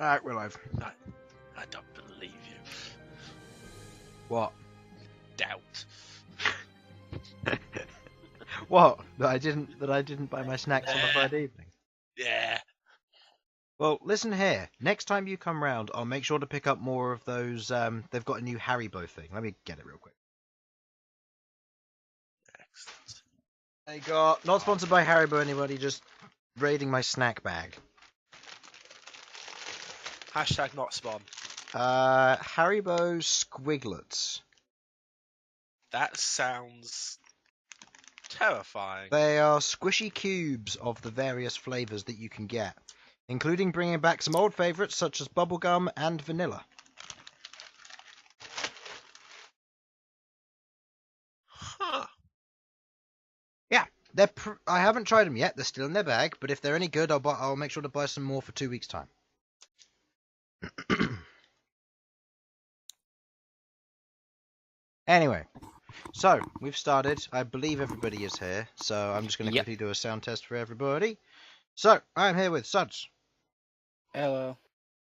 Alright, we're live. I don't believe you. What? Doubt. What? That I didn't buy my snacks on the Friday evening? Yeah. Well, listen here. Next time you come round, I'll make sure to pick up more of those. They've got a new Haribo thing. Let me get it real quick. Excellent. They got not sponsored by Haribo. Anybody? Just raiding my snack bag. Hashtag not spawn. Haribo Squiglets. That sounds terrifying. They are squishy cubes of the various flavors that you can get, including bringing back some old favorites such as bubblegum and vanilla. Huh. Yeah, I haven't tried them yet. They're still in their bag, but if they're any good, I'll make sure to buy some more for 2 weeks' time. Anyway, so we've started. I believe everybody is here, so I'm just going to quickly do a sound test for everybody. So I'm here with Sudz. Hello.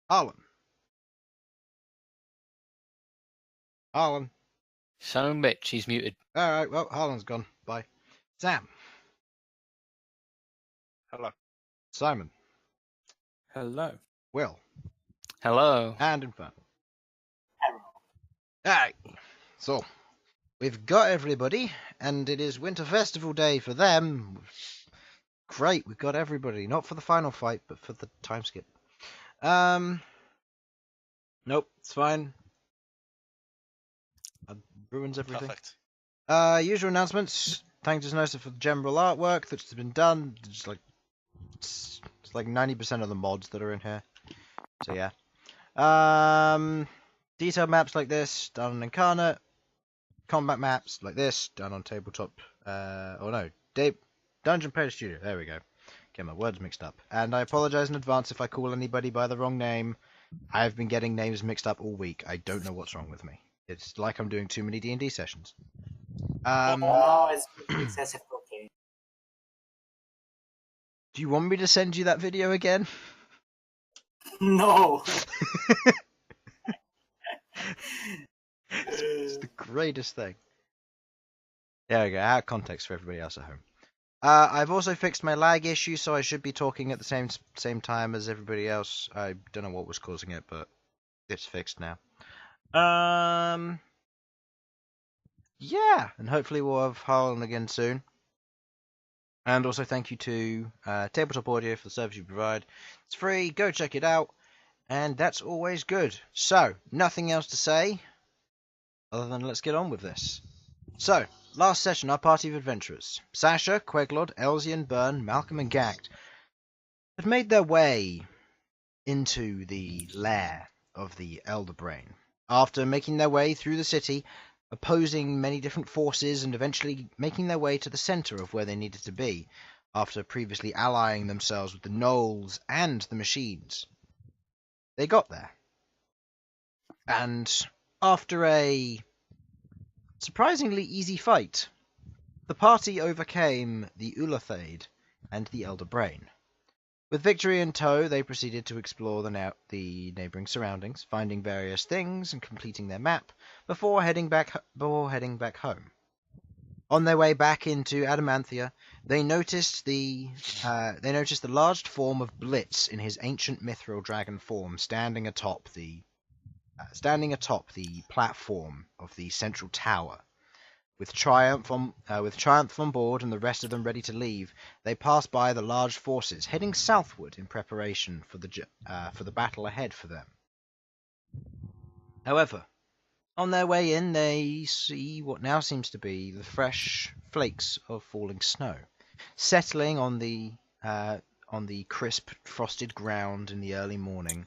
Harlan. Harlan. Son of a bitch, he's muted. Alright, well, Harlan's gone. Bye. Sam. Hello. Simon. Hello. Will. Hello. And Infernal. Alright. So, we've got everybody, and it is Winter Festival Day for them. Great, we've got everybody. Not for the final fight, but for the time skip. Nope, it's fine. That ruins everything. Perfect. Usual announcements. Thanks to Sasha for the general artwork that's been done. It's like 90% of the mods that are in here. So yeah. Detailed maps like this done on Incarnate. Combat maps like this done on Tabletop. Dungeon Painter Studio. There we go. Get my words mixed up. And I apologize in advance if I call anybody by the wrong name. I've been getting names mixed up all week. I don't know what's wrong with me. It's like I'm doing too many D&D sessions. No, it's excessive cocaine. Do you want me to send you that video again? No. It's the greatest thing. There we go. Out of context for everybody else at home. I've also fixed my lag issue, so I should be talking at the same time as everybody else. I don't know what was causing it, but it's fixed now. Yeah, and hopefully we'll have Harlan again soon. And also thank you to Tabletop Audio for the service you provide. It's free, go check it out, and that's always good. So, nothing else to say, other than let's get on with this. So, last session, our party of adventurers, Sasha, Queglod, Elsyan, Bern, Malcom and Ghaakt, had made their way into the lair of the Elder Brain. After making their way through the city, opposing many different forces, and eventually making their way to the centre of where they needed to be, after previously allying themselves with the gnolls and the machines. They got there. And after a surprisingly easy fight, the party overcame the Ulathade and the Elder Brain. With victory in tow, they proceeded to explore the neighbouring surroundings, finding various things and completing their map before heading back home. On their way back into Adamanthia, they noticed the large form of Blitz in his ancient mithril dragon form standing atop the platform of the central tower. With Triumph on board and the rest of them ready to leave, they pass by the large forces heading southward in preparation for the battle ahead for them. However, on their way in, they see what now seems to be the fresh flakes of falling snow, settling on the crisp, frosted ground in the early morning.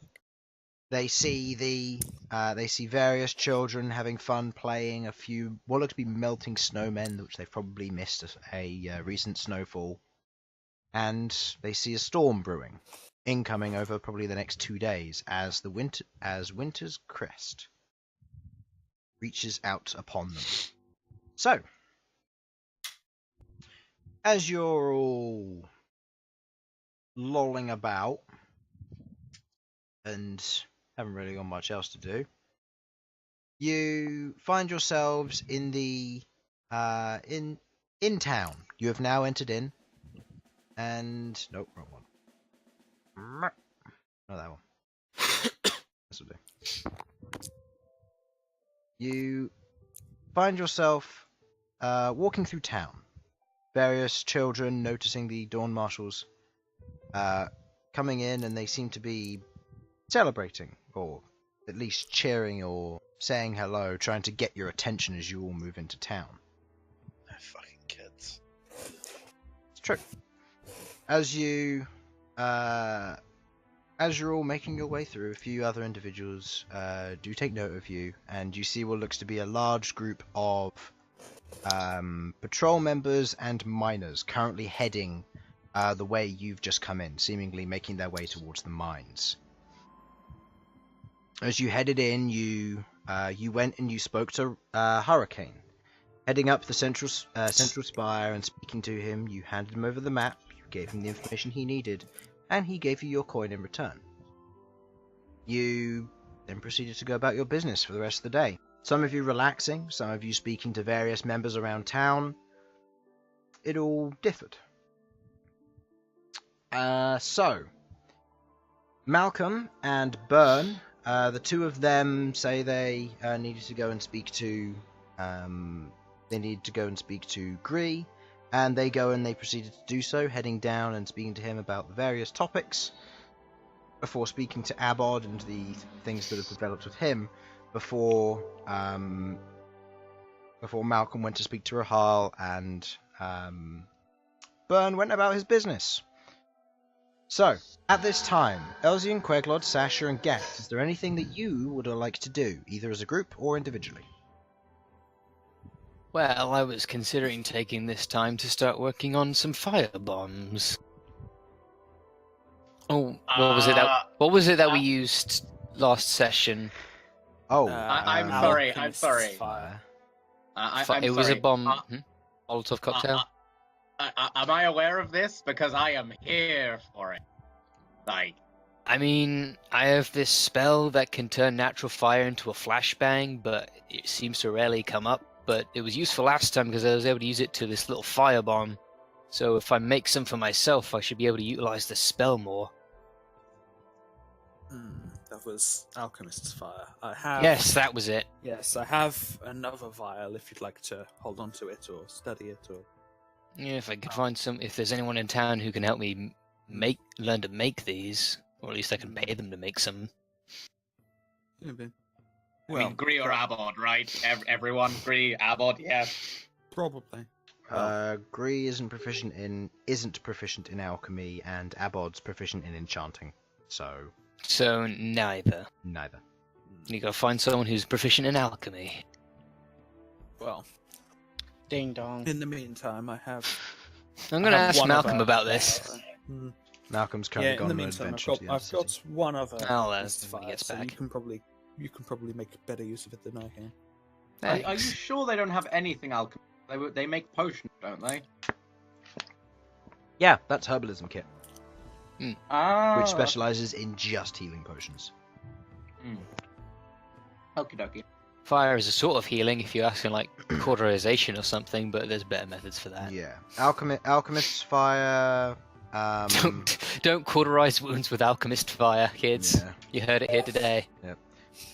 They see various children having fun playing a few what look to be melting snowmen, which they've probably missed a recent snowfall, and they see a storm brewing, incoming over probably the next 2 days as winter's crest reaches out upon them. So, as you're all lolling about, and haven't really got much else to do, you find yourselves in the in town. You have now entered in, and nope, wrong one. Not that one. This will do. You find yourself walking through town. Various children noticing the Dawn Marshals coming in, and they seem to be celebrating, or at least cheering or saying hello, trying to get your attention as you all move into town. They're fucking kids. It's true. As you're all making your way through, a few other individuals do take note of you, and you see what looks to be a large group of patrol members and miners currently heading the way you've just come in, seemingly making their way towards the mines. As you headed in, you went and you spoke to Hurricane, heading up the central spire and speaking to him. You handed him over the map, you gave him the information he needed, and he gave you your coin in return. You then proceeded to go about your business for the rest of the day. Some of you relaxing, some of you speaking to various members around town. It all differed. So, Malcom and Bern, the two of them say they needed to go and speak to Gree, and they go and they proceeded to do so, heading down and speaking to him about the various topics, before speaking to Abod and the things that have developed with him, before Malcom went to speak to Rahal, and Bern went about his business. So, at this time, Elsyan, Queglod, Sasha, and Ghaakt, is there anything that you would like to do, either as a group or individually? Well, I was considering taking this time to start working on some fire bombs. Oh, what was it that we used last session? Oh, I'm Alchemist's sorry. Fire. I'm It was sorry. a bomb. Molotov cocktail. Am I aware of this? Because I am here for it. Like, I mean, I have this spell that can turn natural fire into a flashbang, but it seems to rarely come up. But it was useful last time because I was able to use it to this little firebomb. So if I make some for myself, I should be able to utilize the spell more. That was Alchemist's Fire. I have. Yes, that was it. Yes, I have another vial if you'd like to hold on to it or study it or. Yeah, if I could find some, if there's anyone in town who can help me learn to make these, or at least I can pay them to make some. Maybe. I mean, Gree or Abod, right? Everyone, Gree, Abod, yes. Probably. Gree isn't proficient in alchemy, and Abod's proficient in enchanting. So Neither. neither. You gotta find someone who's proficient in alchemy. Well, Ding dong. in the meantime, I have. I'm gonna I have ask one Malcolm other about this. fire. Malcolm's currently Yeah, in gone the on an meantime, adventure I've to the got other city. one other. Oh, that's Mist when he Fire, gets so back. you can probably make better use of it than I can. Are you Thanks. sure they don't have anything alchemy? They make potions, don't they? Yeah, that's herbalism kit, Ah. which specializes in just healing potions. Okie dokie. Fire is a sort of healing if you're asking like cauterization or something, but there's better methods for that. Yeah, alchemist's fire. Don't cauterize wounds with alchemist fire, kids. Yeah. You heard it here today.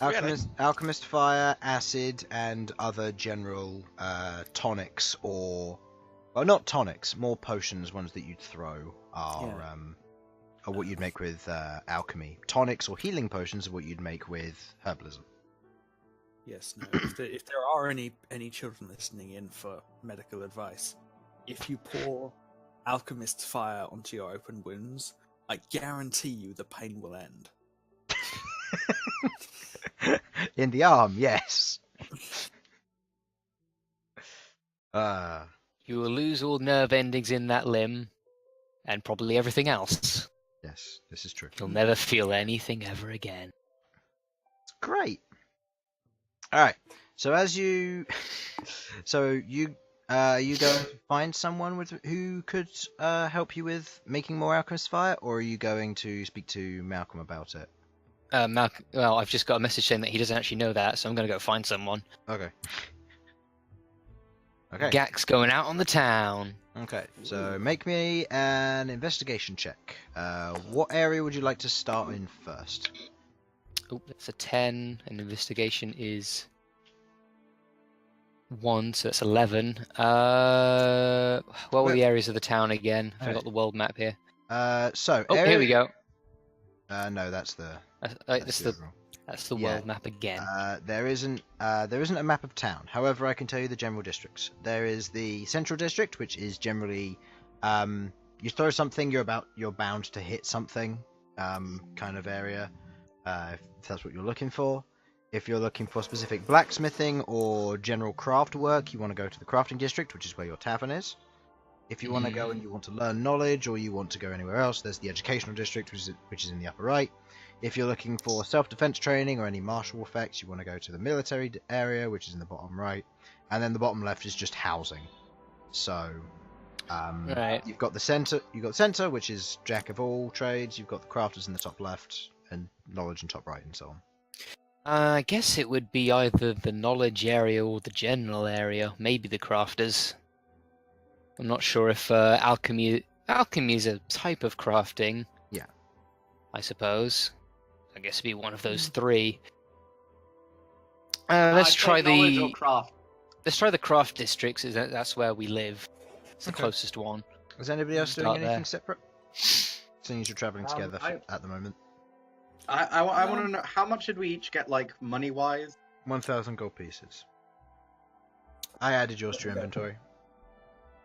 Alchemist fire, acid, and other general tonics, or well, not tonics, more potions. Ones that you'd throw are what you'd make with alchemy. Tonics or healing potions are what you'd make with herbalism. Yes, no. If there are any children listening in for medical advice, if you pour Alchemist's Fire onto your open wounds, I guarantee you the pain will end. In the arm, yes. You will lose all nerve endings in that limb, and probably everything else. Yes, this is true. You'll never feel anything ever again. Great. All right. So you go to find someone who could help you with making more alchemist fire, or are you going to speak to Malcom about it? Well, I've just got a message saying that he doesn't actually know that, so I'm going to go find someone. Okay. Okay. Ghakt's going out on the town. Okay. So make me an investigation check. What area would you like to start in first? Oh, that's a 10, and investigation is 1, so that's 11. What were the areas of the town again? I've got the world map here. So. Oh, here we go. No, that's the. That's the world map again. There isn't a map of town. However, I can tell you the general districts. There is the central district, which is generally, you throw something, you're bound to hit something, kind of area, if that's what you're looking for. If you're looking for specific blacksmithing or general craft work, you want to go to the crafting district, which is where your tavern is. If you want to go and you want to learn knowledge, or you want to go anywhere else, there's the educational district, which is in the upper right. If you're looking for self-defense training or any martial effects, you want to go to the military area, which is in the bottom right. And then the bottom left is just housing. So, Right. You've got the center, which is jack of all trades. You've got the crafters in the top left, and knowledge in top right, and so on. I guess it would be either the knowledge area or the general area. Maybe the crafters. I'm not sure if alchemy is a type of crafting. Yeah. I suppose. I guess it'd be one of those three. Let's try the craft districts. That's where we live. It's the closest one. Is anybody else doing Start anything there. separate? Seeing as you're traveling together at the moment. I want to know, how much did we each get, like, money-wise? 1,000 gold pieces. I added yours to your inventory.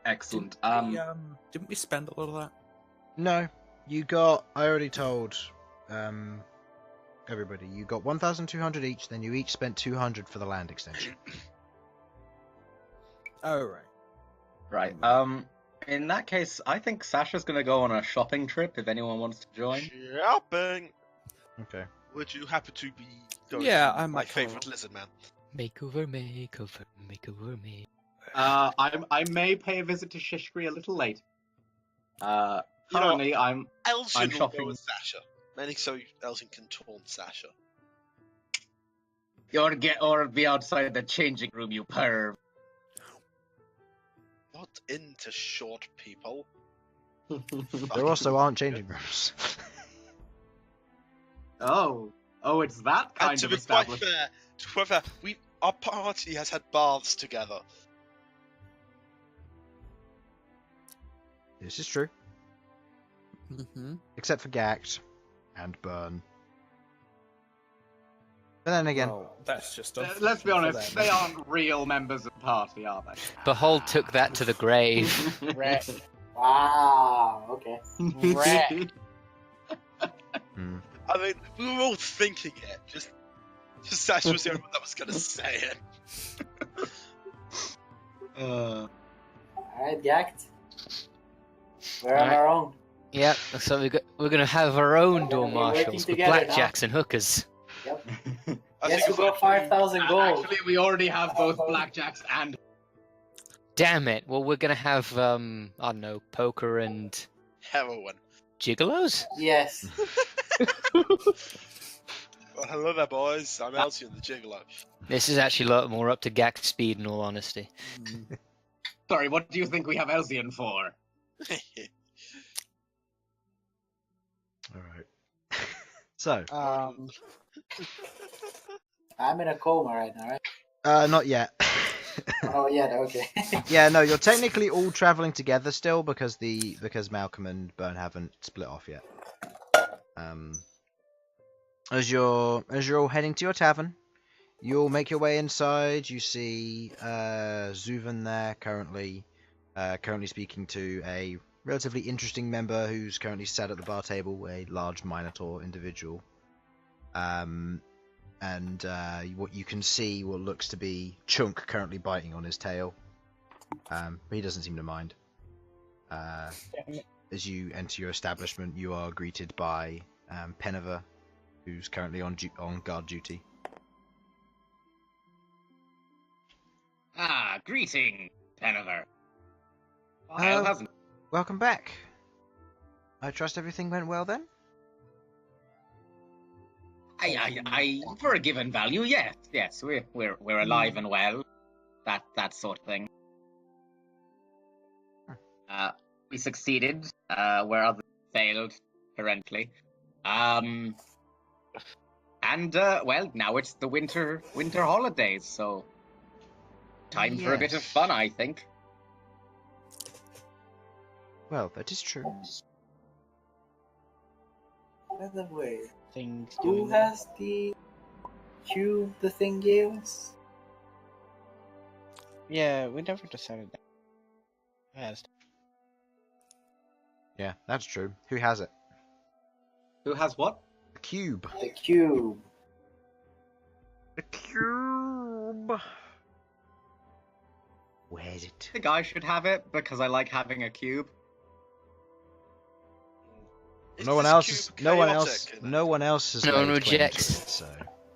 Excellent. Didn't we spend a lot of that? No, you got. I already told everybody. You got 1,200 each. Then you each spent 200 for the land extension. Oh, right. Right. In that case, I think Sasha's gonna go on a shopping trip if anyone wants to join. Shopping. Okay. Would you happen to be going Yeah, to I my might come favorite along. lizard man? Makeover, makeover, makeover, makeover. I may pay a visit to Shishkri a little late. Currently, I'm Elsyan will shopping. go with Sasha. Mainly so Elsyan can taunt Sasha. or be outside the changing room, you perv. Not into short people. There also aren't changing rooms. Oh, it's that And kind to of be quite establishment. fair, our party has had baths together. This is true, Mm-hmm. except for Ghaakt and Bern. But then again, Well, that's just. Let's be for honest, them. they aren't real members of the party, are they? Behold took that to the grave. Rat. Wow. Okay. Rat. I mean, we were all thinking it. Just Sasha was the only one that was gonna say it. Alright, Ghaakt. We're on Alright. our own. Yep, so we're gonna have our own door We're working marshals with together now. blackjacks and hookers. Yep. I Yes, we think got 5,000 gold. Actually, we already have both blackjacks and. Damn it! Well, we're gonna have I don't know, poker and heroin. gigolos. Yes. Well, hello there, boys. I'm Elsyan, the Gigolo. This is actually a lot more up to Ghakt's speed, in all honesty. Mm. Sorry, what do you think we have Elsyan for? alright. So, I'm in a coma right now, right? not yet. Oh, yeah, okay. Yeah, no, you're technically all traveling together still because Malcom and Bern haven't split off yet. As you're all heading to your tavern, you'll make your way inside. You see Zuvan there currently speaking to a relatively interesting member who's currently sat at the bar table, a large Minotaur individual. And what you can see, what looks to be Chunk currently biting on his tail. But he doesn't seem to mind. As you enter your establishment, you are greeted by Penniver, who's currently on guard duty. Ah, greeting, Penniver. Oh, welcome back. I trust everything went well then? For a given value, yes, we're alive and well, that sort of thing. We succeeded, where others failed horrendly. And well, now it's the winter holidays, so time for a bit of fun, I think. Well, that is true. By the way, Things who doing has the cube the thing gave us? Yeah, we never decided that. Yes. Yeah, that's true. Who has it? Who has what? The cube. The cube. The cube. Where's it? I think I should have it because I like having a cube. Is No one this else. cube No one chaotic else. in No one else has. No one laid claim to rejects. it, so.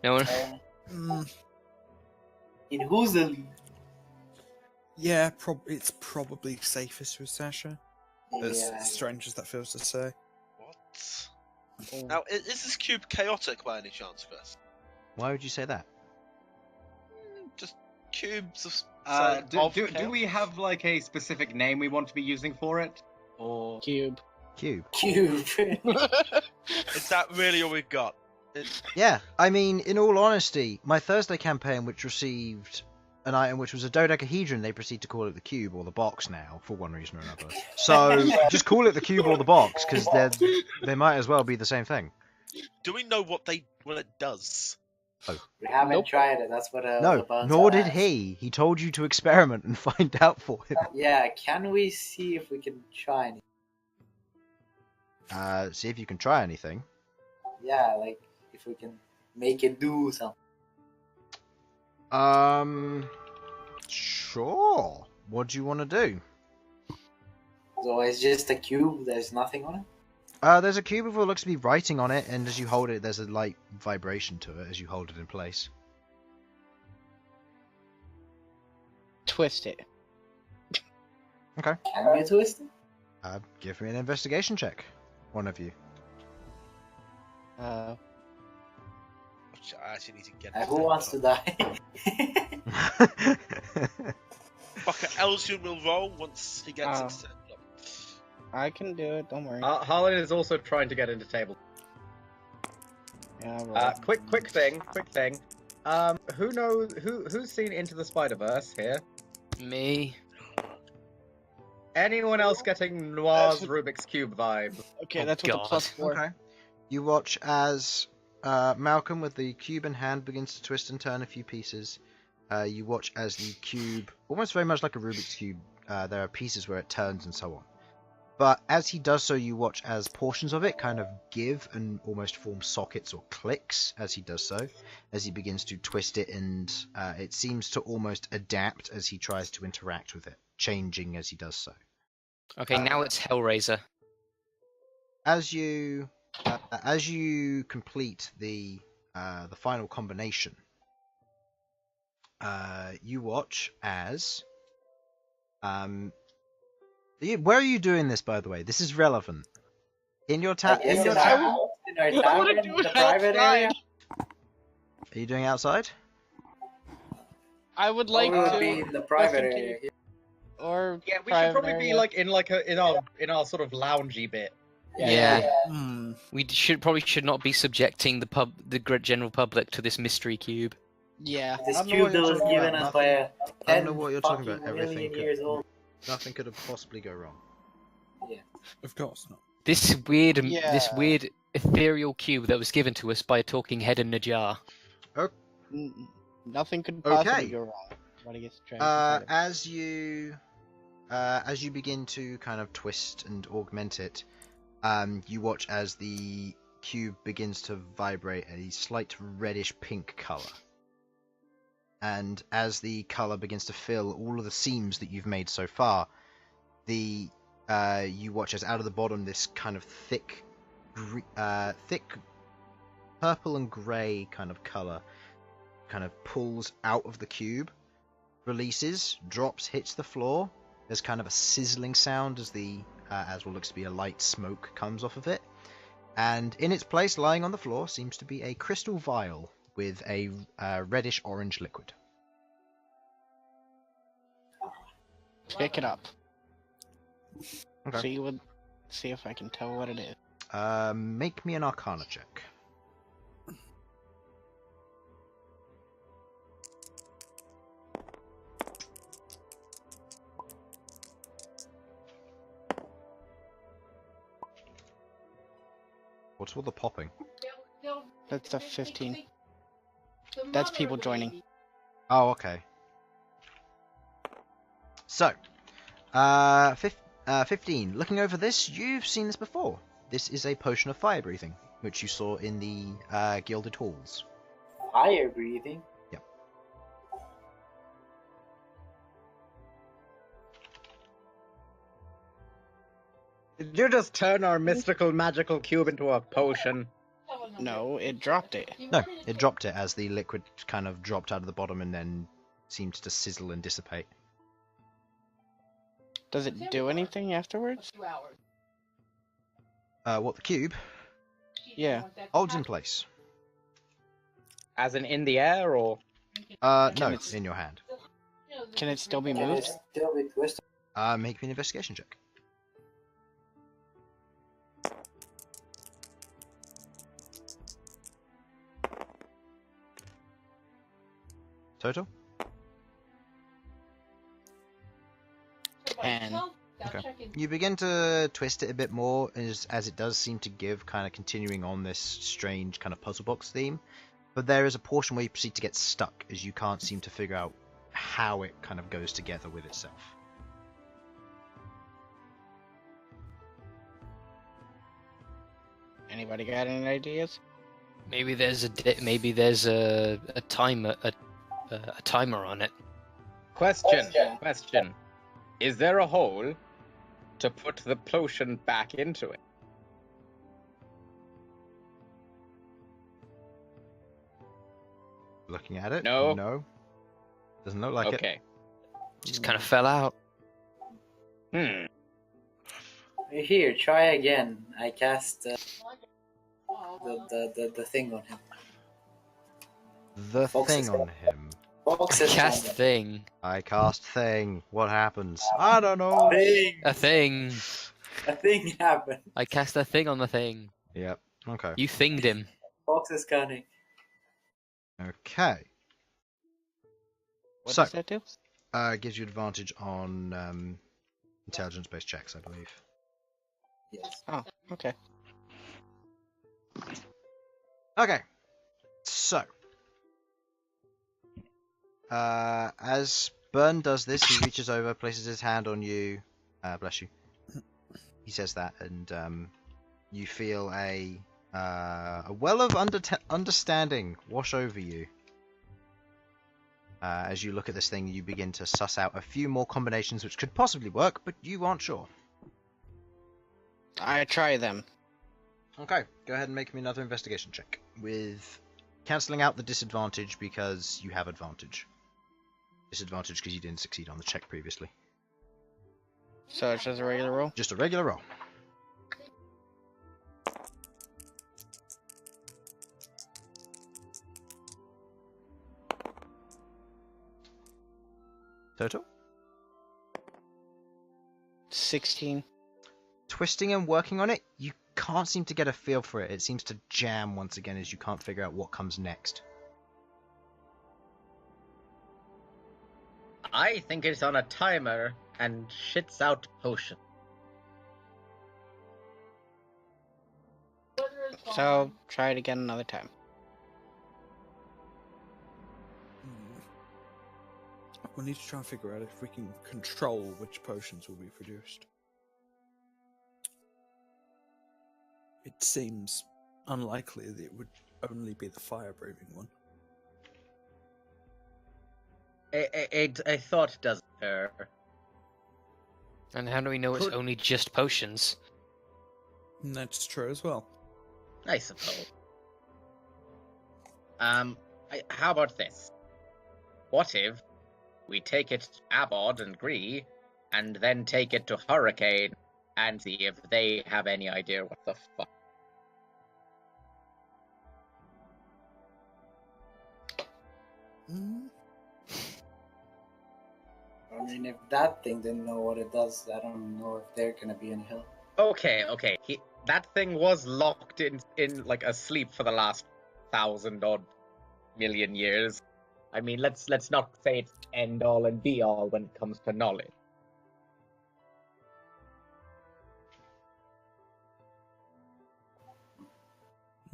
No one. In who's the lead? Yeah, it's probably safest with Sasha. As Yeah. strange as that feels to say. What? Now, is this cube chaotic by any chance, first? Why would you say that? Just cubes of. Do we have like a specific name we want to be using for it, or Cube. Cube. Cube. Is that really all we've got? Yeah, I mean, in all honesty, my Thursday campaign, which received an item which was a dodecahedron, they proceed to call it the cube or the box now, for one reason or another. So, just call it the cube or the box, because they might as well be the same thing. Do we know what it does? We haven't Nope. tried it. That's what. No, the bones nor are did asked. he. He told you to experiment and find out for him. Yeah. Can we see if we can try anything? See if you can try anything. Yeah, like if we can make it do something. Sure. What do you want to do? So it's just a cube. There's nothing on it. There's a cube of what looks to be writing on it, and as you hold it, there's a light vibration to it as you hold it in place. Twist it. Okay. Can we twist it? Give me an investigation check. One of you. Which I actually need to get. Who wants to die? Fuck it, Elsyan will roll once he gets it set up. I can do it. Don't worry. Harlan is also trying to get into table. Yeah, roll. Quick thing. Who's seen Into the Spider-Verse here? Me. Anyone else getting Noir's Rubik's Cube vibe? Okay, Oh, that's what God. the +4. Okay. You watch as Malcom, with the cube in hand, begins to twist and turn a few pieces. You watch as the cube, almost very much like a Rubik's Cube, there are pieces where it turns and so on. But as he does so, you watch as portions of it kind of give and almost form sockets or clicks as he does so, as he begins to twist it, and it seems to almost adapt as he tries to interact with it, changing as he does so. Okay, now it's Hellraiser. As you complete the final combination, you watch as where are you doing this, by the way? This is relevant. In your In our tavern, in the private area. Are you doing outside? I would like Or to. be in the private listen to area. you. Or Yeah, we should private probably be area. like in our sort of loungy bit. Yeah. Hmm. We should not be subjecting the general public to this mystery cube. Yeah. This I don't know what cube that you're was talking given about. us by a I don't know what you're talking 10 about. fucking Everything million years old. Nothing could have possibly go wrong. Of course not. This weird Yeah. ethereal cube that was given to us by a talking head in a jar. Nothing could possibly Okay. go wrong. What I guess trying to As you begin to kind of twist and augment it, you watch as the cube begins to vibrate a slight reddish pink color. And as the color begins to fill all of the seams that you've made so far, you watch as out of the bottom this kind of thick purple and grey kind of color kind of pulls out of the cube, releases, drops, hits the floor. There's kind of a sizzling sound as as what looks to be a light smoke comes off of it, And in its place, lying on the floor, seems to be a crystal vial with a reddish-orange liquid. Pick it up. Okay. See if I can tell what it is. Make me an Arcana check. What's all the popping? That's a 15. That's people joining. Oh, okay. So, 15. Looking over this, you've seen this before. This is a potion of fire breathing, which you saw in the Gilded Halls. Fire breathing. Yep. Did you just turn our mystical magical cube into a potion? No, it dropped it. No, it dropped it as the liquid kind of dropped out of the bottom and then seemed to sizzle and dissipate. Does it do anything afterwards? What, the cube? Yeah. Holds in place. As in the air, or? No, it's- in your hand. Can it still be Can moved? it still be twisted? Make me an investigation check. Total? And Okay. You begin to twist it a bit more as it does seem to give, kind of continuing on this strange kind of puzzle box theme. But there is a portion where you proceed to get stuck as you can't seem to figure out how it kind of goes together with itself. anybody got any ideas? Maybe there's a timer on it. Question. Is there a hole to put the potion back into it? Looking at it? No. No. Doesn't look like it. Okay. Just kind of fell out. Here, try again. I cast the thing on him. The Fox thing is on gone. him. Fox is Cast on thing. I cast thing. What happens? I don't know. Thing. A thing. A thing happened. I cast a thing on the thing. Yep. Okay. You thinged him. Fox is cunning. Okay. What So- does that do? It gives you advantage on intelligence-based checks, I believe. Yes. Oh, okay. Okay. So, as Bern does this, he reaches over, places his hand on you. Bless you. He says that, and you feel a well of understanding wash over you. As you look at this thing, you begin to suss out a few more combinations which could possibly work, but you aren't sure. I try them. Okay, go ahead and make me another investigation check, with cancelling out the disadvantage because you have advantage. Disadvantage because you didn't succeed on the check previously. So it's just a regular roll? Just a regular roll. Total? 16. Twisting and working on it, you can't seem to get a feel for it. It seems to jam once again as you can't figure out what comes next. I think it's on a timer and shits out potion. So try it again another time. We need to try and figure out if we can control which potions will be produced. It seems unlikely that it would only be the fire-breathing one. A thought does occur. And how do we know it's Could- only just potions? And that's true as well. I suppose. How about this? What if we take it to Abod and Gree, and then take it to Hurricane, and see if they have any idea what the fuck? Mm. I mean, if that thing didn't know what it does, I don't know if they're gonna be any help. Okay. That thing was locked in like asleep for the last 1,000 odd million years. I mean, let's not say it's end all and be all when it comes to knowledge.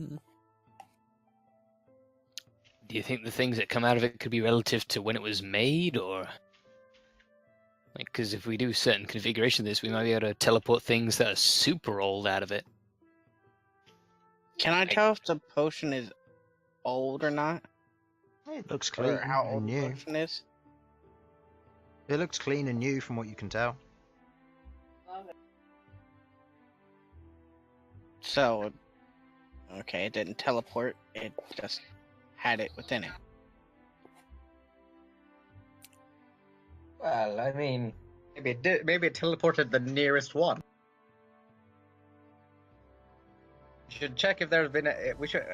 Mm. Do you think the things that come out of it could be relative to when it was made, or like, because if we do certain configuration of this, we might be able to teleport things that are super old out of it. Can I tell if the potion is old or not? It looks clean Or how and old the new. potion is? It looks clean and new from what you can tell. So, okay, it didn't teleport. It just had it within it. Well, I mean, maybe it did. Maybe it teleported the nearest one. Should check if there's been we should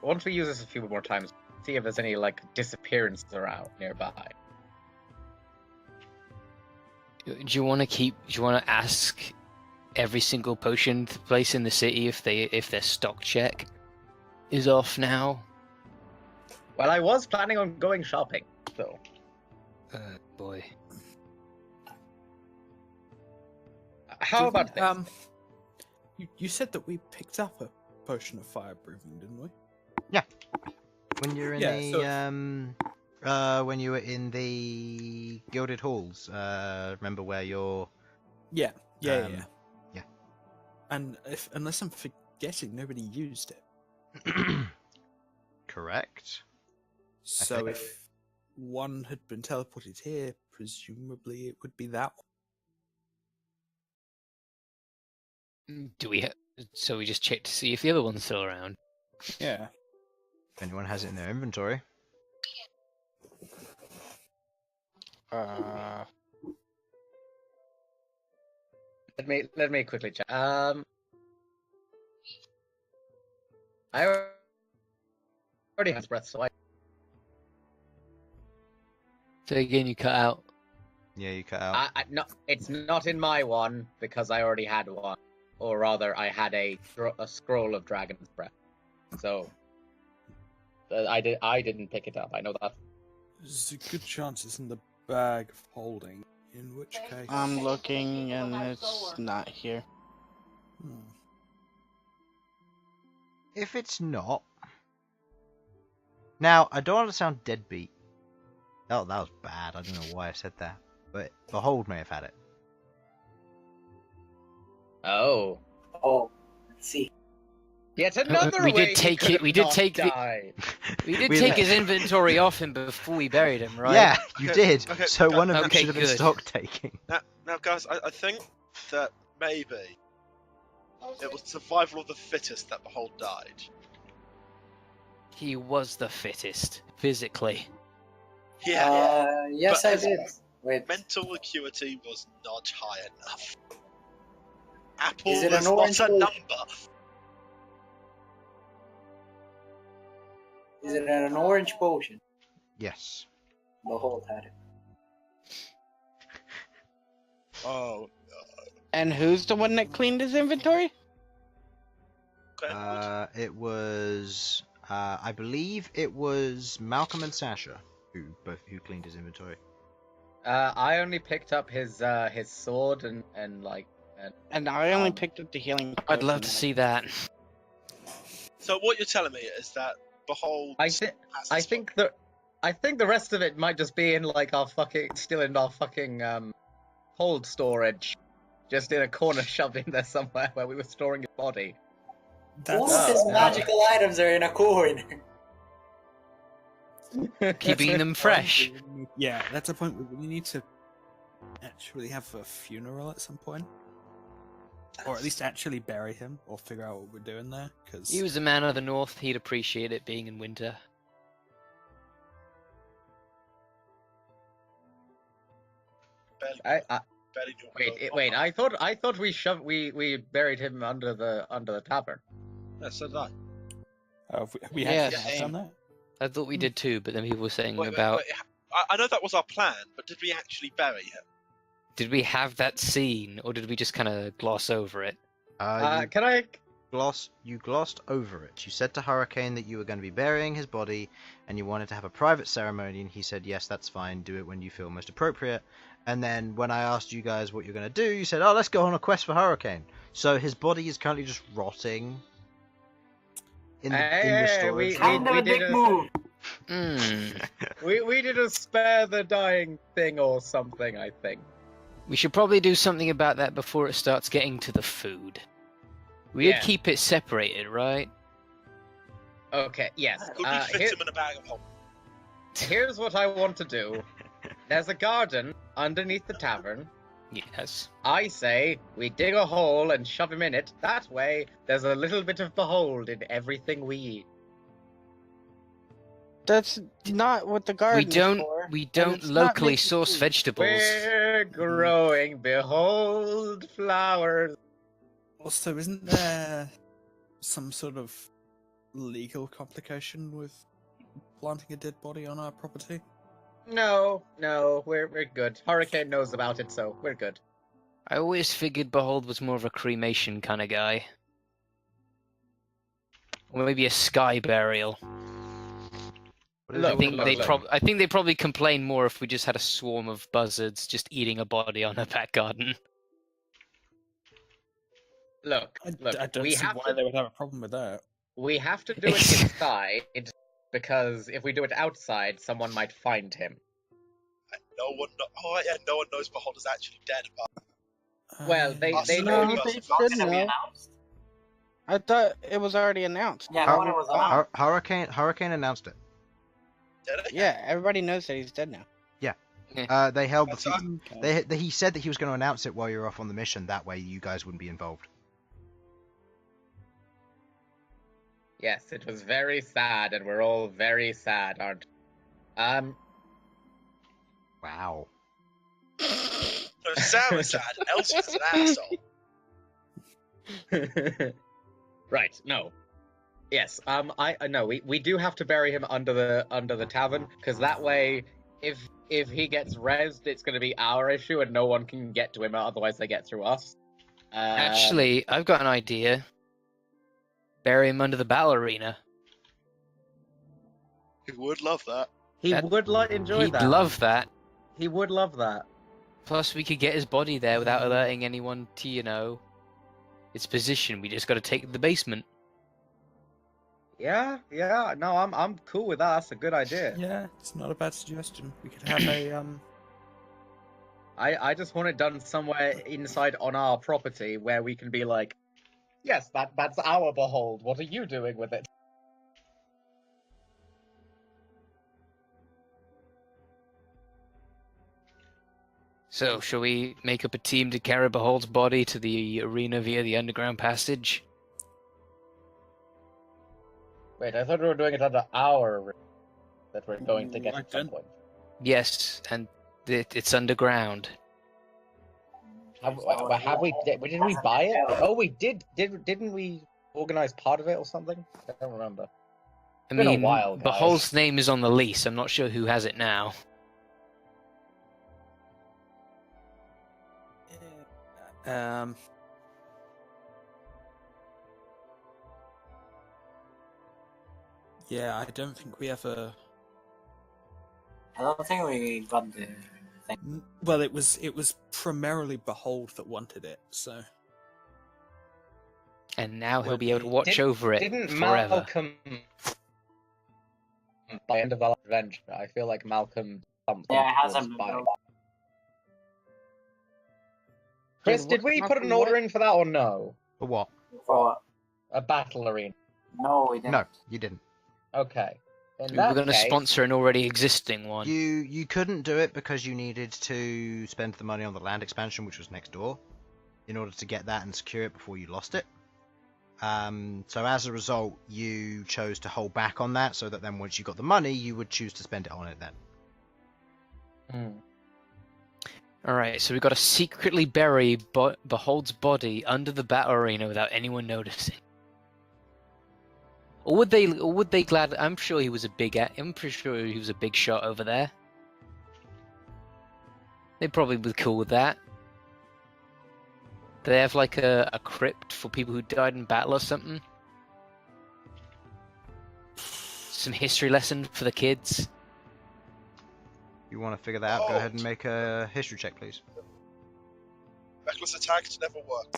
once we use this a few more times, see if there's any like disappearances around nearby. Do you want to ask every single potion place in the city if their stock check is off now? Well, I was planning on going shopping, so. Boy. How about this? You said that we picked up a potion of fire breathing, didn't we? When you're in when you were in the Gilded Halls, remember where you're... Yeah. Yeah. And unless I'm forgetting, nobody used it. Correct. So think- if one had been teleported here, presumably it would be that one. Do we? So we just check to see if the other one's still around. Yeah. If anyone has it in their inventory. Let me quickly check. I already have breath, so I. So again, you cut out. Yeah, you cut out. No, it's not in my one because I already had one, or rather, I had a scroll of dragon's breath. So I didn't pick it up. I know that. There's a good chance it's in the bag of holding. In which case, I'm looking and it's not here. If it's not... Now, I don't want to sound deadbeat. Oh, that was bad. I don't know why I said that. But Behold may have had it. Oh. Oh, let's see. Yet another We way did take he it- could we have did not take the- died. We did We take let- his inventory off him before we buried him, right? Yeah, you Okay, did. okay, So one of them okay, should have been good. stock taking. Now, guys, I think that maybe it was survival of the fittest that Behold died. He was the fittest, physically. Yeah, Yes, But I his did. Wait, mental acuity was not high enough. Apple Is it was an orange not a blue? number. is it an orange potion? Yes. Behold had it. Oh, And who's the one that cleaned his inventory? okay. It was... I believe it was Malcom and Sasha who cleaned his inventory. I only picked up his sword and And I only picked up the healing. I'd love potion. to see that. So what you're telling me is that Behold I has think the rest of it might just be in like still in our fucking hold storage, just in a corner shoved in there somewhere where we were storing his body. All of his magical items are in a corner. Keeping them fresh. Yeah, that's a point where we need to actually have a funeral at some point. Or at least actually bury him, or figure out what we're doing there, because... He was a man of the north. He'd appreciate it being in winter. barely Wait! I thought we buried him under the tavern. Yeah, so did I. we Yeah, actually have same. done that? I thought we did too, but then people were saying Wait, about... I know that was our plan, but did we actually bury him? Did we have that scene, or did we just kind of gloss over it? Can I? You glossed over it. You said to Hurricane that you were going to be burying his body, and you wanted to have a private ceremony, and he said, yes, that's fine, do it when you feel most appropriate. And then when I asked you guys what you're going to do, you said, oh, let's go on a quest for Hurricane. So his body is currently just rotting in the storage Kind of a dick move. We did a spare the dying thing or something, I think. We should probably do something about that before it starts getting to the food. We did keep it separated, right? Okay, yes. Could we fit him in a bag of holding? Here's what I want to do. There's a garden underneath the tavern. Yes. I say we dig a hole and shove him in it. That way, there's a little bit of behold in everything we eat. That's not what the garden is for. We don't locally source vegetables. We're growing behold flowers. Also, isn't there some sort of legal complication with planting a dead body on our property? No, we're good. Hurricane knows about it, so we're good. I always figured Behold was more of a cremation kind of guy. Or maybe a sky burial. I think they probably complain more if we just had a swarm of buzzards just eating a body on a back garden. Look, I don't see why they would have a problem with that. We have to do it inside, because if we do it outside, someone might find him. No one knows Behold is actually dead. Well, they No, know they he's should know. I thought it was already announced. Yeah, no one was announced. Hurricane announced it. Did it? Yeah, everybody knows that he's dead now. They held That's the he said that he was going to announce it while you were off on the mission. That way, you guys wouldn't be involved. Yes, it was very sad, and we're all very sad, aren't we? Wow. No, Sarah's sad. Elsyan's an asshole. Right, no. Yes, I know we do have to bury him under the tavern, because that way, if he gets rezzed, it's going to be our issue, and no one can get to him. Otherwise, they get through us. Actually, I've got an idea. Bury him under the battle arena. He would love that. He would enjoy that. He'd love that. He would love that. Plus, we could get his body there without alerting anyone to, its position. We just got to take the basement. Yeah. No, I'm cool with that. That's a good idea. Yeah, it's not a bad suggestion. We could have a I just want it done somewhere inside on our property where we can be like, yes, that's our behold. What are you doing with it? So, shall we make up a team to carry Behold's body to the arena via the underground passage? Wait, I thought we were doing it under our that we're going to get at some point. Yes, and it's underground. Did we buy it? Oh, we did. Didn't we organize part of it or something? I don't remember. I been a mean, while, guys. Behold's name is on the lease. I'm not sure who has it now. Yeah, I don't think we ever. I don't think we got the thing. Well, it was primarily Behold that wanted it, so. And now he'll be able to watch over it Didn't forever. Malcom by end of our adventure? I feel like Malcom something. Yeah, it hasn't was been buying. built. Chris, did we put an order in for that or no? For what? For A battle arena. no, we didn't. No, you didn't. Okay. In We that were going to case- sponsor an already existing one. You couldn't do it because you needed to spend the money on the land expansion, which was next door, in order to get that and secure it before you lost it. So as a result, you chose to hold back on that, so that then once you got the money, you would choose to spend it on it then. Alright, so we've got to secretly bury Behold's body under the battle arena without anyone noticing. Or would they? Or would they glad? I'm sure he was a big. I'm pretty sure he was a big shot over there. They probably be cool with that. Do they have like a crypt for people who died in battle or something? Some history lesson for the kids. You want to figure that out? Go ahead and make a history check, please. Reckless attacks never work.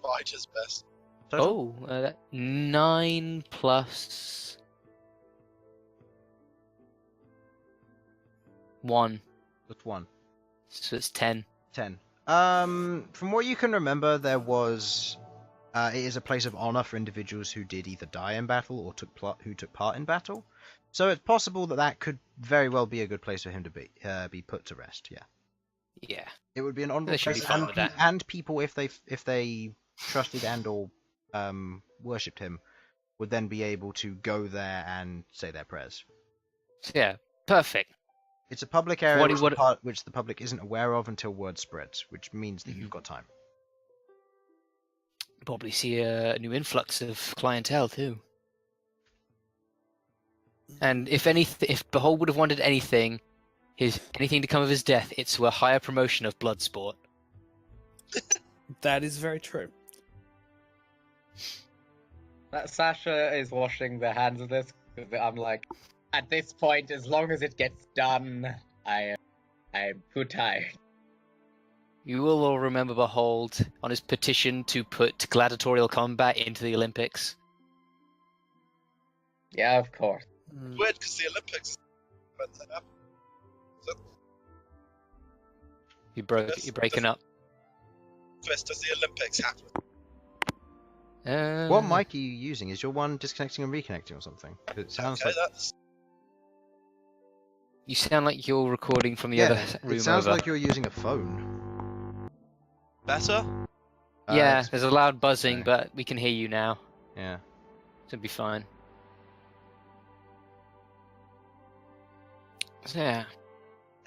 Fighter's best. Total? Oh, 9 plus 1. That's 1. So it's 10. 10. From what you can remember, there was. It is a place of honor for individuals who did either die in battle or took part in battle. So it's possible that could very well be a good place for him to be put to rest. Yeah. Yeah. It would be an honorable They should place, be fine with that. and people, if they trusted and or worshipped him, would then be able to go there and say their prayers. Yeah. Perfect. It's a public area What- which the public isn't aware of until word spreads, which means that you've got time. Probably see a new influx of clientele too. And if Behold would have wanted anything to come of his death, it's to a higher promotion of Bloodsport. That is very true. Sasha is washing the hands of this. I'm like, at this point, as long as it gets done, I'm too tired. You will all remember Behold on his petition to put gladiatorial combat into the Olympics. Yeah, of course. Weird because the Olympics. You're breaking up. Chris, does the Olympics happen? What mic are you using? Is your one disconnecting and reconnecting or something? It sounds Okay, like that's You sound like you're recording from the other room it sounds over. like you're using a phone. better. Yeah, It's- there's a loud buzzing, okay. but we can hear you now. Yeah. It'll be fine. So, yeah,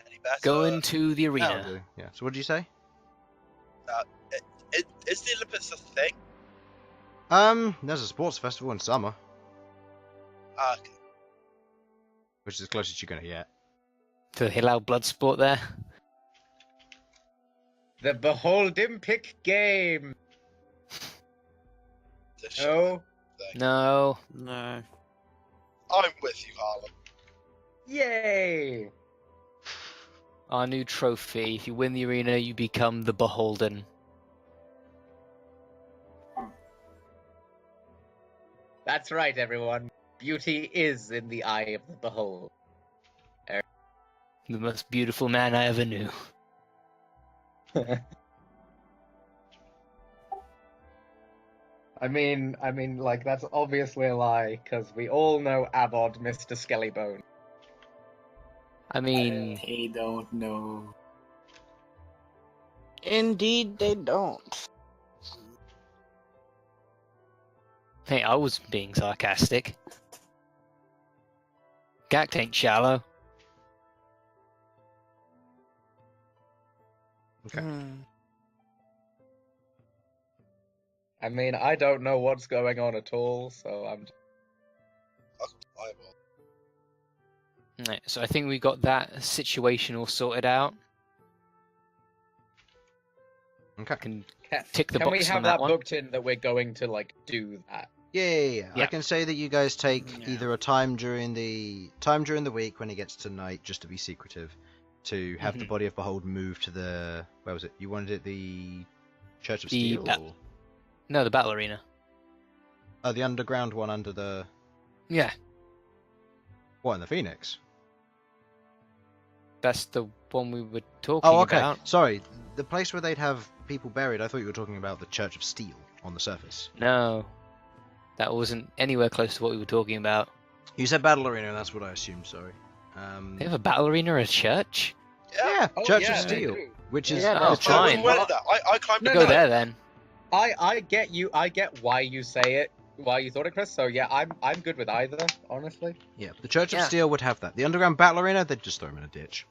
Any better? go into the That'll arena. do. Yeah. So what did you say? Is the Olympics a thing? There's a sports festival in summer, Okay. which is as close as you're gonna get. To the allow Bloodsport there. The Beholdimpic game. This shit. Oh, No. No. I'm with you, Harlan. yay! Our new trophy. If you win the arena, you become the Beholden. That's right, everyone. Beauty is in the eye of the behold. The most beautiful man I ever knew. I mean, like, that's obviously a lie, because we all know Abod, Mr. Skellybone. I mean, They don't know. Indeed, they don't. hey, I was being sarcastic. Ghaakt ain't shallow. Okay. I mean, I don't know what's going on at all, so I'm... I will. Right, so I think we got that situation all sorted out. Okay. Can Can, tick the can we box have on that that one. booked in that we're going to, like, do that? Yeah. I Yeah. can say that you guys take Yeah. either a time during the week when he gets to night, just to be secretive, to have the Mhm. body of Behold move to the where was it? You wanted it the Church of The Steel, or No, the battle arena. the underground one under the Yeah, what in the Phoenix? that's the one we were talking Oh, okay. about. Sorry, the place where they'd have people buried. I thought you were talking about the Church of Steel on the surface. No, that wasn't anywhere close to what we were talking about. You said battle arena, and that's what I assumed. Sorry. They have a battle arena or a church? Yeah, Oh, Church yeah, of they Steel, do. which is Yeah, the that's church- fine. Where did that? I climbed No, it. Go no. there then. I get you. I get why you say it, why you thought it, Chris. So yeah, I'm good with either, honestly. Yeah, the Church of Yeah. Steel would have that. The underground battle arena, they'd just throw him in a ditch.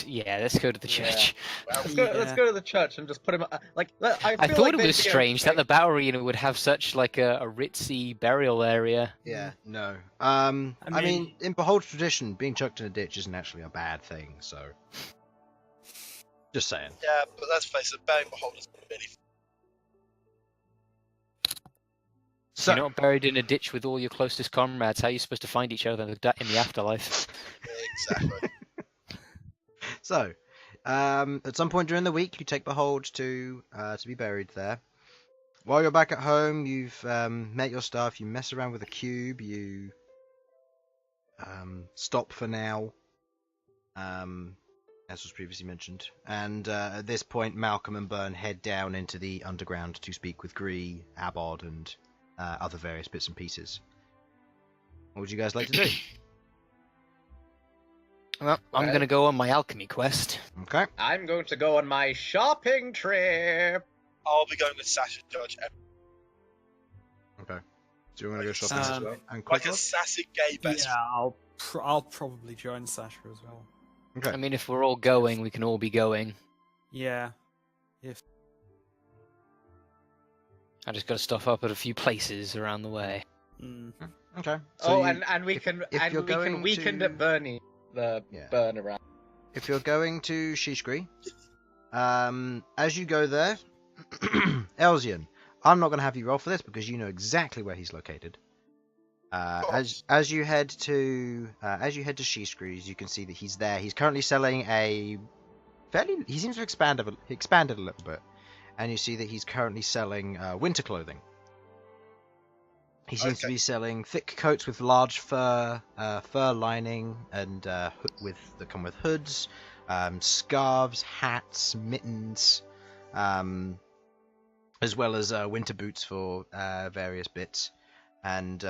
Yeah, let's go to the Yeah. church. Let's Yeah. go to the church and just put him. I I feel thought like it they'd was be strange okay. that the battle arena would have such like a ritzy burial area. Yeah, no. I I mean, mean- in Behold tradition, being chucked in a ditch isn't actually a bad thing. So, just saying. Yeah, but let's face it, bearing beholders really. So, You're not buried in a ditch with all your closest comrades. How are you supposed to find each other in the afterlife? Exactly. So, at some point during the week, you take Behold to be buried there. While you're back at home, you've met your stuff. You mess around with a cube. You stop for now, as was previously mentioned. And at this point, Malcom and Bern head down into the underground to speak with Gree, Abod, and other various bits and pieces. What would you guys like to do? Well, I'm Well- gonna go on my alchemy quest. Okay. I'm going to go on my shopping trip. I'll be going with Sasha Judge Okay. So you want to go shopping Um, as well? And like a Queglod? sassy gay best Yeah, I'll probably join Sasha as well. Okay. I mean, if we're all going, we can all be going. Yeah. I just got to stop up at a few places around the way. Mm. Okay. Oh, you- and we can if you're going weekend to- at Bernie the Yeah. burn around. If you're going to Shishgri, as you go there, Elsyan, I'm not going to have you roll for this because you know exactly where he's located. As you head to Shishgri, you can see that he's there. He's currently selling he seems to have expanded a little bit, and you see that he's currently selling winter clothing. He seems to Okay. be selling thick coats with large fur lining and that come with hoods, scarves, hats, mittens, as well as winter boots for various bits. And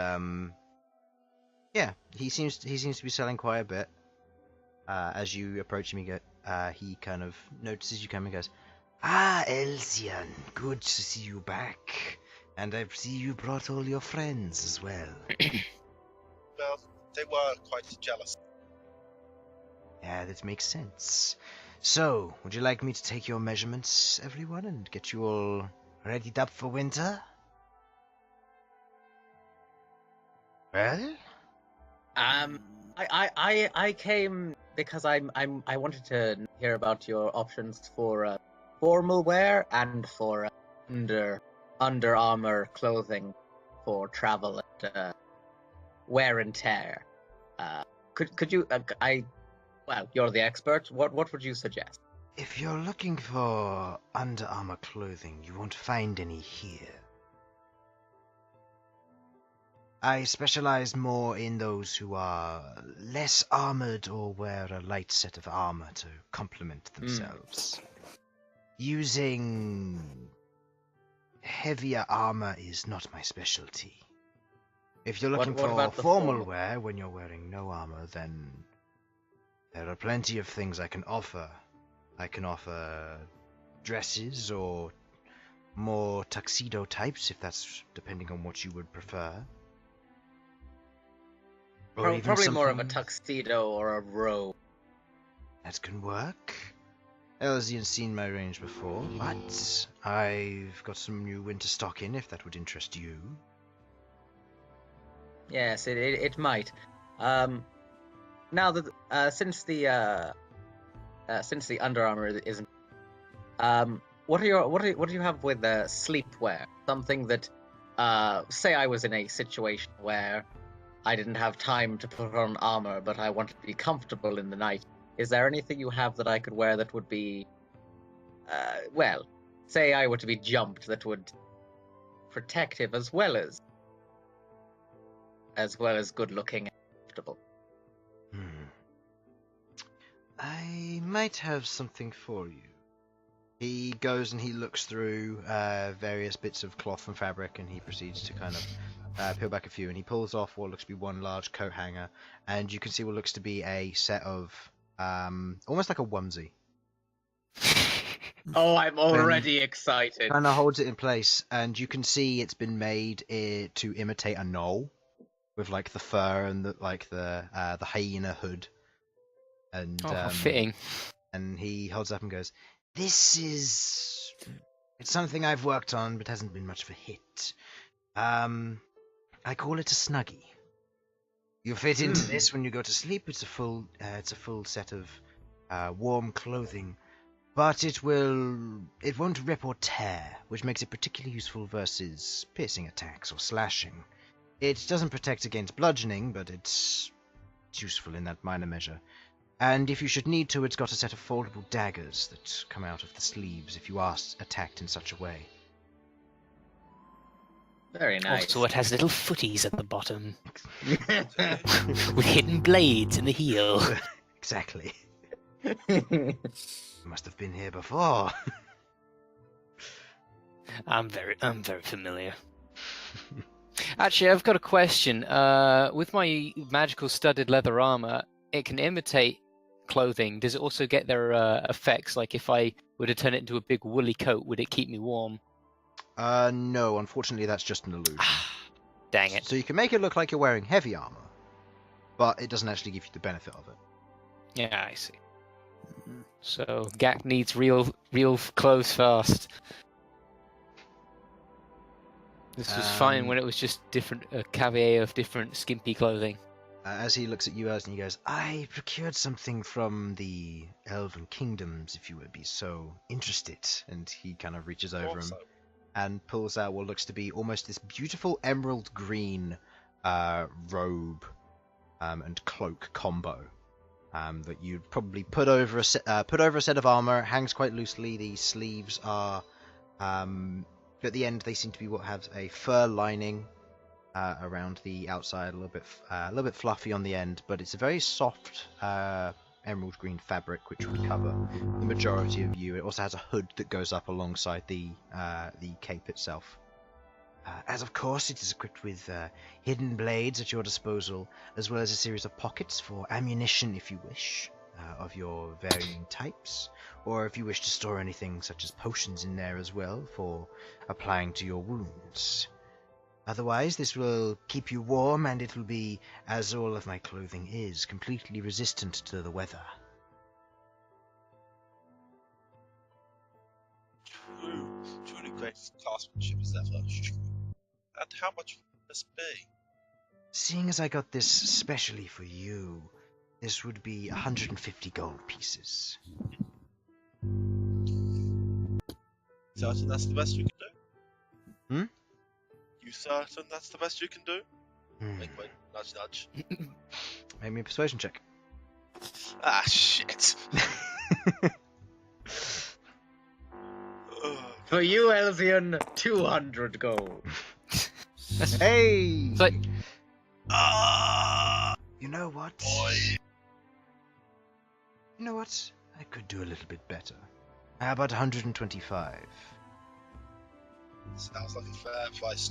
yeah, he seems to be selling quite a bit. As you approach him, he kind of notices you come and goes, "Ah, Elsyan, good to see you back. And I see you brought all your friends as well." Well, they were quite jealous. Yeah, that makes sense. So, would you like me to take your measurements, everyone, and get you all readied up for winter? Well? I came because I wanted to hear about your options for formal wear and for under armor clothing for travel and wear and tear. Could you? Well, you're the expert. What would you suggest? If you're looking for Under Armour clothing, you won't find any here. I specialize more in those who are less armored or wear a light set of armor to complement themselves. Using heavier armor is not my specialty. If you're looking What for about the formal formal? wear when you're wearing no armor, then there are plenty of things I can offer. I can offer dresses or more tuxedo types, if that's depending on what you would prefer. Or even Probably more of a something tuxedo or a robe. that can work. Elsyan's seen my range before, but I've got some new winter stock in, if that would interest you. Yes, it might. Now that since the Under Armour isn't, what do you have with sleepwear? Something that, say I was in a situation where I didn't have time to put on armor, but I wanted to be comfortable in the night. Is there anything you have that I could wear that would be, well, say I were to be jumped, that would protective as well as good looking and comfortable? I might have something for you. He goes and he looks through various bits of cloth and fabric, and he proceeds to kind of peel back a few, and he pulls off what looks to be one large coat hanger, and you can see what looks to be a set of almost like a onesie. Oh, I'm already excited. Kind of holds it in place, and you can see it's been made to imitate a gnoll, with like the fur and the hyena hood. And Oh, how fitting. And he holds up and goes, it's something I've worked on, but hasn't been much of a hit. I call it a snuggie. You fit into this when you go to sleep. It's a full set of warm clothing, but it won't rip or tear, which makes it particularly useful versus piercing attacks or slashing. It doesn't protect against bludgeoning, but it's useful in that minor measure. And if you should need to, it's got a set of foldable daggers that come out of the sleeves if you are attacked in such a way. Very nice. Also, it has little footies at the bottom. With hidden blades in the heel. Exactly. Must have been here before. I'm very familiar. Actually, I've got a question. With my magical studded leather armor, it can imitate clothing. Does it also get their effects? Like if I were to turn it into a big woolly coat, would it keep me warm? No, unfortunately that's just an illusion. Dang it. So you can make it look like you're wearing heavy armor, but it doesn't actually give you the benefit of it. Yeah, I see. So Ghaakt needs real clothes fast. This was fine when it was just a caveat of different skimpy clothing. As he looks at you, and he goes, I procured something from the Elven Kingdoms, if you would be so interested. And he kind of reaches over him and pulls out what looks to be almost this beautiful emerald green robe and cloak combo that you'd probably put over a set of armor. It hangs quite loosely. The sleeves are at the end. They seem to be what have a fur lining around the outside, a little bit fluffy on the end, but it's a very soft emerald green fabric which would cover the majority of you. It also has a hood that goes up alongside the cape itself. As of course, it is equipped with hidden blades at your disposal, as well as a series of pockets for ammunition if you wish, of your varying types, or if you wish to store anything such as potions in there as well for applying to your wounds. Otherwise, this will keep you warm, and it will be, as all of my clothing is, completely resistant to the weather. Truly great craftsmanship is ever. And how much would this be? Seeing as I got this specially for you, this would be 150 gold pieces. Certain that's the best you can do? Hmm? You certain that's the best you can do? Wait, nudge, nudge. Make me a persuasion check. Ah, shit. For you, Elsyan, 200 gold. Hey! But You know what? Boy. You know what? I could do a little bit better. How about 125? Sounds like a fair price.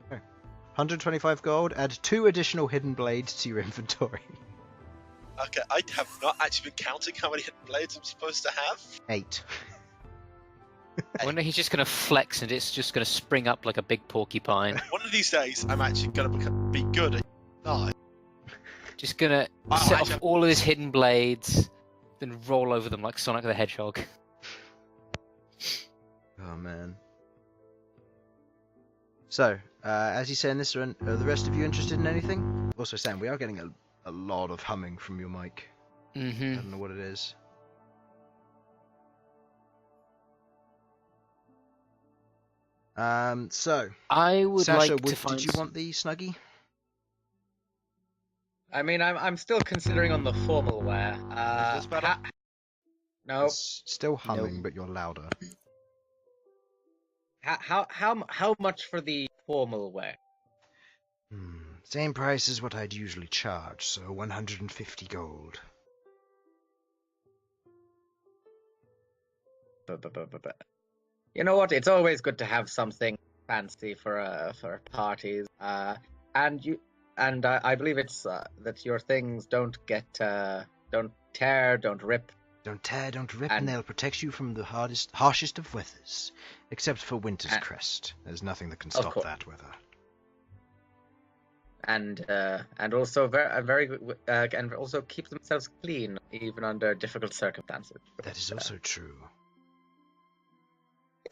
125 gold, add 2 additional hidden blades to your inventory. Okay, I have not actually been counting how many hidden blades I'm supposed to have. 8. I wonder he's just going to flex and it's just going to spring up like a big porcupine. One of these days, I'm actually going to be good at nine. Just going to set off all of his hidden blades, then roll over them like Sonic the Hedgehog. Oh man. So, as you say in this run, are the rest of you interested in anything? Also, Sam, we are getting a lot of humming from your mic. I don't know what it is. So, I would Sasha, like to find... did you want the Snuggie? I mean, I'm still considering on the formal wear. Is this better? No. It's still humming, but you're louder. How much for the formal wear? Same price as what I'd usually charge, so 150 gold. You know what? It's always good to have something fancy for parties. And I believe it's that your things don't tear, don't rip. Don't tear, don't rip, and they'll protect you from the harshest of weathers. Except for Winter's Crest. There's nothing that can stop that weather. and also very good, and also keep themselves clean even under difficult circumstances. That is also true.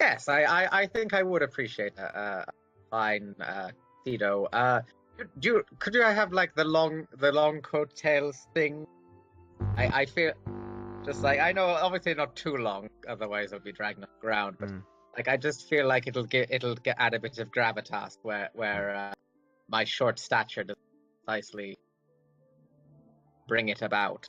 Yes, I think I would appreciate a fine Tito. Could you have like the long coattails thing? I feel just like, I know obviously not too long, otherwise I'll be dragging on the ground, but like I just feel like it'll add a bit of gravitas where my short stature doesn't precisely bring it about.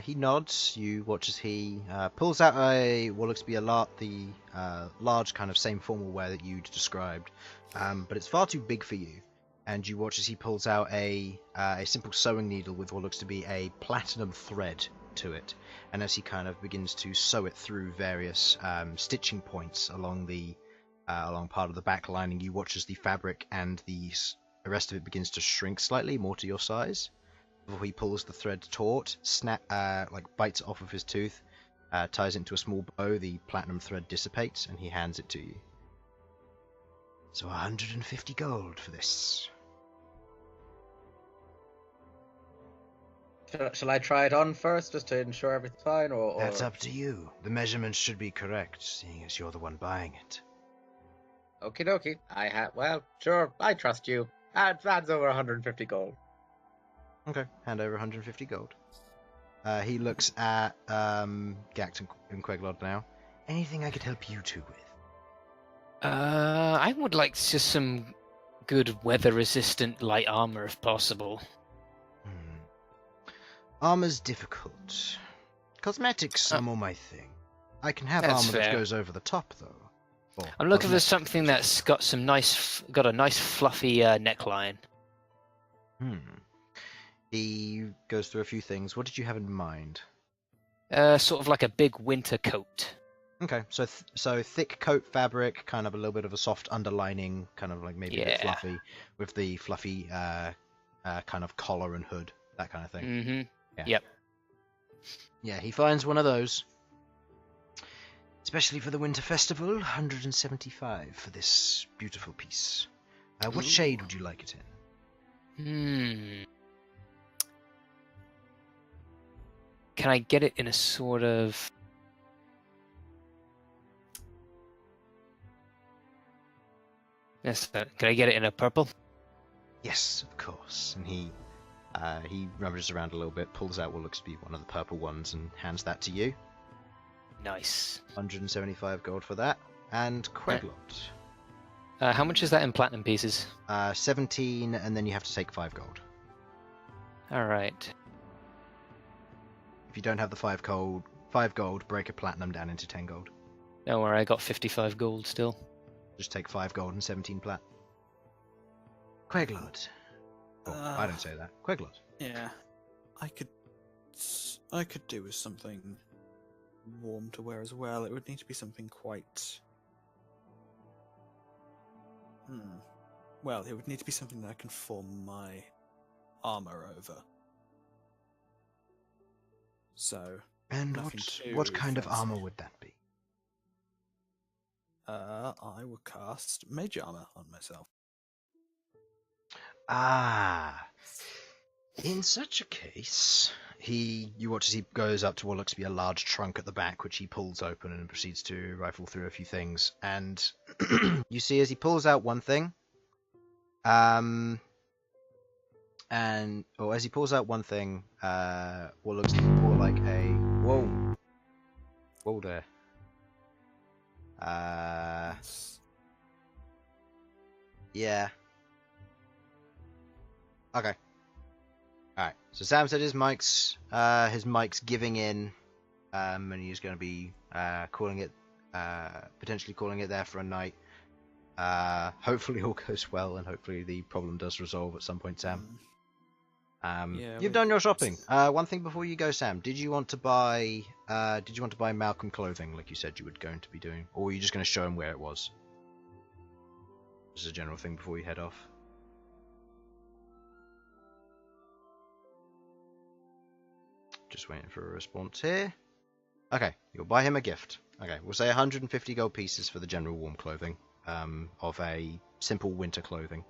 He nods. You watch as he pulls out what looks to be the large kind of same formal wear that you described, but it's far too big for you. And you watch as he pulls out a simple sewing needle with what looks to be a platinum thread to it. And as he kind of begins to sew it through various stitching points along part of the back lining, you watch as the fabric and the rest of it begins to shrink slightly more to your size. Before he pulls the thread taut, bites it off of his tooth, ties it into a small bow, the platinum thread dissipates, and he hands it to you. So 150 gold for this. Shall I try it on first, just to ensure everything's fine, or... That's up to you. The measurements should be correct, seeing as you're the one buying it. Okie dokie. Well, sure, I trust you. Adds over 150 gold. Okay, hand over 150 gold. He looks at Ghaakt and Queglod now. Anything I could help you two with? I would like just some good weather-resistant light armor, if possible. Armor's difficult. Cosmetics are more my thing. I can have That's armor that fair. goes over the top, though. I'm looking for something that's got a nice fluffy neckline. He goes through a few things. What did you have in mind? Sort of like a big winter coat. Okay, so thick coat fabric, kind of a little bit of a soft underlining, kind of like maybe a bit fluffy, with the fluffy kind of collar and hood, that kind of thing. Mm-hmm. Yeah. Yep. Yeah, he finds one of those. Especially for the Winter Festival, 175 for this beautiful piece. What shade would you like it in? Can I get it in a sort of... Yes, can I get it in a purple? Yes, of course. And he rummages around a little bit, pulls out what looks to be one of the purple ones, and hands that to you. Nice. 175 gold for that. And Queglod. How much is that in platinum pieces? 17, and then you have to take 5 gold. Alright. If you don't have the 5 gold, break a platinum down into 10 gold. Don't worry, I got 55 gold still. Just take 5 gold and 17 plat. Queglod. Oh, I don't say that. Queglod. Yeah, I could do with something warm to wear as well. It would need to be something quite... Well, it would need to be something that I can form my armor over. So... And nothing what too kind of fancy. armor would that be? I would cast mage armor on myself. Ah. In such a case, you watch as he goes up to what looks to be a large trunk at the back, which he pulls open and proceeds to rifle through a few things. And you see as he pulls out one thing, what looks more like a whoa there. Yeah. Okay. Alright. So Sam said his mic's giving in, and he's going to be potentially calling it there for a night. Hopefully all goes well, and hopefully the problem does resolve at some point, Sam. You've done your shopping. One thing before you go, Sam. Did you want to buy Malcom clothing like you said you were going to be doing, or were you just going to show him where it was? Just a general thing before you head off. Just waiting for a response here. Okay, you'll buy him a gift. Okay, we'll say 150 gold pieces for the general warm clothing of a simple winter clothing.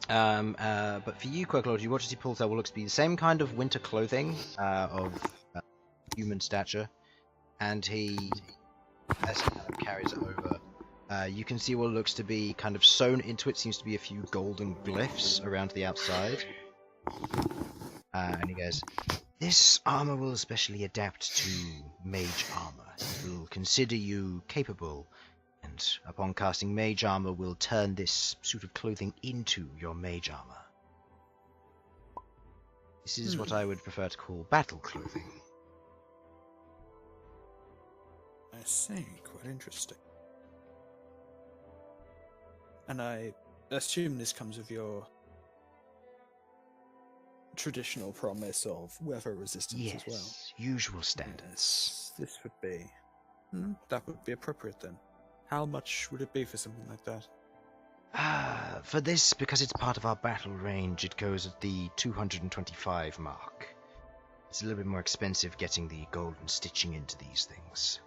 But for you, Queglod, you watch as he pulls out what looks to be the same kind of winter clothing of human stature, and he, as he kind of carries it over, you can see what looks to be kind of sewn into it seems to be a few golden glyphs around the outside. And he goes, "This armor will especially adapt to mage armor. It will consider you capable, and upon casting mage armor will turn this suit of clothing into your mage armor. This is what I would prefer to call battle clothing." I see. Quite interesting. And I assume this comes with your traditional promise of weather resistance Yes, as well. usual standards. Yes, this would be... that would be appropriate then. How much would it be for something like that? For this, because it's part of our battle range, it goes at the 225 mark. It's a little bit more expensive getting the golden stitching into these things.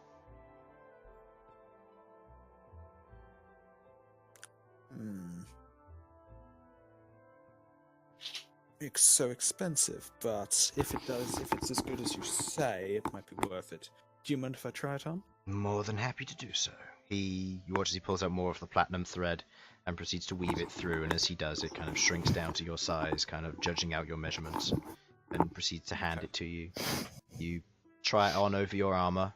It's so expensive, but if it's as good as you say, it might be worth it. Do you mind if I try it on? More than happy to do so. You watch as he pulls out more of the platinum thread and proceeds to weave it through, and as he does, it kind of shrinks down to your size, kind of judging out your measurements, and proceeds to hand it to you. You try it on over your armor.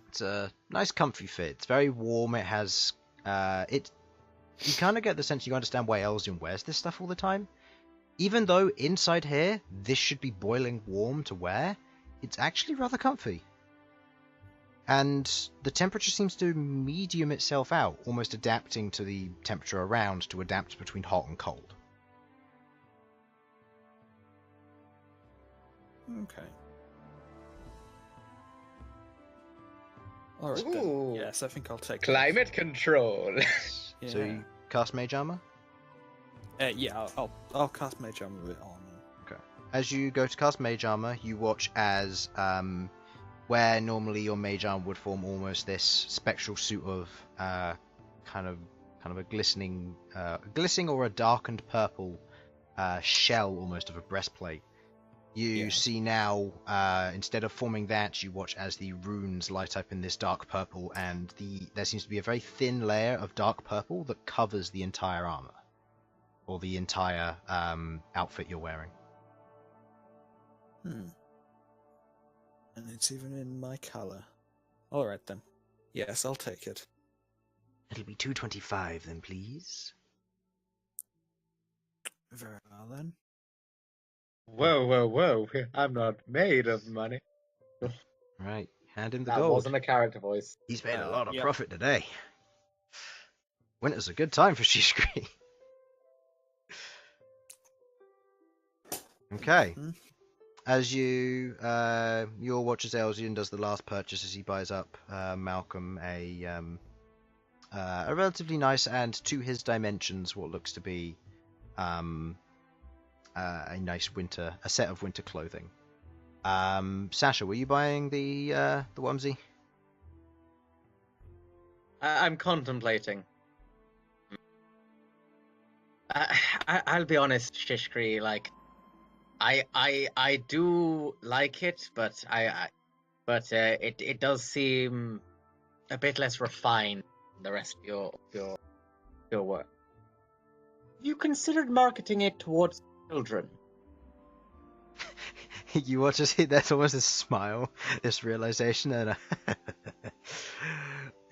It's a nice comfy fit. It's very warm. It has you kind of get the sense you understand why Elsyan wears this stuff all the time. Even though inside here this should be boiling warm to wear, it's actually rather comfy. And the temperature seems to medium itself out, almost adapting to the temperature around to adapt between hot and cold. Okay. Alright Ooh. then. Yes, I think I'll take Climate control. Yeah. So you cast Mage Armor? Yeah, I'll cast Mage Armor with it on. Okay. As you go to cast Mage Armor, you watch as where normally your Mage Armor would form almost this spectral suit of kind of a glistening or a darkened purple shell almost of a breastplate. You see now, instead of forming that, you watch as the runes light up in this dark purple, and there seems to be a very thin layer of dark purple that covers the entire armor, or the entire outfit you're wearing. And it's even in my color. Alright then. Yes, I'll take it. It'll be 225 then, please. Very well then. Whoa, whoa, whoa. I'm not made of money. Right, hand him the That gold. wasn't a character voice. He's made a lot of Yep. profit today. Winter's a good time for Shishkri. Okay. As your watch as Elsyan does the last purchase as he buys up Malcom a relatively nice and to his dimensions what looks to be a nice a set of winter clothing. Sasha, were you buying the onesie? I'm contemplating. I'll be honest, Shishkri, like, I do like it, but it does seem a bit less refined than the rest of your work. You considered marketing it towards children? You watch as there's almost a smile, this realization, and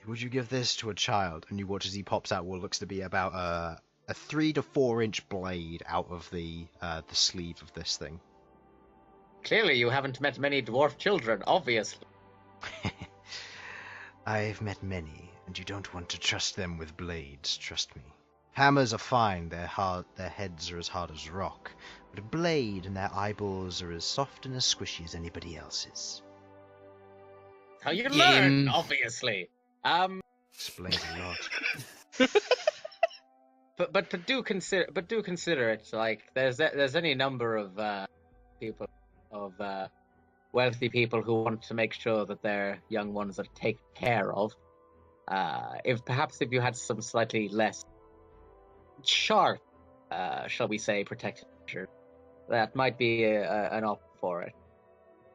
would you give this to a child? And you watch as he pops out what looks to be about a 3 to 4 inch blade out of the sleeve of this thing. Clearly, you haven't met many dwarf children, obviously. I've met many, and you don't want to trust them with blades, trust me. Hammers are fine, they're hard, their heads are as hard as rock, but a blade and their eyeballs are as soft and as squishy as anybody else's. How you Yeah. learn, obviously. Explains a lot. But do consider it. Like there's any number of people of wealthy people who want to make sure that their young ones are taken care of. If you had some slightly less sharp, shall we say, protective measure, that might be an option for it.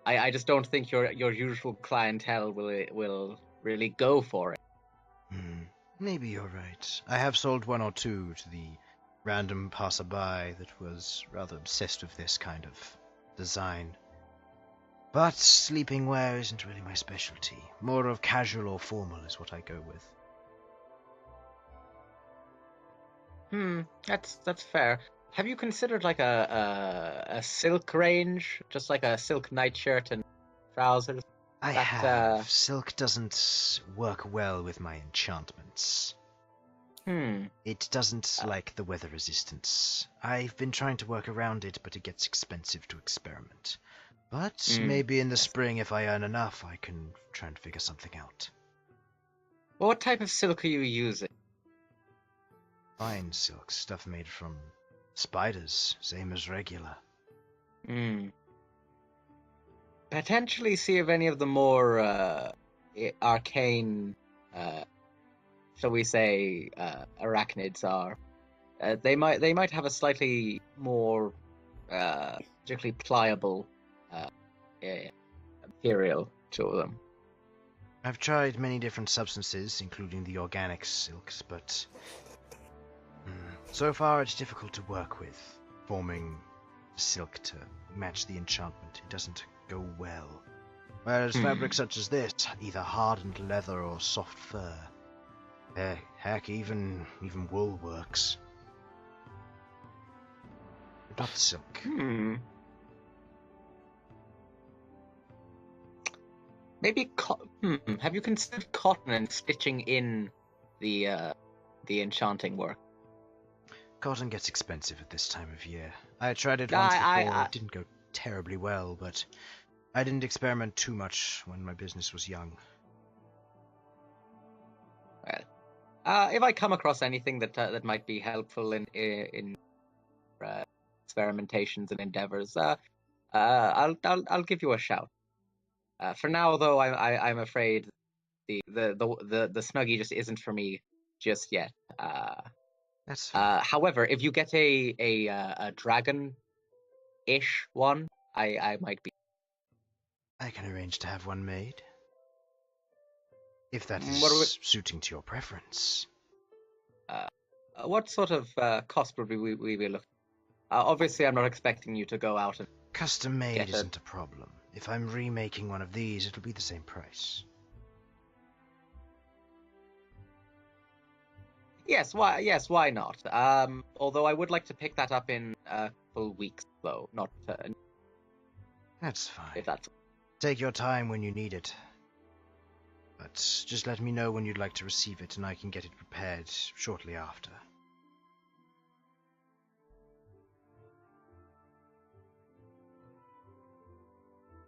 I just don't think your usual clientele will really go for it. Maybe you're right. I have sold one or two to the random passerby that was rather obsessed with this kind of design. But sleeping wear isn't really my specialty. More of casual or formal is what I go with. That's fair. Have you considered like a silk range, just like a silk nightshirt and trousers? I have. Silk doesn't work well with my enchantments. It doesn't like the weather resistance. I've been trying to work around it, but it gets expensive to experiment. But maybe in the spring, if I earn enough, I can try and figure something out. Well, what type of silk are you using? Fine silk, stuff made from spiders, same as regular. Potentially see if any of the more arcane, shall we say, arachnids are. They might have a slightly more particularly pliable material to them. I've tried many different substances, including the organic silks, but so far it's difficult to work with. Forming silk to match the enchantment, it doesn't go well. Whereas fabric such as this, either hardened leather or soft fur. Heck, even wool works. But not silk. Maybe have you considered cotton and stitching in the enchanting work? Cotton gets expensive at this time of year. I tried it once before, it didn't go terribly well, but I didn't experiment too much when my business was young. Well, if I come across anything that might be helpful in experimentations and endeavors, I'll give you a shout. For now, though, I'm afraid the Snuggie just isn't for me just yet. That's fine. However, if you get a dragon-ish one, I might be. I can arrange to have one made. If that is suiting to your preference. What sort of cost would we be looking? Obviously, I'm not expecting you to go out and custom made isn't a problem. If I'm remaking one of these, it'll be the same price. Yes, why not? Although I would like to pick that up in a couple weeks, though, not. That's fine. If that's. Take your time when you need it. But just let me know when you'd like to receive it, and I can get it prepared shortly after.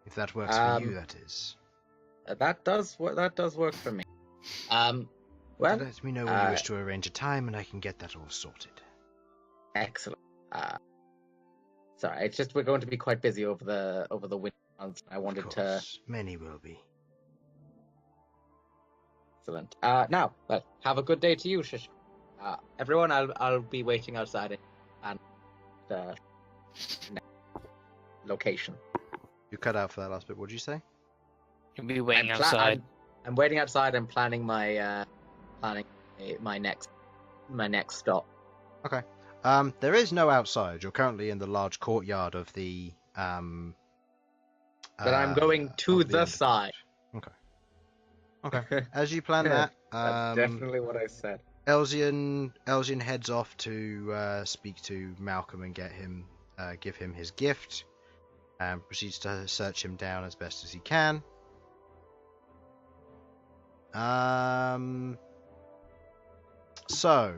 If that works for you, that is. That does work for me. Well, so let me know when you wish to arrange a time, and I can get that all sorted. Excellent. Sorry, it's just we're going to be quite busy over the winter months. I wanted to. Many will be. Excellent. Now, well, have a good day to you, Shish. Everyone, I'll be waiting outside and location. You cut out for that last bit. What did you say? You'll be waiting outside. I'm waiting outside and planning my next stop. Okay. There is no outside. You're currently in the large courtyard of the. But I'm going to the side. Okay. As you plan that, that's definitely what I said. Elsyan heads off to speak to Malcom and give him his gift, and proceeds to search him down as best as he can. So,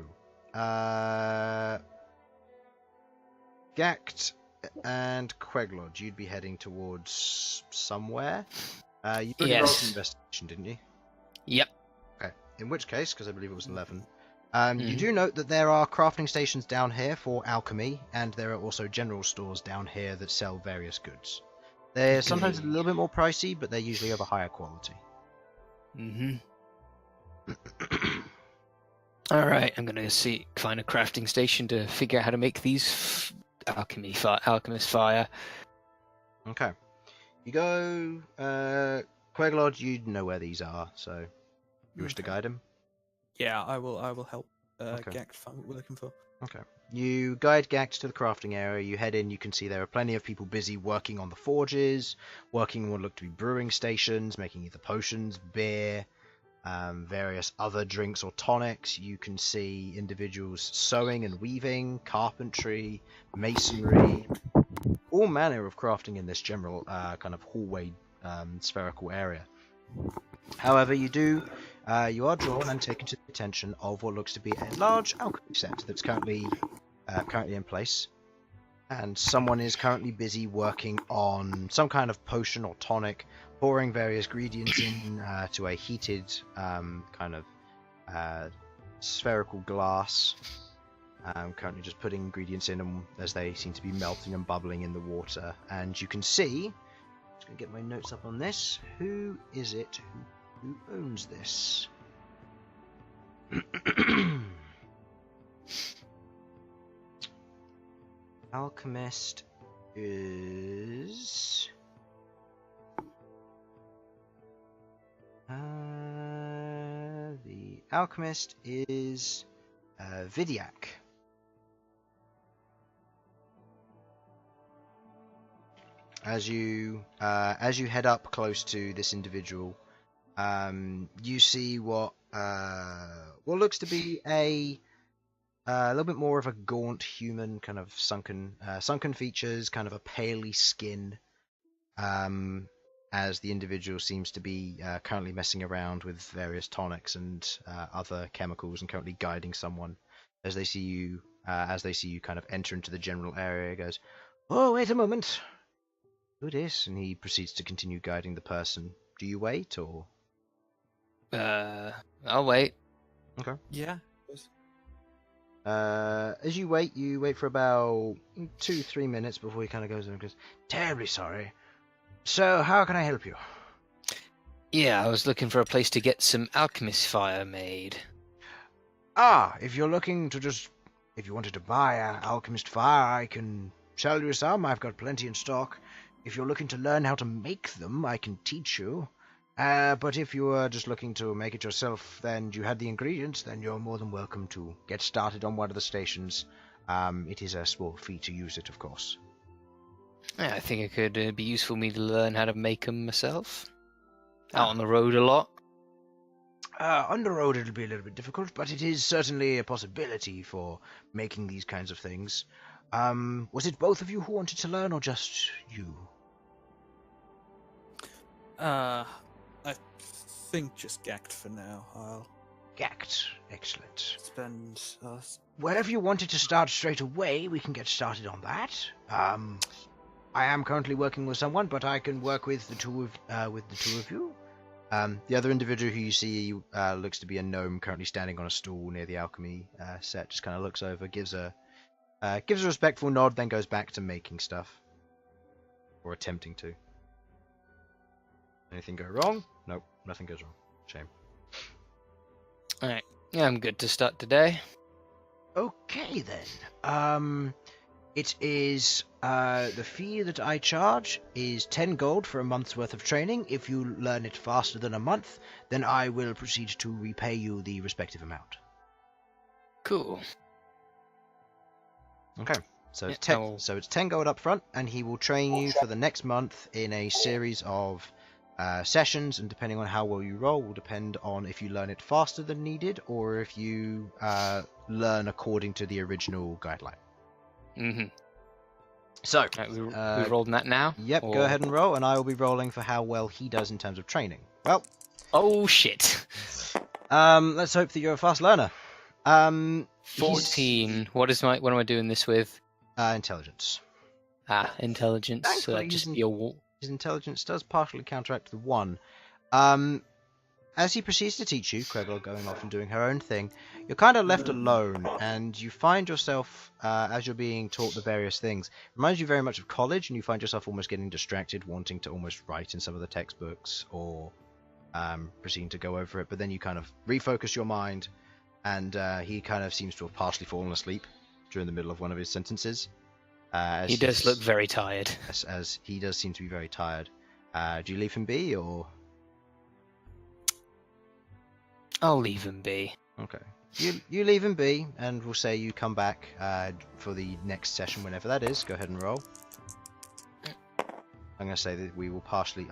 Ghaakt and Queglod, you'd be heading towards somewhere. You rolled an investigation, didn't you? Yep. Okay. In which case, because I believe it was 11, you do note that there are crafting stations down here for alchemy, and there are also general stores down here that sell various goods. They're sometimes a little bit more pricey, but they're usually of a higher quality. All right, I'm gonna find a crafting station to figure out how to make these alchemist fire. Okay. You go, Queglod, you know where these are, so you wish to Okay. guide him? Yeah, I will help Okay. Ghaakt find what we're looking for. Okay. You guide Ghaakt to the crafting area, you head in, you can see there are plenty of people busy working on the forges, working on what look to be brewing stations, making either potions, beer, various other drinks or tonics. You can see individuals sewing and weaving, carpentry, masonry, all manner of crafting in this general kind of hallway spherical area. However, you are drawn and taken to the attention of what looks to be a large alchemy set that's currently in place, and someone is currently busy working on some kind of potion or tonic, pouring various ingredients in to a heated kind of spherical glass. Currently just putting ingredients in them as they seem to be melting and bubbling in the water. And you can see, I'm just going to get my notes up on this, who is it who owns this? Alchemist is... the alchemist is Vidiak. As you head up close to this individual, you see what looks to be a little bit more of a gaunt human, kind of sunken features, kind of a paley skin. As the individual seems to be currently messing around with various tonics and other chemicals, and currently guiding someone. As they see you kind of enter into the general area, he goes, "Oh, wait a moment. Who it is?" And he proceeds to continue guiding the person. Do you wait, or? I'll wait. Okay. Yeah. As you wait for about 2-3 minutes before he kind of goes and goes, "Terribly sorry. So, how can I help you?" Yeah, I was looking for a place to get some alchemist fire made. If you're looking to if you wanted to buy alchemist fire, I can sell you some. I've got plenty in stock. If you're looking to learn how to make them, I can teach you. But if you were just looking to make it yourself, then you had the ingredients, then you're more than welcome to get started on one of the stations. It is a small fee to use it, of course. Yeah, I think it could be useful for me to learn how to make them myself. Out on the road a lot. On the road it'll be a little bit difficult, but it is certainly a possibility for making these kinds of things. Was it both of you who wanted to learn, or just you? I think just Ghaakt for now. I'll Ghaakt. Excellent. spend. Well, if you wanted to start straight away, we can get started on that. I am currently working with someone, but I can work with the two of you. The other individual who you see looks to be a gnome, currently standing on a stool near the alchemy set. Just kind of looks over, gives a respectful nod, then goes back to making stuff, or attempting to. Anything go wrong? Nope, nothing goes wrong. Shame. Alright, yeah, I'm good to start today. Okay then. It is the fee that I charge is 10 gold for a month's worth of training. If you learn it faster than a month, then I will proceed to repay you the respective amount. Cool. Okay. So it's Yeah, 10. So it's 10 gold up front, and he will train you for the next month in a series of sessions, and depending on how well you roll, will depend on if you learn it faster than needed, or if you learn according to the original guideline. Mm-hmm. So, Right, we rolling that now? Yep, Or... go ahead and roll, and I will be rolling for how well he does in terms of training. Well, Oh shit! let's hope that you're a fast learner. 14. What am I doing this with? Intelligence. Intelligence. So Thankfully, that just be a wall. His intelligence does partially counteract the 1. As he proceeds to teach you, Queglod going off and doing her own thing, you're kind of left alone, and you find yourself, as you're being taught the various things, reminds you very much of college, and you find yourself almost getting distracted, wanting to almost write in some of the textbooks, or proceeding to go over it, but then you kind of refocus your mind, and he kind of seems to have partially fallen asleep during the middle of one of his sentences. He does look very tired. As he does seem to be very tired. Do you leave him be, or? I'll leave him be. Okay. You leave him be, and we'll say you come back for the next session, whenever that is. Go ahead and roll. I'm going to say that we will partially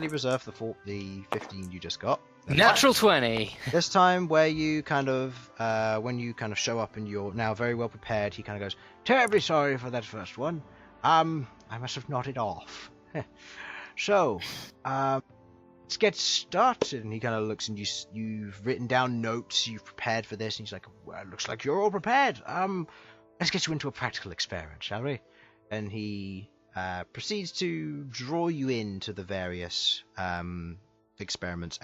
reserve the 15 you just got. Natural 20. This time, where you kind of when you kind of show up and you're now very well prepared, he kind of goes, "Terribly sorry for that first one. I must have nodded off. So, let's get started." And he kind of looks, and you've written down notes, you've prepared for this, and he's like, "Well, it looks like you're all prepared. Let's get you into a practical experiment, shall we?" And he proceeds to draw you into the various experiments,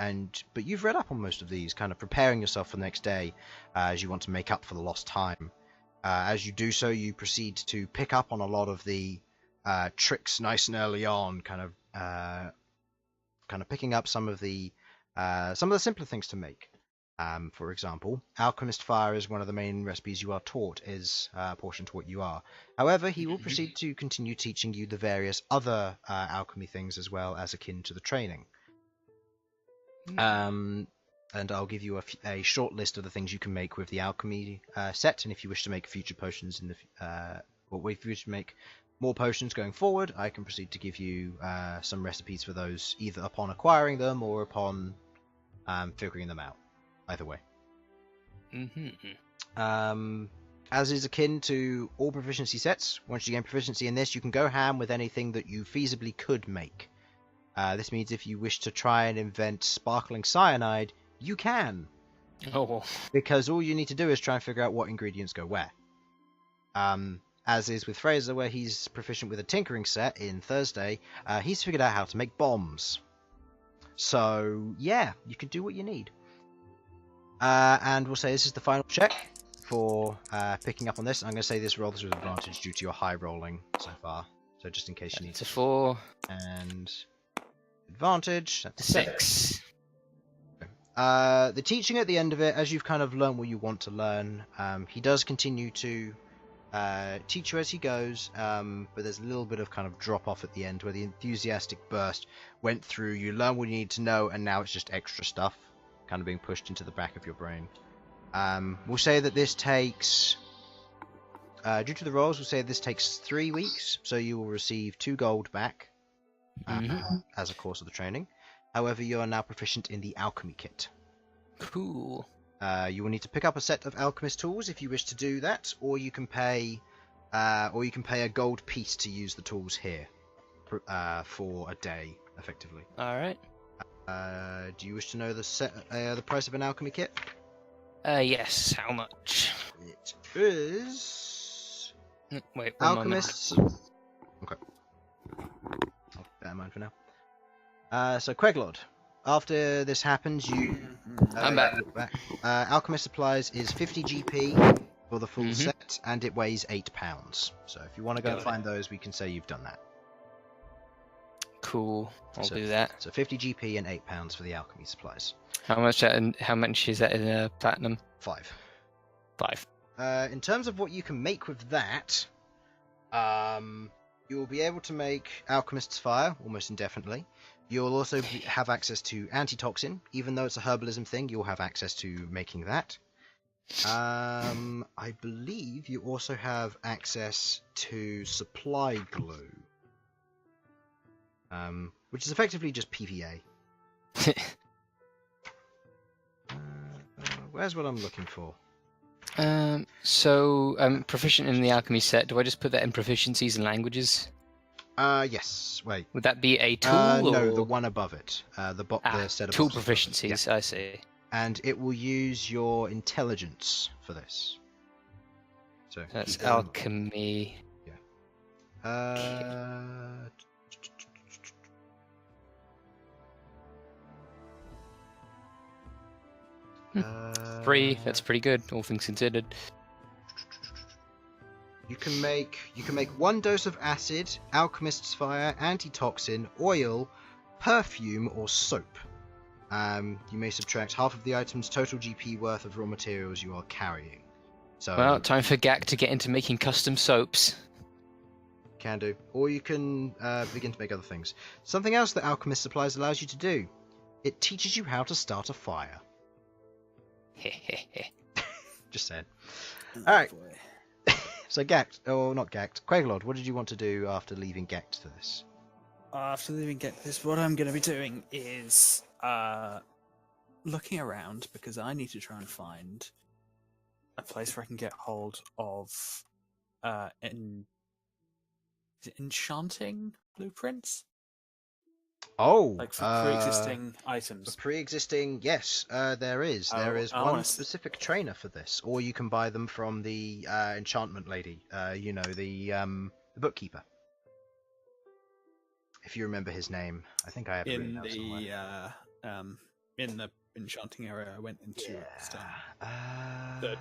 but you've read up on most of these, kind of preparing yourself for the next day as you want to make up for the lost time. As you do so, you proceed to pick up on a lot of the tricks nice and early on, kind of picking up some of the simpler things to make. For example, Alchemist Fire is one of the main recipes you are taught, is portioned to what you are. However, he will proceed to continue teaching you the various other alchemy things as well, as akin to the training. And I'll give you a short list of the things you can make with the alchemy set, and if you wish to make future potions if you wish to make more potions going forward, I can proceed to give you some recipes for those, either upon acquiring them or upon figuring them out. Either way. As is akin to all proficiency sets, once you gain proficiency in this, you can go ham with anything that you feasibly could make. This means if you wish to try and invent sparkling cyanide, you can. Oh. Because all you need to do is try and figure out what ingredients go where. As is with Fraser, where he's proficient with a tinkering set in Thursday, he's figured out how to make bombs. So, yeah, you can do what you need. And we'll say this is the final check for picking up on this. I'm going to say this rolls with advantage due to your high rolling so far. So just in case you need to 4. And advantage. That's 6. The teaching at the end of it, as you've kind of learned what you want to learn, he does continue to teach you as he goes, but there's a little bit of kind of drop off at the end where the enthusiastic burst went through, you learn what you need to know, and now it's just extra stuff kind of being pushed into the back of your brain. We'll say that this takes, due to the rolls, we'll say this takes 3 weeks, so you will receive 2 gold back as a course of the training. However, you are now proficient in the alchemy kit. Cool. You will need to pick up a set of alchemist tools if you wish to do that, or you can pay a gold piece to use the tools here for a day, effectively. All right. Do you wish to know the price of an alchemy kit? Yes. How much? It is. Wait. Alchemists. Okay. I'll keep that in mind for now. So Queglod, after this happens, I'm back. Alchemist supplies is 50 GP for the full set, and it weighs 8 pounds. So if you want to go and find those, we can say you've done that. Cool. I'll do that. So 50 GP and 8 pounds for the alchemy supplies. How much is that in platinum? 5. 5. In terms of what you can make with that, you will be able to make Alchemist's Fire almost indefinitely. You'll also have access to Antitoxin. Even though it's a herbalism thing, you'll have access to making that. I believe you also have access to Supply Glue. Which is effectively just PVA. Where's what I'm looking for? So I'm proficient in the alchemy set. Do I just put that in proficiencies and languages? Yes. Wait. Would that be a tool? No, or... the one above it. The set of tool boxes. proficiencies. Yeah. I see. And it will use your intelligence for this. So that's alchemy. Yeah. 3. That's pretty good, all things considered. You can make 1 dose of acid, Alchemist's Fire, antitoxin, oil, perfume, or soap. you may subtract half of the item's total GP worth of raw materials you are carrying. So Well, time for Ghaakt to get into making custom soaps. can do, or you can begin to make other things. Something else that Alchemist Supplies allows you to do: it teaches you how to start a fire. Just saying. All right. Boy. So Ghaakt, or not Ghaakt, Queglod, what did you want to do after leaving Ghaakt for this? After leaving Get This, what I'm going to be doing is looking around because I need to try and find a place where I can get hold of is it enchanting blueprints, Oh, like for pre-existing items. For pre-existing, yes, there is. There is I one wanna specific trainer for this, or you can buy them from the enchantment lady. You know, the bookkeeper. If you remember his name, I think I have it written in down somewhere. the enchanting area I went into. Yeah. The-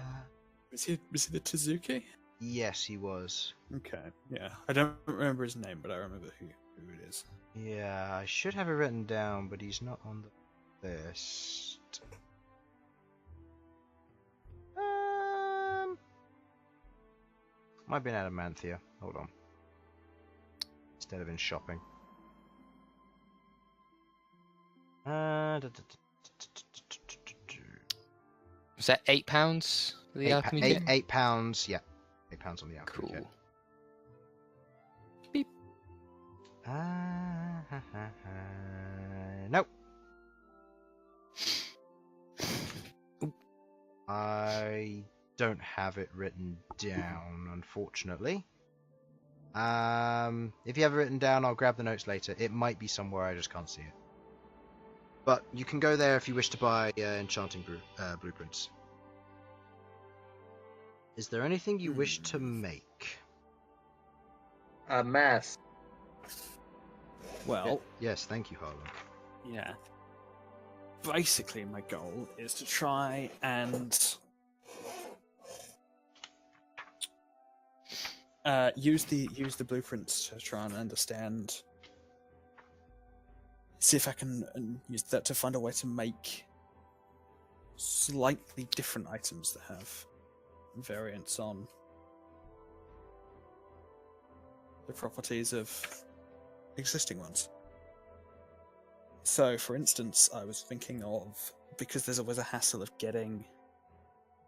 Was he the Tezuki? Yes, he was. Okay, yeah. I don't remember his name, but I remember who it is. Yeah, I should have it written down, but he's not on the list. Might be in Adamanthia. Hold on. Instead of in shopping. Was that £8? The alchemy kit? £8, yeah. £8 on the alchemy Cool. kit. Beep. Nope. I don't have it written down, unfortunately. If you have it written down, I'll grab the notes later. It might be somewhere, I just can't see it. But you can go there if you wish to buy enchanting blueprints. Is there anything you wish to make? A mess. Well, Yes, thank you, Harlan. yeah. Basically, my goal is to try and use the blueprints to try and understand. See if I can use that to find a way to make slightly different items that have variants on the properties of existing ones. So, for instance, I was thinking of, because there's always a hassle of getting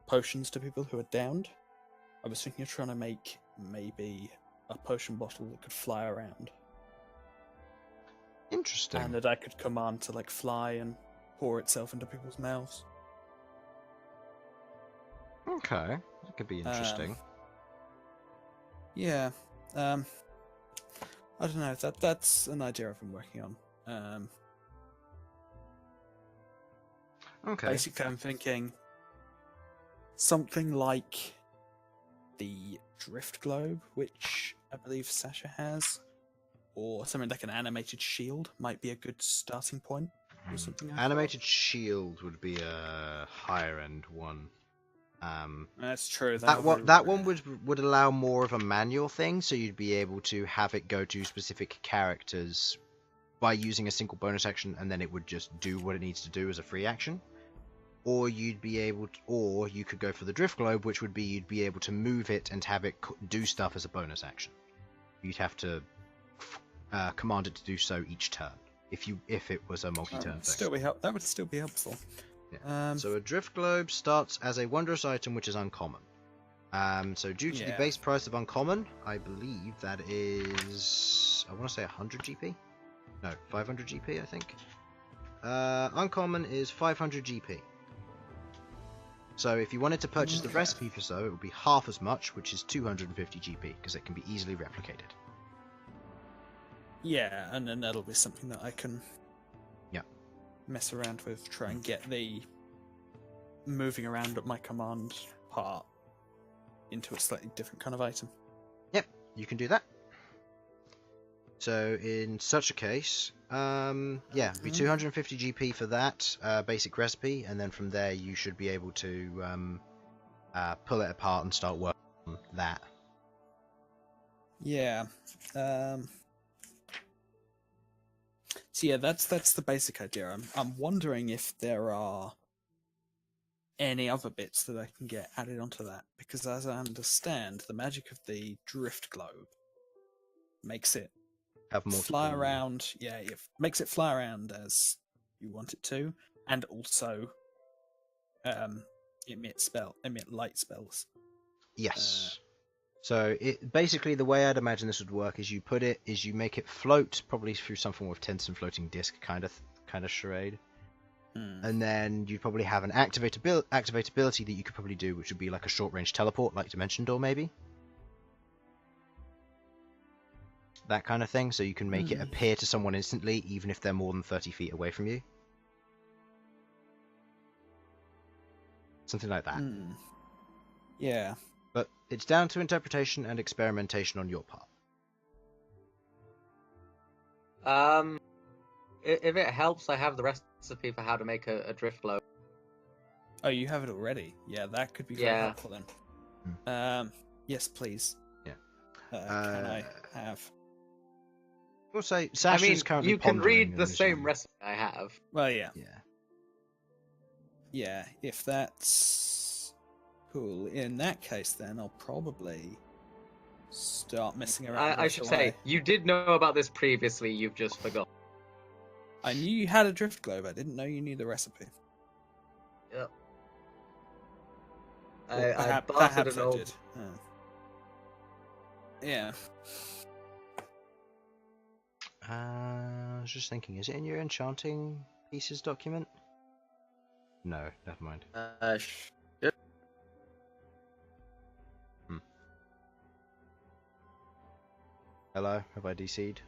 potions to people who are downed, I was thinking of trying to make maybe a potion bottle that could fly around. Interesting. And that I could command to like fly and pour itself into people's mouths. Okay, that could be interesting. Yeah. I don't know. That's an idea I've been working on. Okay. Basically, I'm thinking something like the drift globe, which I believe Sasha has, or something like an animated shield might be a good starting point. Or something like Animated shield would be a higher end one. That's true. That one would allow more of a manual thing, so you'd be able to have it go to specific characters by using a single bonus action, and then it would just do what it needs to do as a free action. Or you'd be able to, or you could go for the drift globe, which would be you'd be able to move it and have it do stuff as a bonus action. You'd have to command it to do so each turn if it was a multi-turn thing. That would still be helpful. Yeah. So a drift globe starts as a wondrous item, which is uncommon. So due to the base price of uncommon, I believe that is, I want to say 100 GP? No, 500 GP, I think. Uncommon is 500 GP. So if you wanted to purchase the recipe for so, it would be half as much, which is 250 GP, because it can be easily replicated. Yeah, and then that'll be something that I can mess around with, try and get the moving around at my command part into a slightly different kind of item. Yep, you can do that. So in such a case, it'd be 250 GP for that basic recipe, and then from there you should be able to pull it apart and start working on that. Yeah. So yeah, that's the basic idea. I'm wondering if there are any other bits that I can get added onto that, because as I understand, the magic of the drift globe makes it Have multiple. fly around. Yeah, it makes it fly around as you want it to, and also emit light spells. Yes. So it basically, the way I'd imagine this would work is you make it float, probably through some form of Tenson floating disc kind of charade. And then you'd probably have an activatability that you could probably do, which would be like a short range teleport, like Dimension Door maybe. That kind of thing, so you can make it appear to someone instantly, even if they're more than 30 feet away from you. Something like that. Yeah. But it's down to interpretation and experimentation on your part. If it helps, I have the recipe for how to make a drift globe. Oh, you have it already? Yeah, that could be very helpful then. Yes, please. Yeah. Can I have? We'll say Sasha's currently you can pondering read the and same you- recipe I have. Well, yeah. Yeah. Yeah, if that's cool. In that case, then I'll probably start messing around. I should say, you did know about this previously, you've just forgot. I knew you had a drift globe. I didn't know you knew the recipe. Yep. Well, I perhaps bartered an I old... did. Yeah. I was just thinking, is it in your enchanting pieces document? No, never mind. Hello, have I DC'd?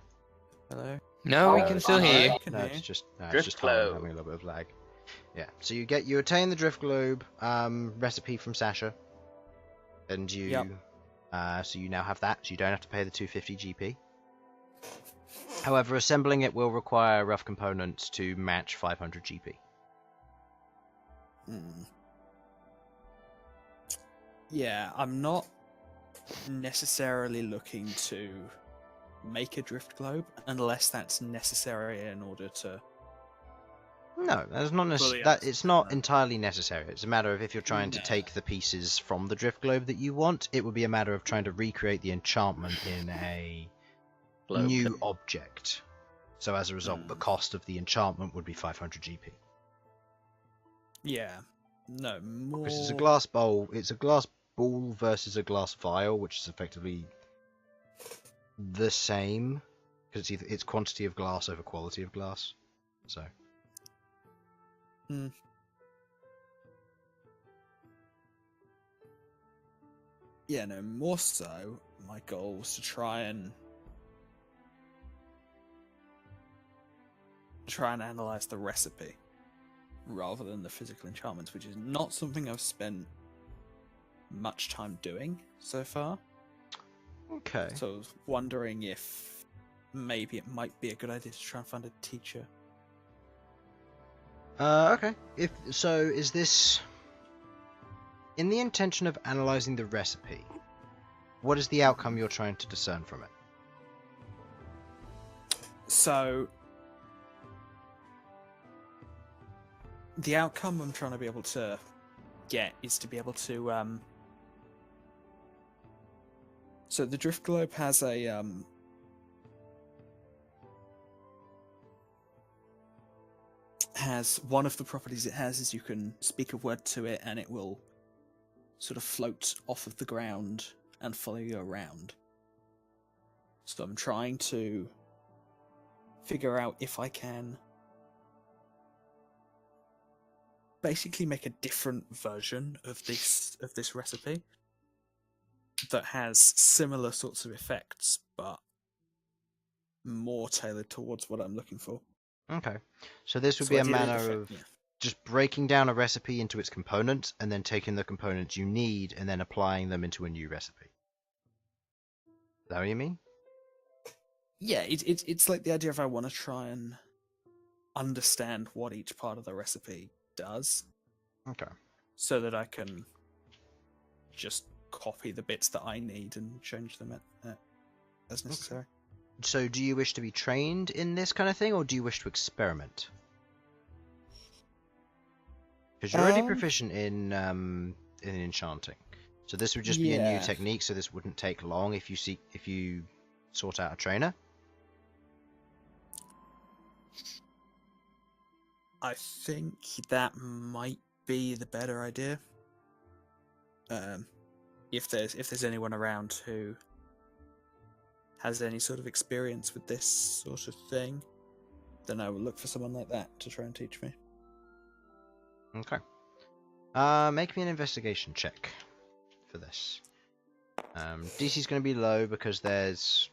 Hello. No, we can still hear you. No, it's just Drift Harlan globe. having a little bit of lag. Yeah, so you attain the drift globe recipe from Sasha, and you so you now have that, so you don't have to pay the 250 GP. However, assembling it will require rough components to match 500 GP. Yeah, I'm not necessarily looking to make a drift globe unless that's necessary in order to. No, that's not it's not entirely necessary. It's a matter of if you're trying to take the pieces from the drift globe that you want, it would be a matter of trying to recreate the enchantment in a new object. So as a result, the cost of the enchantment would be 500 GP. Yeah. No, more. Because it's a glass bowl. It's a glass ball versus a glass vial, which is effectively the same, because it's quantity of glass over quality of glass. So. Yeah, no, more so, my goal was to try and analyze the recipe rather than the physical enchantments, which is not something I've spent much time doing so far. Okay. So I was wondering if maybe it might be a good idea to try and find a teacher. Okay. Is this in the intention of analyzing the recipe? What is the outcome you're trying to discern from it? So the outcome I'm trying to be able to get is to be able to so the drift globe has a has one of the properties it has is you can speak a word to it and it will sort of float off of the ground and follow you around. So I'm trying to figure out if I can basically make a different version of this recipe that has similar sorts of effects but more tailored towards what I'm looking for. Okay. So this would be a manner of just breaking down a recipe into its components and then taking the components you need and then applying them into a new recipe. Is that what you mean? Yeah, it's like the idea of I want to try and understand what each part of the recipe does. Okay. So that I can just copy the bits that I need and change them as necessary. So, do you wish to be trained in this kind of thing, or do you wish to experiment? Because you're already proficient in enchanting, so this would just be a new technique. So this wouldn't take long if you sort out a trainer. I think that might be the better idea. If there's anyone around who has any sort of experience with this sort of thing, then I will look for someone like that to try and teach me. Okay. Make me an investigation check for this. DC's going to be low because there's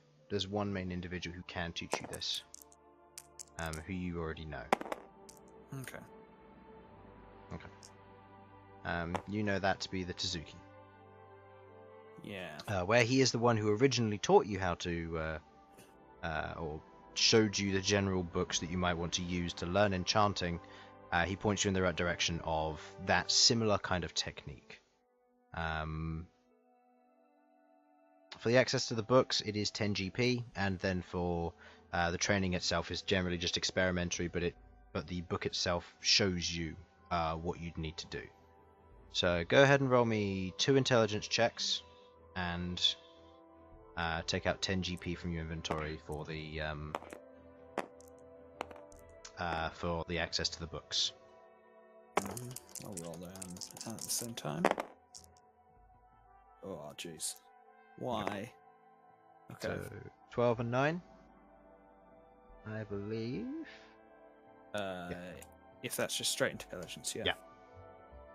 one main individual who can teach you this, who you already know. Okay. You know that to be the Tsuzuki. Yeah. Where he is the one who originally taught you how to, or showed you the general books that you might want to use to learn enchanting. He points you in the right direction of that similar kind of technique. For the access to the books, it is 10 GP, and then for the training itself is generally just experimentary, but the book itself shows you what you'd need to do. So go ahead and roll me 2 intelligence checks, and take out 10 GP from your inventory for the access to the books. I'll roll down at the same time. Oh, jeez. Why? Okay. So 12 and 9, I believe. If that's just straight intelligence, yeah.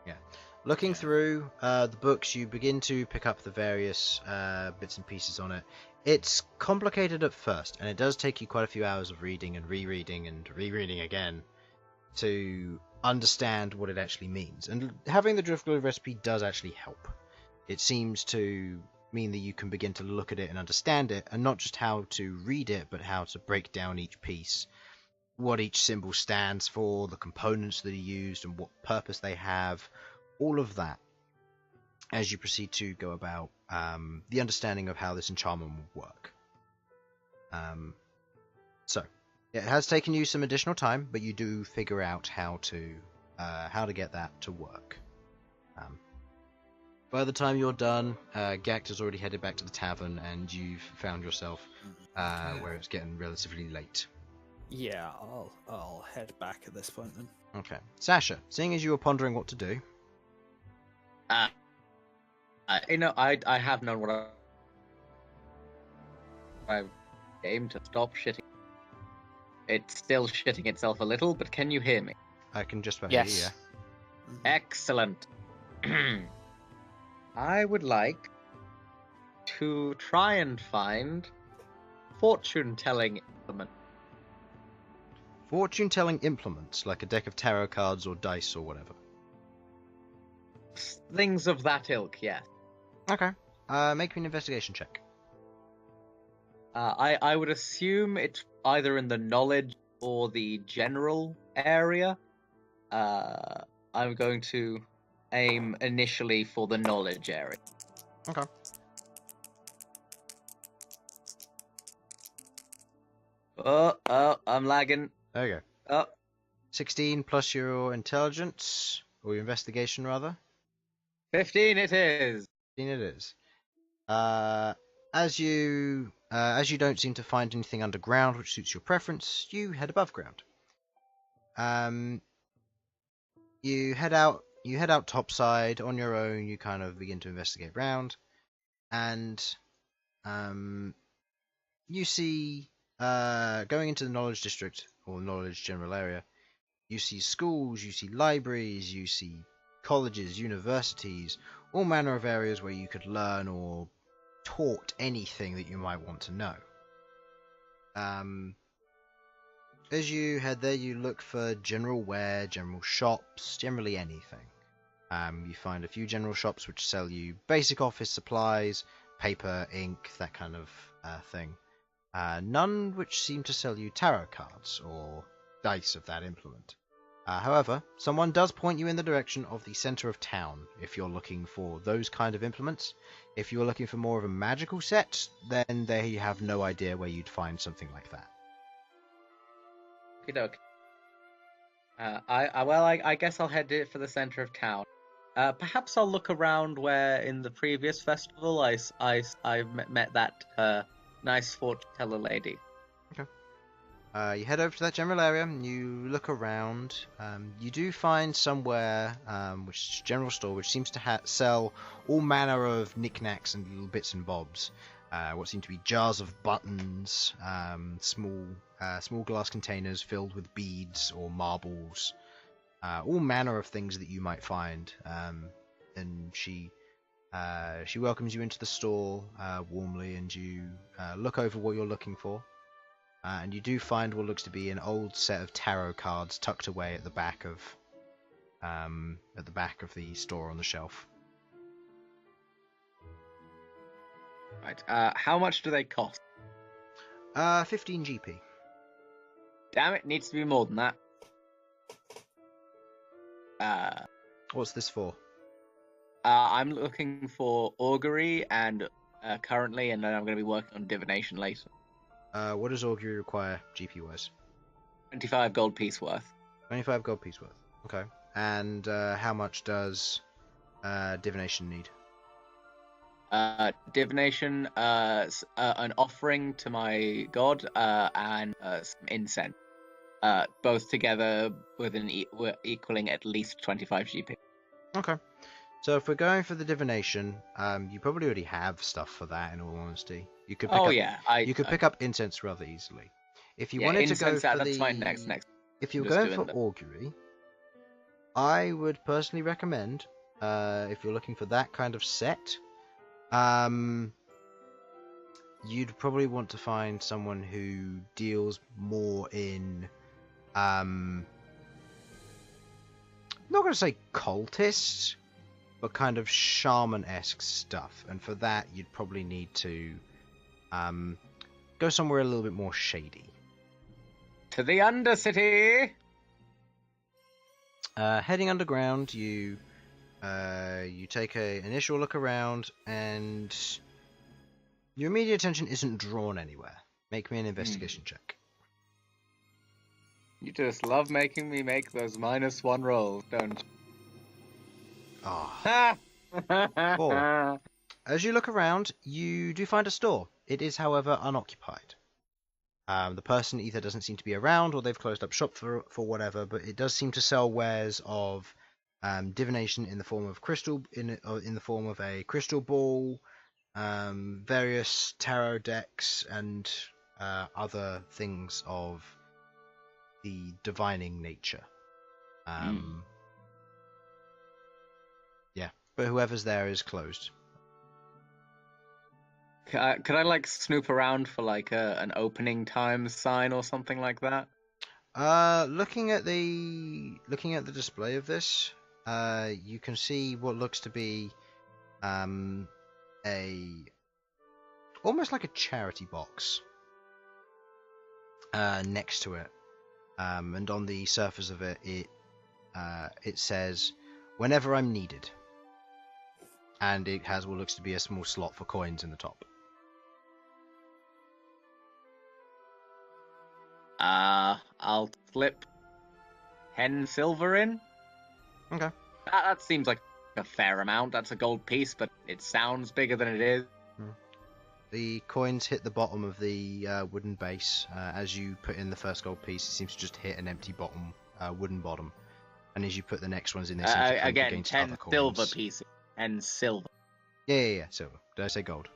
Yeah. Looking through the books, you begin to pick up the various bits and pieces on it. It's complicated at first, and it does take you quite a few hours of reading and rereading and rereading again to understand what it actually means. And having the Driftglow recipe does actually help. It seems to mean that you can begin to look at it and understand it, and not just how to read it, but how to break down each piece, what each symbol stands for, the components that are used, and what purpose they have. All of that as you proceed to go about the understanding of how this enchantment will work. So it has taken you some additional time, but you do figure out how to get that to work. By the time you're done, Ghaakt has already headed back to the tavern, and you've found yourself where it's getting relatively late. Yeah, I'll head back at this point then. Okay, Sasha, seeing as you were pondering what to do. I have known what I aim to stop shitting. It's still shitting itself a little, but can you hear me? I can just about Yes. hear you, yeah. Excellent. I would like to try and find fortune-telling implement. Fortune-telling implements, like a deck of tarot cards or dice or whatever. Things of that ilk, yes. Okay. Make me an investigation check. I would assume it's either in the knowledge or the general area. I'm going to aim initially for the knowledge area. Okay. Oh, I'm lagging. There you go. Oh, 16 plus your intelligence, or your investigation rather. 15 it is. 15 it is. As you don't seem to find anything underground which suits your preference, you head above ground. You head out topside on your own. You kind of begin to investigate around, and you see going into the knowledge district or knowledge general area. You see schools, you see libraries, you see colleges, universities, all manner of areas where you could learn or taught anything that you might want to know. As you head there, you look for general wear, general shops, generally anything. You find a few general shops which sell you basic office supplies, paper, ink, that kind of thing. None which seem to sell you tarot cards or dice of that implement. However, someone does point you in the direction of the center of town if you're looking for those kind of implements. If you're looking for more of a magical set, then they have no idea where you'd find something like that. Okey-doke. I guess I'll head for the center of town. Perhaps I'll look around where in the previous festival I met that nice fortune teller lady. You head over to that general area, and you look around. You do find somewhere, which is a general store, which seems to sell all manner of knickknacks and little bits and bobs. What seem to be jars of buttons, small glass containers filled with beads or marbles, all manner of things that you might find. And she welcomes you into the store warmly, and you look over what you're looking for. And you do find what looks to be an old set of tarot cards tucked away at the back of the store on the shelf. Right. How much do they cost? 15 GP. Damn it, needs to be more than that. What's this for? I'm looking for augury and currently, and then I'm going to be working on divination later. What does augury require GP wise? 25 gold piece worth. 25 gold piece worth. Okay. And how much does divination need? Divination, an offering to my god, and some incense. Both together equaling at least 25 GP. Okay. So if we're going for the divination, you probably already have stuff for that. In all honesty, you could. You could pick up incense rather easily. If you wanted to go for that's fine. Next. If you're going for augury, I would personally recommend, if you're looking for that kind of set, you'd probably want to find someone who deals more in, I'm not going to say cultists, but kind of shaman-esque stuff. And for that, you'd probably need to go somewhere a little bit more shady. To the Undercity! Heading underground, you take an initial look around, and your immediate attention isn't drawn anywhere. Make me an investigation check. You just love making me make those -1 rolls, don't you? Ah. 4. As you look around, you do find a store. It is, however, unoccupied. The person either doesn't seem to be around, or they've closed up shop for whatever. But it does seem to sell wares of divination in the form of in the form of a crystal ball, various tarot decks, and other things of the divining nature. Yeah, but whoever's there is closed. Could I like snoop around for like an opening time sign or something like that? Looking at the display of this, you can see what looks to be almost like a charity box next to it, and on the surface of it, it says, "Whenever I'm needed," and it has what looks to be a small slot for coins in the top. I'll slip 10 silver in. Okay. That seems like a fair amount. That's a gold piece, but it sounds bigger than it is. The coins hit the bottom of the wooden base. As you put in the first gold piece, it seems to just hit an empty bottom, wooden bottom. And as you put the next ones in, they seem to clink again, against 10 other coins. silver pieces. 10 silver. Yeah, silver. Did I say gold?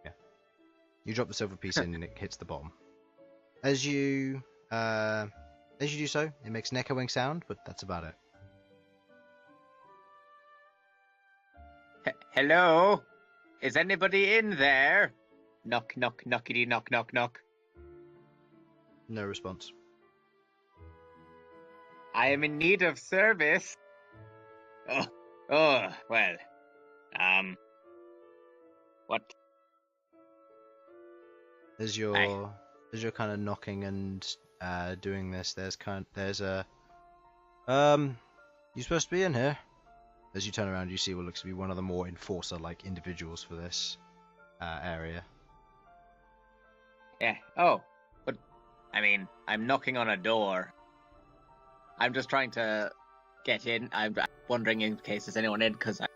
Yeah. You drop the silver piece in and it hits the bottom. As you do so, it makes an echoing sound, but that's about it. Hello? Is anybody in there? Knock, knock, knockity, knock, knock, knock. No response. I am in need of service. Well. What? As you're kind of knocking and doing this, there's a You supposed to be in here. As you turn around, you see what looks to be one of the more enforcer-like individuals for this area. Yeah. Oh, but I mean, I'm knocking on a door. I'm just trying to get in. I'm wondering in case there's anyone in, because I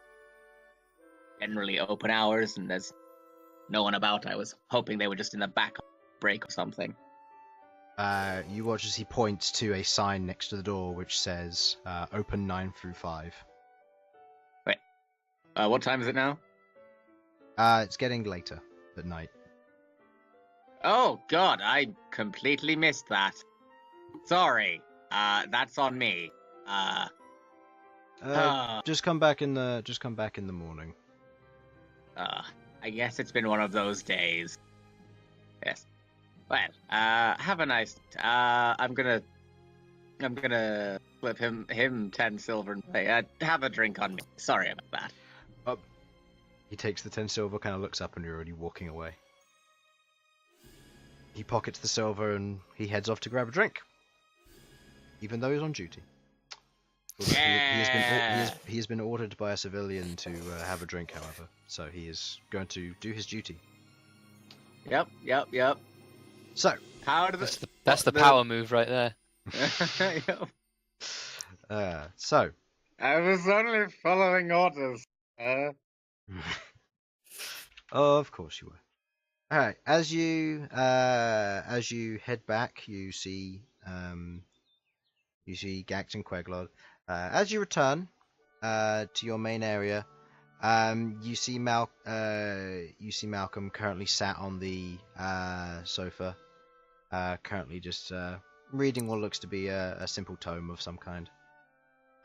generally open hours and there's no one about. I was hoping they were just in the back break or something. You watch as he points to a sign next to the door which says open 9 through 5. Wait. What time is it now? It's getting later at night. Oh God, I completely missed that. Sorry. That's on me. Just come back in the morning. I guess it's been one of those days. Yes. Well, have a nice. I'm gonna flip him 10 silver and say, have a drink on me. Sorry about that. He takes the 10 silver, kind of looks up, and you're already walking away. He pockets the silver and he heads off to grab a drink, even though he's on duty. He has been ordered by a civilian to have a drink, however, so he is going to do his duty. Yep. So, that's the power move right there. Yep. So. I was only following orders. Oh, of course you were. All right. As you head back, you see Ghaakt and Queglod. As you return to your main area, you see Malcom currently sat on the sofa, currently just reading what looks to be a simple tome of some kind.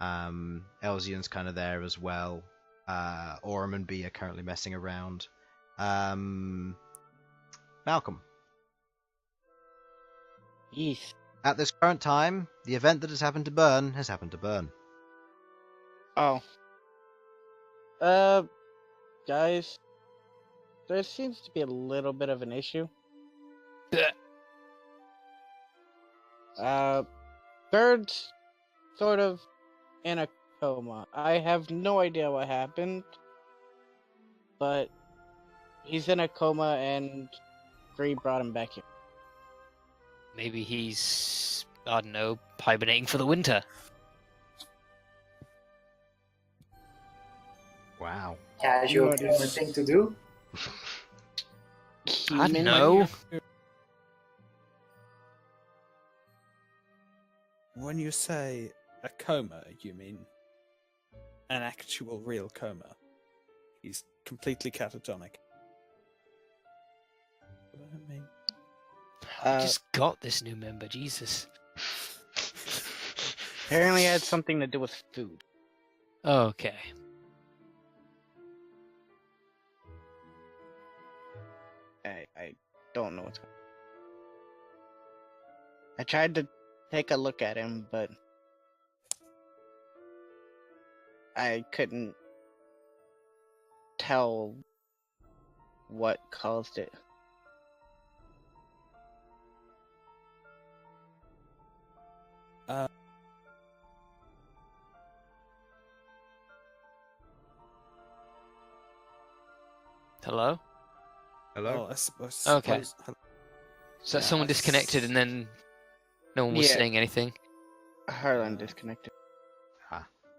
Elsyan's kind of there as well. Orem and B are currently messing around. Malcom. Yeesh. At this current time, the event that has happened to Bern has happened to Bern. Oh. Guys, there seems to be a little bit of an issue. Bird's sort of in a coma. I have no idea what happened, but he's in a coma and Green brought him back here. Maybe he's, I don't know, hibernating for the winter. Wow. Casual human thing to do. I don't know. When you say a coma, you mean an actual real coma. He's completely catatonic. What do I mean? I just got this new member, Jesus. Apparently it had something to do with food. Okay. I don't know what's going on. I tried to take a look at him, but I couldn't tell what caused it. Hello? Hello? I suppose. Okay. So someone disconnected and then no one was Yeah. saying anything. Harlan disconnected.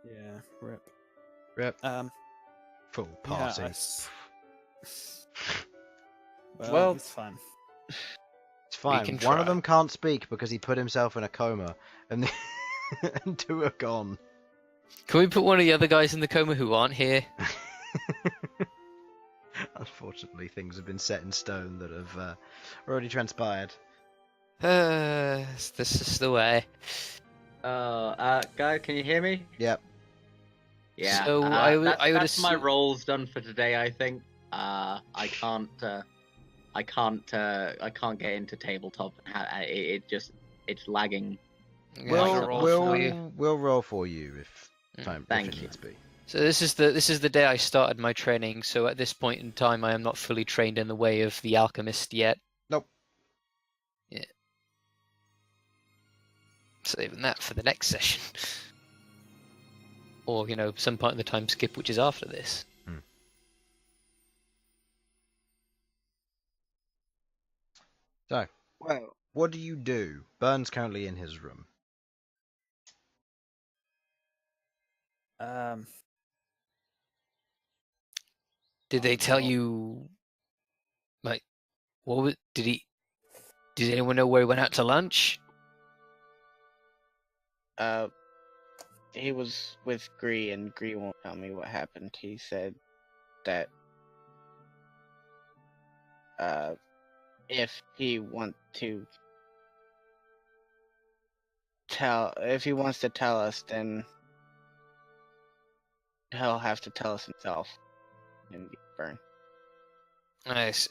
Yeah, rip. Rip. Full party. Yeah, Well, it's fine. It's fine. can One of try. them can't speak because he put himself in a coma, and and 2 are gone. Can we put one of the other guys in the coma who aren't here? Unfortunately, things have been set in stone that have already transpired. This is the way. Guys, can you hear me? Yep. Yeah. So I would that's my assume- role's done for today. I think. I can't get into tabletop. It's lagging. I'm gonna We'll roll for you. we'll roll for you if time Thank if it you. needs be. So this is the day I started my training. So at this point in time, I am not fully trained in the way of the alchemist yet. Nope. Yeah. Saving that for the next session. or some part of the time skip which is after this. So, Well, what do you do? Bern's currently in his room. Did they tell you, like, did anyone know where he went out to lunch? he was with Gree, and Gree won't tell me what happened. He said that if he wants to tell us, then he'll have to tell us himself and Bern. I see.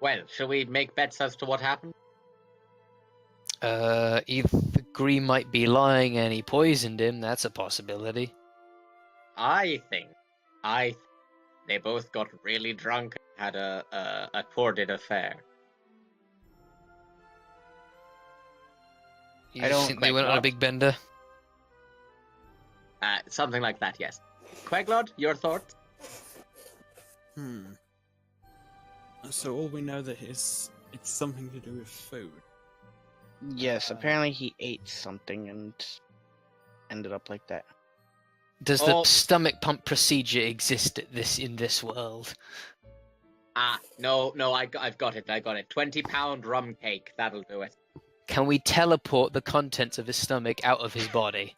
Well, shall we make bets as to what happened? Either Gree might be lying and he poisoned him. That's a possibility. I think they both got really drunk and had a torrid affair. You I don't think they quite went on a what? big bender? Something like that, yes. Queglod, your thoughts? So all we know that it's something to do with food. Yes, apparently he ate something and ended up like that. Does the Oh. stomach pump procedure exist in this world? No, I've got it. 20-pound rum cake, that'll do it. Can we teleport the contents of his stomach out of his body?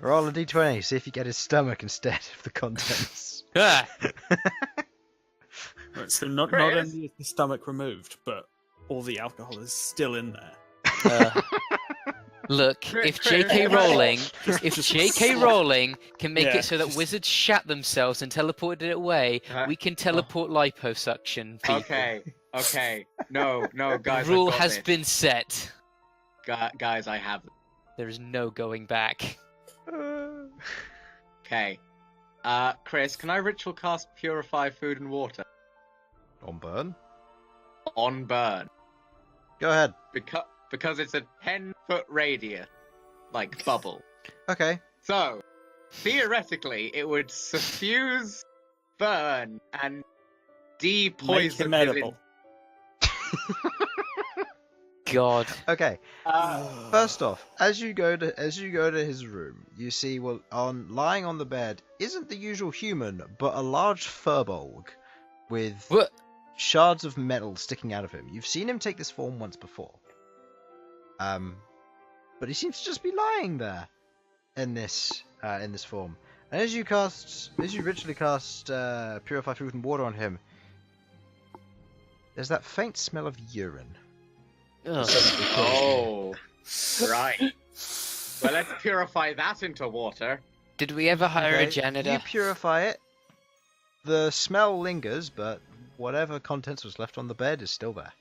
Roll a d20, see if you get his stomach instead of the contents. Ah! Right, so not Chris? only is the stomach removed, but all the alcohol is still in there. Look, if J.K. Rowling can make Yeah. it so that wizards shat themselves and teleported it away, we can teleport liposuction people. Okay. No, guys. The rule I've got has it. been set. Guys, I have. There is no going back. Okay. Chris, can I ritual cast Purify Food and Water On Bern? on Bern? Go ahead. Because it's a 10-foot radius, like, bubble. Okay. So, theoretically, it would suffuse Bern and Make depoison him his edible. God. Okay. First off, as you go to his room, you see lying on the bed isn't the usual human, but a large furbolg with What? shards of metal sticking out of him. You've seen him take this form once before. But he seems to just be lying there in this form. And as you ritually cast Purify Food and Water on him, there's that faint smell of urine. Ugh. Oh, right. Well, let's purify that into water. Did we ever hire a Okay, janitor? You purify it. The smell lingers, but whatever contents was left on the bed is still there.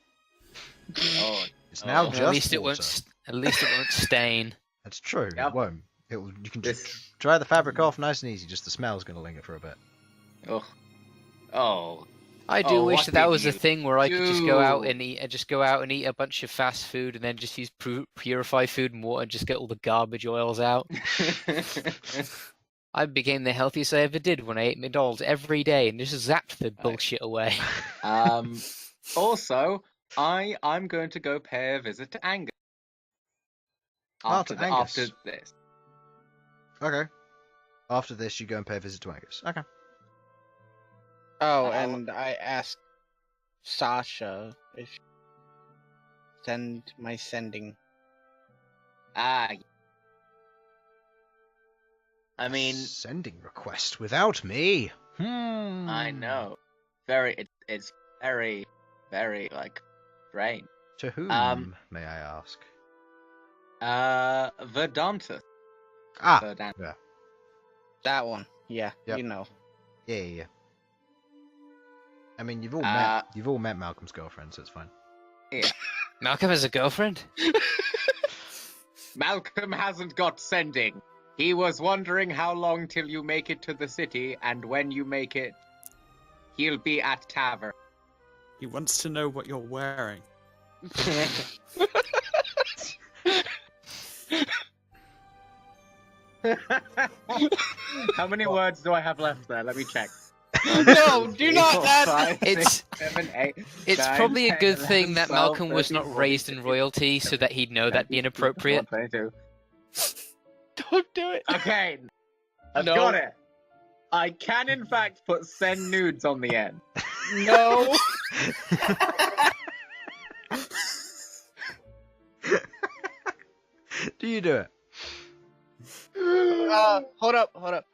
Oh, It's now Well, just at least it water. won't. At least it won't stain. That's true. Yep. It won't. You can just This- dry the fabric off nice and easy. Just the smell's going to linger for a bit. oh. I do Oh, wish what that did was a you thing where I could just go out do? and eat a bunch of fast food and then just use purify food and water and just get all the garbage oils out. I became the healthiest I ever did when I ate McDonald's every day and just zapped the bullshit away. Also, I'm going to go pay a visit to Angus. To Angus. After this. Okay. After this, you go and pay a visit to Angus. Okay. Oh, and I asked Sasha if sending. I mean, Sending request without me. I know. It's very, very, like, strange. To whom, may I ask? Verdantus. Ah, Verdantus. yeah. That one. Yeah, Yep. you know. Yeah. I mean, you've all met Malcolm's girlfriend, so it's fine. Malcolm has a girlfriend? Malcolm hasn't got sending. He was wondering how long till you make it to the city, and when you make it, he'll be at tavern. He wants to know what you're wearing. How many words do I have left there? Let me check. No, do not that. 5, It's- 6, 7, 8, It's 9, probably a 10, good 11, thing that 12, Malcolm was 13, not 14, raised in 15, royalty, so that he'd know that'd be 19, inappropriate. 22. Don't do it. Okay, I've No. got it. I can, in fact, put send nudes on the end. No. Do you do it? Hold up.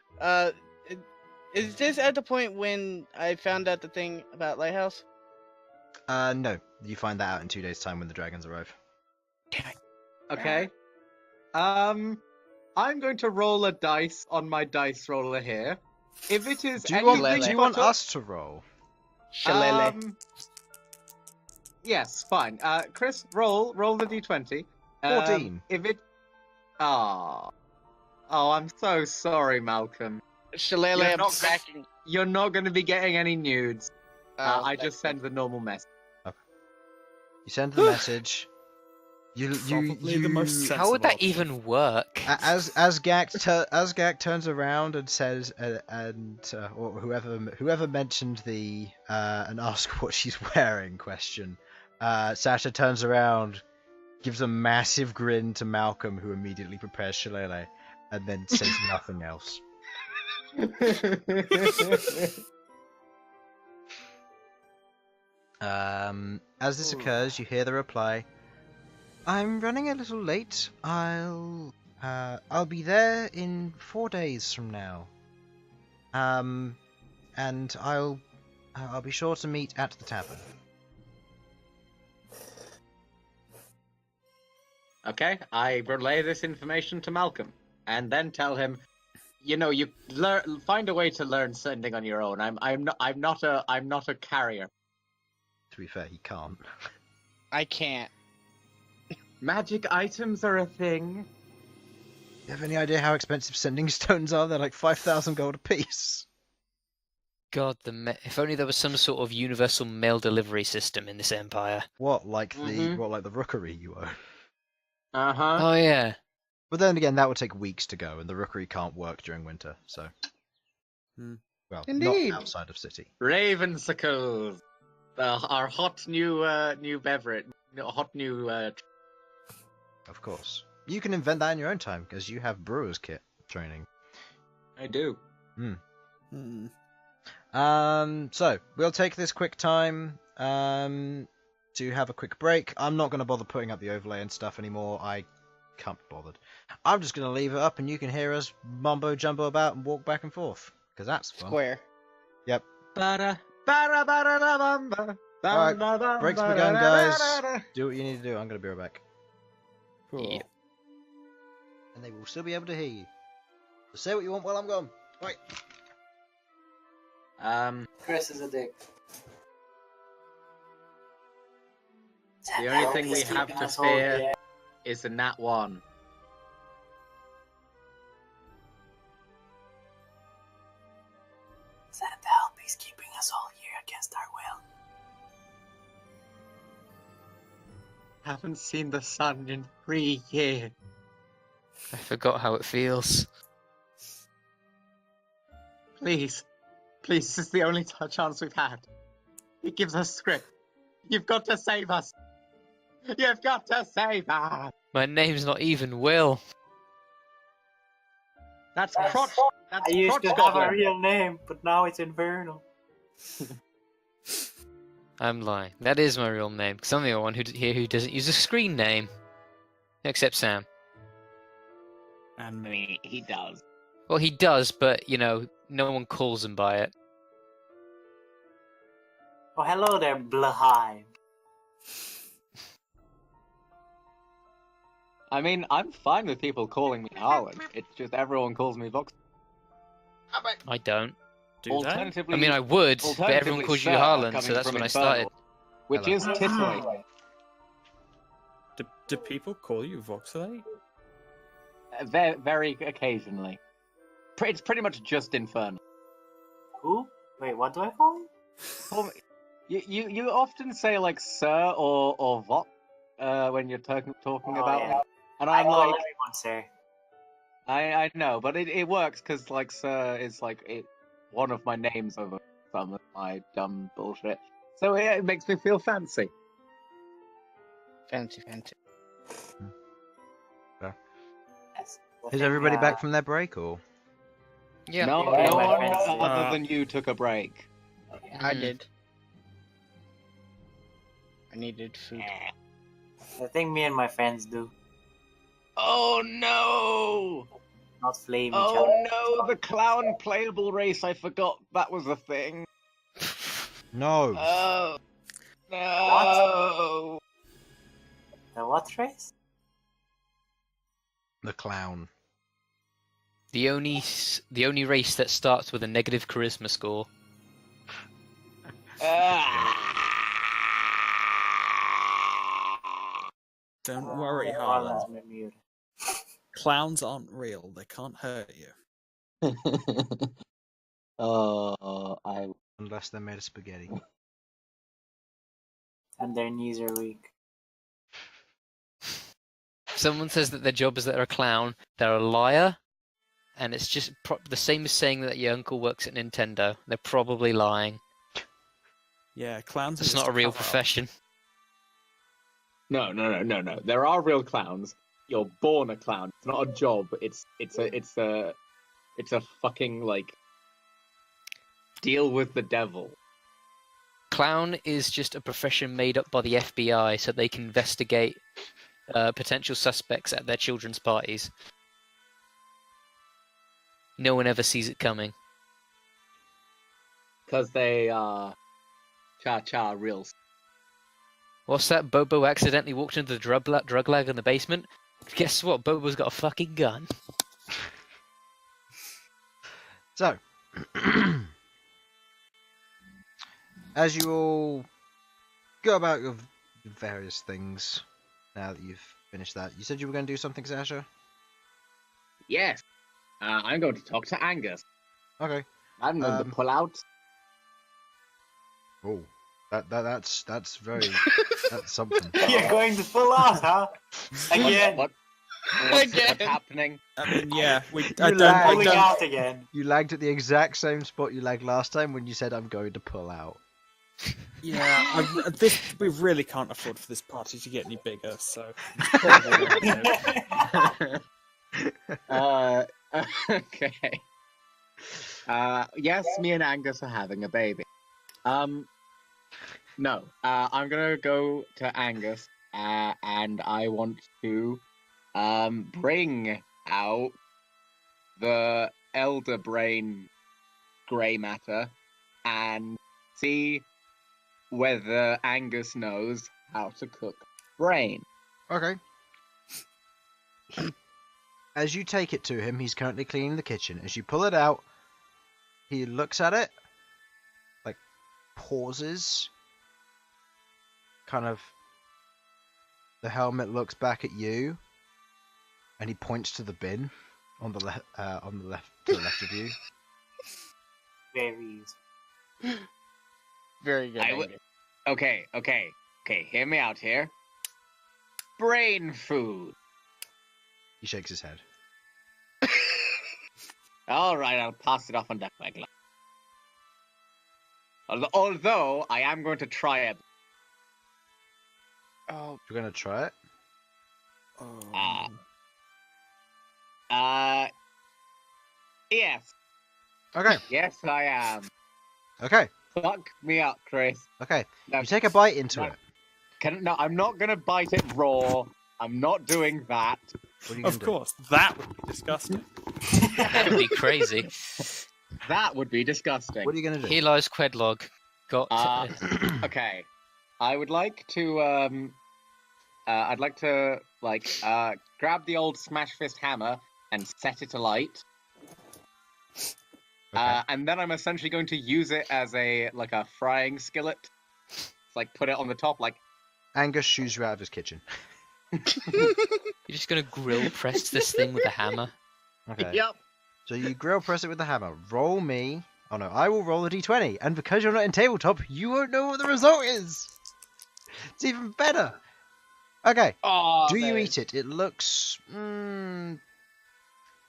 Is this at the point when I found out the thing about Lighthouse? No. You find that out in 2 days' time when the dragons arrive. Okay. I'm going to roll a dice on my dice roller here. If it is Do you want, anything do you want but a- us to roll? Shalele. Yes, fine. Chris, roll the d20. 14. If it... Oh, I'm so sorry, Malcolm. Shalele, You're I'm not- backing. You're not going to be getting any nudes. Oh, I that's just send the normal message. You send the message. Probably the most How would that sensible option. even work? As Ghaakt turns around and says, or whoever mentioned the and ask what she's wearing question, Sasha turns around, gives a massive grin to Malcolm, who immediately prepares shillelagh, and then says nothing else. As this occurs, you hear the reply. I'm running a little late. I'll be there in 4 days from now. And I'll be sure to meet at the tavern. Okay, I relay this information to Malcolm, and then tell him, you find a way to learn sending on your own. I'm not a carrier. To be fair, he can't. I can't. Magic items are a thing. You have any idea how expensive sending stones are? They're like 5,000 gold apiece. God, if only there was some sort of universal mail delivery system in this empire. What, like Mhm. the rookery you own? Uh-huh. Oh yeah. But then again, that would take weeks to go, and the rookery can't work during winter, so... Hmm. Well, Indeed. not outside of city. Ravensicles. Our hot new beverage. Hot new... Of course. You can invent that in your own time, because you have brewer's kit training. I do. Hmm. So, we'll take this quick time to have a quick break. I'm not going to bother putting up the overlay and stuff anymore. I can't be bothered. I'm just going to leave it up, and you can hear us mumbo-jumbo about and walk back and forth, because that's fun. Square. Yep. Alright, break's begun, guys. Do what you need to do. I'm going to be right back. Cool. Yep. And they will still be able to hear you. So say what you want while I'm gone. Right. Chris is a dick. The only thing we have to fear is the Nat 1. Santa help, he's keeping us all here against our will. Haven't seen the sun in 3 years. I forgot how it feels. Please, this is the only chance we've had. It gives us script. You've got to save us. You've got to save us. My name's not even Will. That's crotch. That's I used crotch to have a goblin. real name, but now it's Infernal. I'm lying. That is my real name, because I'm the only one here who doesn't use a screen name. Except Sam. And I mean, he does. Well, he does, but, no one calls him by it. Oh, hello there, Blaheim. I mean, I'm fine with people calling me Harlan. It's just everyone calls me Vox. I don't. do that? Alternatively, I mean, I would, but everyone alternatively, calls you Sir, Harlan, coming so that's from when I Infernal, started. Which Hello. is titillating. Do people call you Voxelate? Very, very occasionally. It's pretty much just Infernal. Who? Wait, what do I call him? Call me- You often say like Sir or Vox when you're talking Oh, about yeah. me. And I I'm call like, everyone sir. I know, but it works because like Sir is like one of my names over some of my dumb bullshit. So it makes me feel fancy. Fancy. Yes. I Is think, everybody back from their break, or? Yeah. No, Yeah, no my one friends did. other than you took a break. I Mm. did. I needed food. I think me and my friends do. Oh no! Not flame each Oh other. no, the clown playable race, I forgot that was a thing. No. Oh no! The what race? The clown. The only race that starts with a negative charisma score. Don't worry, Harlan's Harlan. mute. Clowns aren't real. They can't hurt you. Oh, I Unless they're made of spaghetti. And their knees are weak. If someone says that their job is that they're a clown, they're a liar, and it's just the same as saying that your uncle works at Nintendo. They're probably lying. Yeah, clowns. are It's just not a real cover-up. profession. No. There are real clowns. You're born a clown. It's not a job. It's a fucking like deal with the devil. Clown is just a profession made up by the FBI so they can investigate potential suspects at their children's parties. No one ever sees it coming. Because they are cha real. What's that? Bobo accidentally walked into the drug lag in the basement? Guess what? Bobo's got a fucking gun. So, as you all go about your various things, now that you've finished that, you said you were going to do something, Sasha? Yes. I'm going to talk to Angus. Okay. I'm going to pull out. Oh, that's very that's something. You're going to pull out, huh? Again. What's happening? I mean, yeah, Pulling out again. You lagged at the exact same spot you lagged last time when you said I'm going to pull out. Yeah, we really can't afford for this party to get any bigger, so. Okay. Yes, me and Angus are having a baby. No. I'm gonna go to Angus, and I want to, bring out the Elder Brain grey matter and see whether Angus knows how to cook brain. Okay. As you take it to him, he's currently cleaning the kitchen. As you pull it out, he looks at it, like, pauses, kind of, the helmet looks back at you, and he points to the bin on the left, to the left of you. Very easy. Very good. Angus. Okay, hear me out here. Brain food. He shakes his head. Alright, I'll pass it off on deck, Queglod. Although, I am going to try it. Oh, You're gonna try it? Yes. Okay. Yes, I am. Okay. Fuck me up, Chris. Okay. No, You take a bite into it. No, I'm not gonna bite it raw. I'm not doing that. What are you gonna Of do? course, that would be disgusting. That would be crazy. That would be disgusting. What are you gonna do? Here lies Quedlog. Got. Okay. I would like to, I'd like to, grab the old Smashfist hammer and set it alight. Okay. And then I'm essentially going to use it as a frying skillet. Like, put it on the top, like... Angus shoos you out of his kitchen. You're just gonna grill press this thing with a hammer. Okay. Yep. So you grill press it with the hammer. Roll me. Oh no, I will roll a d20. And because you're not in tabletop, you won't know what the result is. It's even better. Okay. Oh, Do you eat it? It looks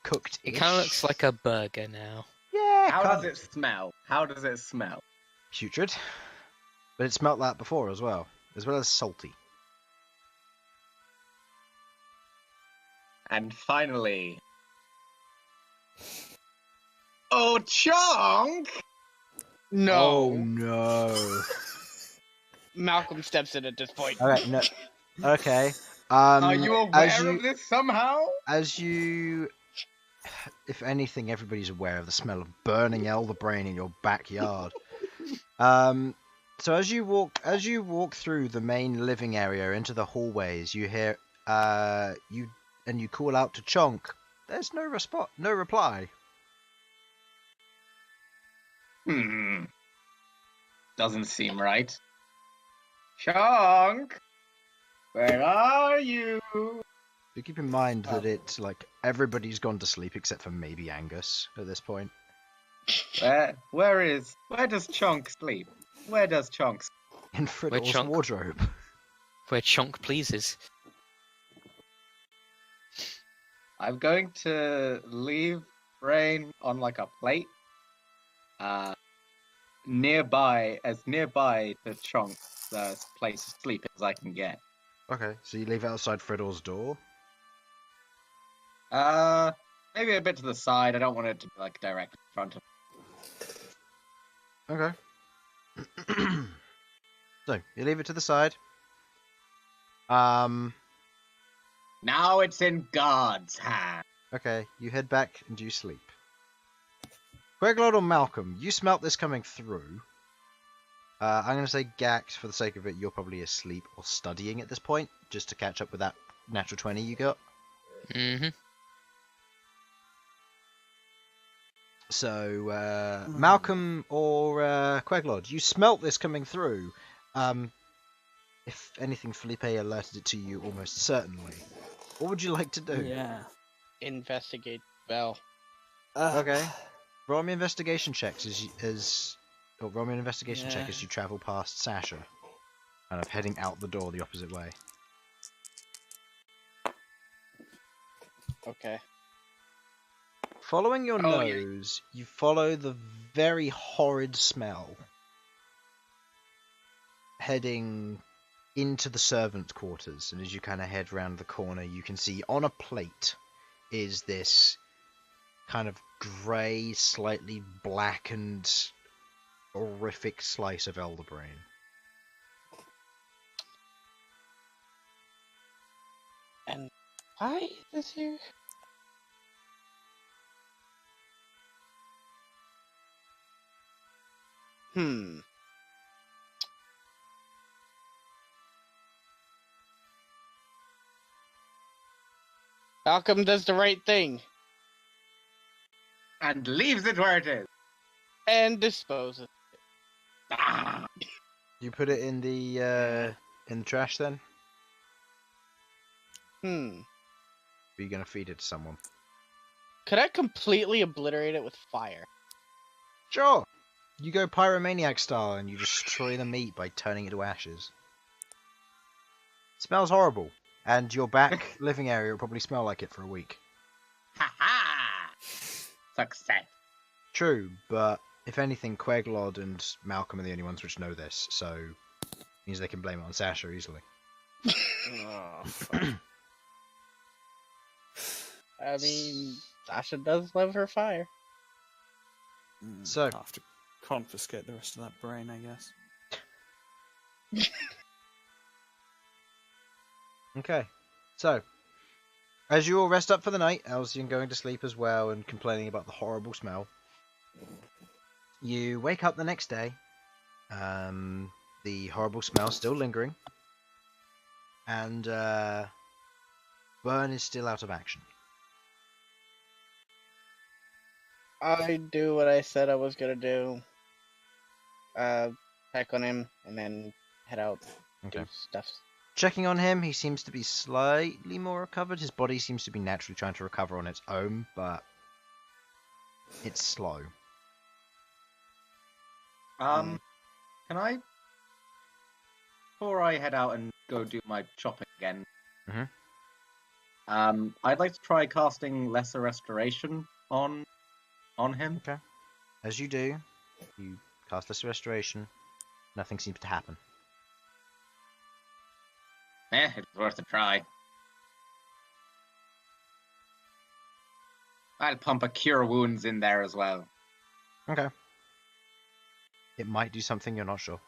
cooked. It kind of looks like a burger now. Yeah. How kinda does it smell? How does it smell? putrid? But it smelt that before as well as salty. And finally, oh, Chonk! No. Oh no. Malcolm steps in at this point. Okay. No. Okay. Are you as aware you, of this somehow? as you, if anything, everybody's aware of the smell of burning elder brain in your backyard. So as you walk through the main living area into the hallways, you hear you call out to Chonk. There's no reply. Doesn't seem right. Chonk, where are you? But keep in mind that it's like everybody's gone to sleep except for maybe Angus at this point. Where does Chonk sleep? Where does Chonk sleep? In Friddle's Chonk? wardrobe. Where Chonk pleases. I'm going to leave Brain on like a plate. Nearby to Chonk's place to sleep as I can get. Okay, so you leave it outside Friddle's door. Maybe a bit to the side. I don't want it to be like direct in front of me. Okay. So you leave it to the side. Now it's in God's hand. Okay, you head back and you sleep. Queglod or Malcom, you smelt this coming through. I'm going to say Ghaakt, for the sake of it, you're probably asleep or studying at this point, just to catch up with that natural 20 you got. Mm-hmm. So, Malcom or Queglod, you smelt this coming through. If anything, Felipe alerted it to you almost certainly. What would you like to do? Yeah. Investigate Bell. Okay. Roll me investigation checks roll me an investigation check Yeah. as you travel past Sasha, kind of heading out the door the opposite way. Okay. Following your Oh, yeah. nose, you follow the very horrid smell, heading into the servants' quarters. And as you kind of head round the corner, you can see on a plate is this kind of grey, slightly blackened, horrific slice of elder brain. And why is this here? Malcolm does the right thing And leaves it where it is. and disposes. Ah. You put it in the trash then? Or are you gonna feed it to someone? Could I completely obliterate it with fire? Sure. You go pyromaniac style and you destroy the meat by turning it to ashes. It smells horrible, and your back living area will probably smell like it for a week. Ha ha! Success. True, but if anything, Queglod and Malcom are the only ones which know this, so it means they can blame it on Sasha easily. Oh, fuck. I mean, Sasha does love her fire. So- I'll have to confiscate the rest of that brain, I guess. Okay, so as you all rest up for the night, Elsyan going to sleep as well and complaining about the horrible smell, you wake up the next day. The horrible smell still lingering, and Bern is still out of action. I do what I said I was gonna do. Check on him and then head out. Okay. Do stuff. Checking on him, he seems to be slightly more recovered. His body seems to be naturally trying to recover on its own, but it's slow. Can I, before I head out and go do my shopping again, Mhm. I'd like to try casting Lesser Restoration on him. Okay. As you do, you cast Lesser Restoration. Nothing seems to happen. It's worth a try. I'll pump a Cure Wounds in there as well. Okay. It might do something, you're not sure.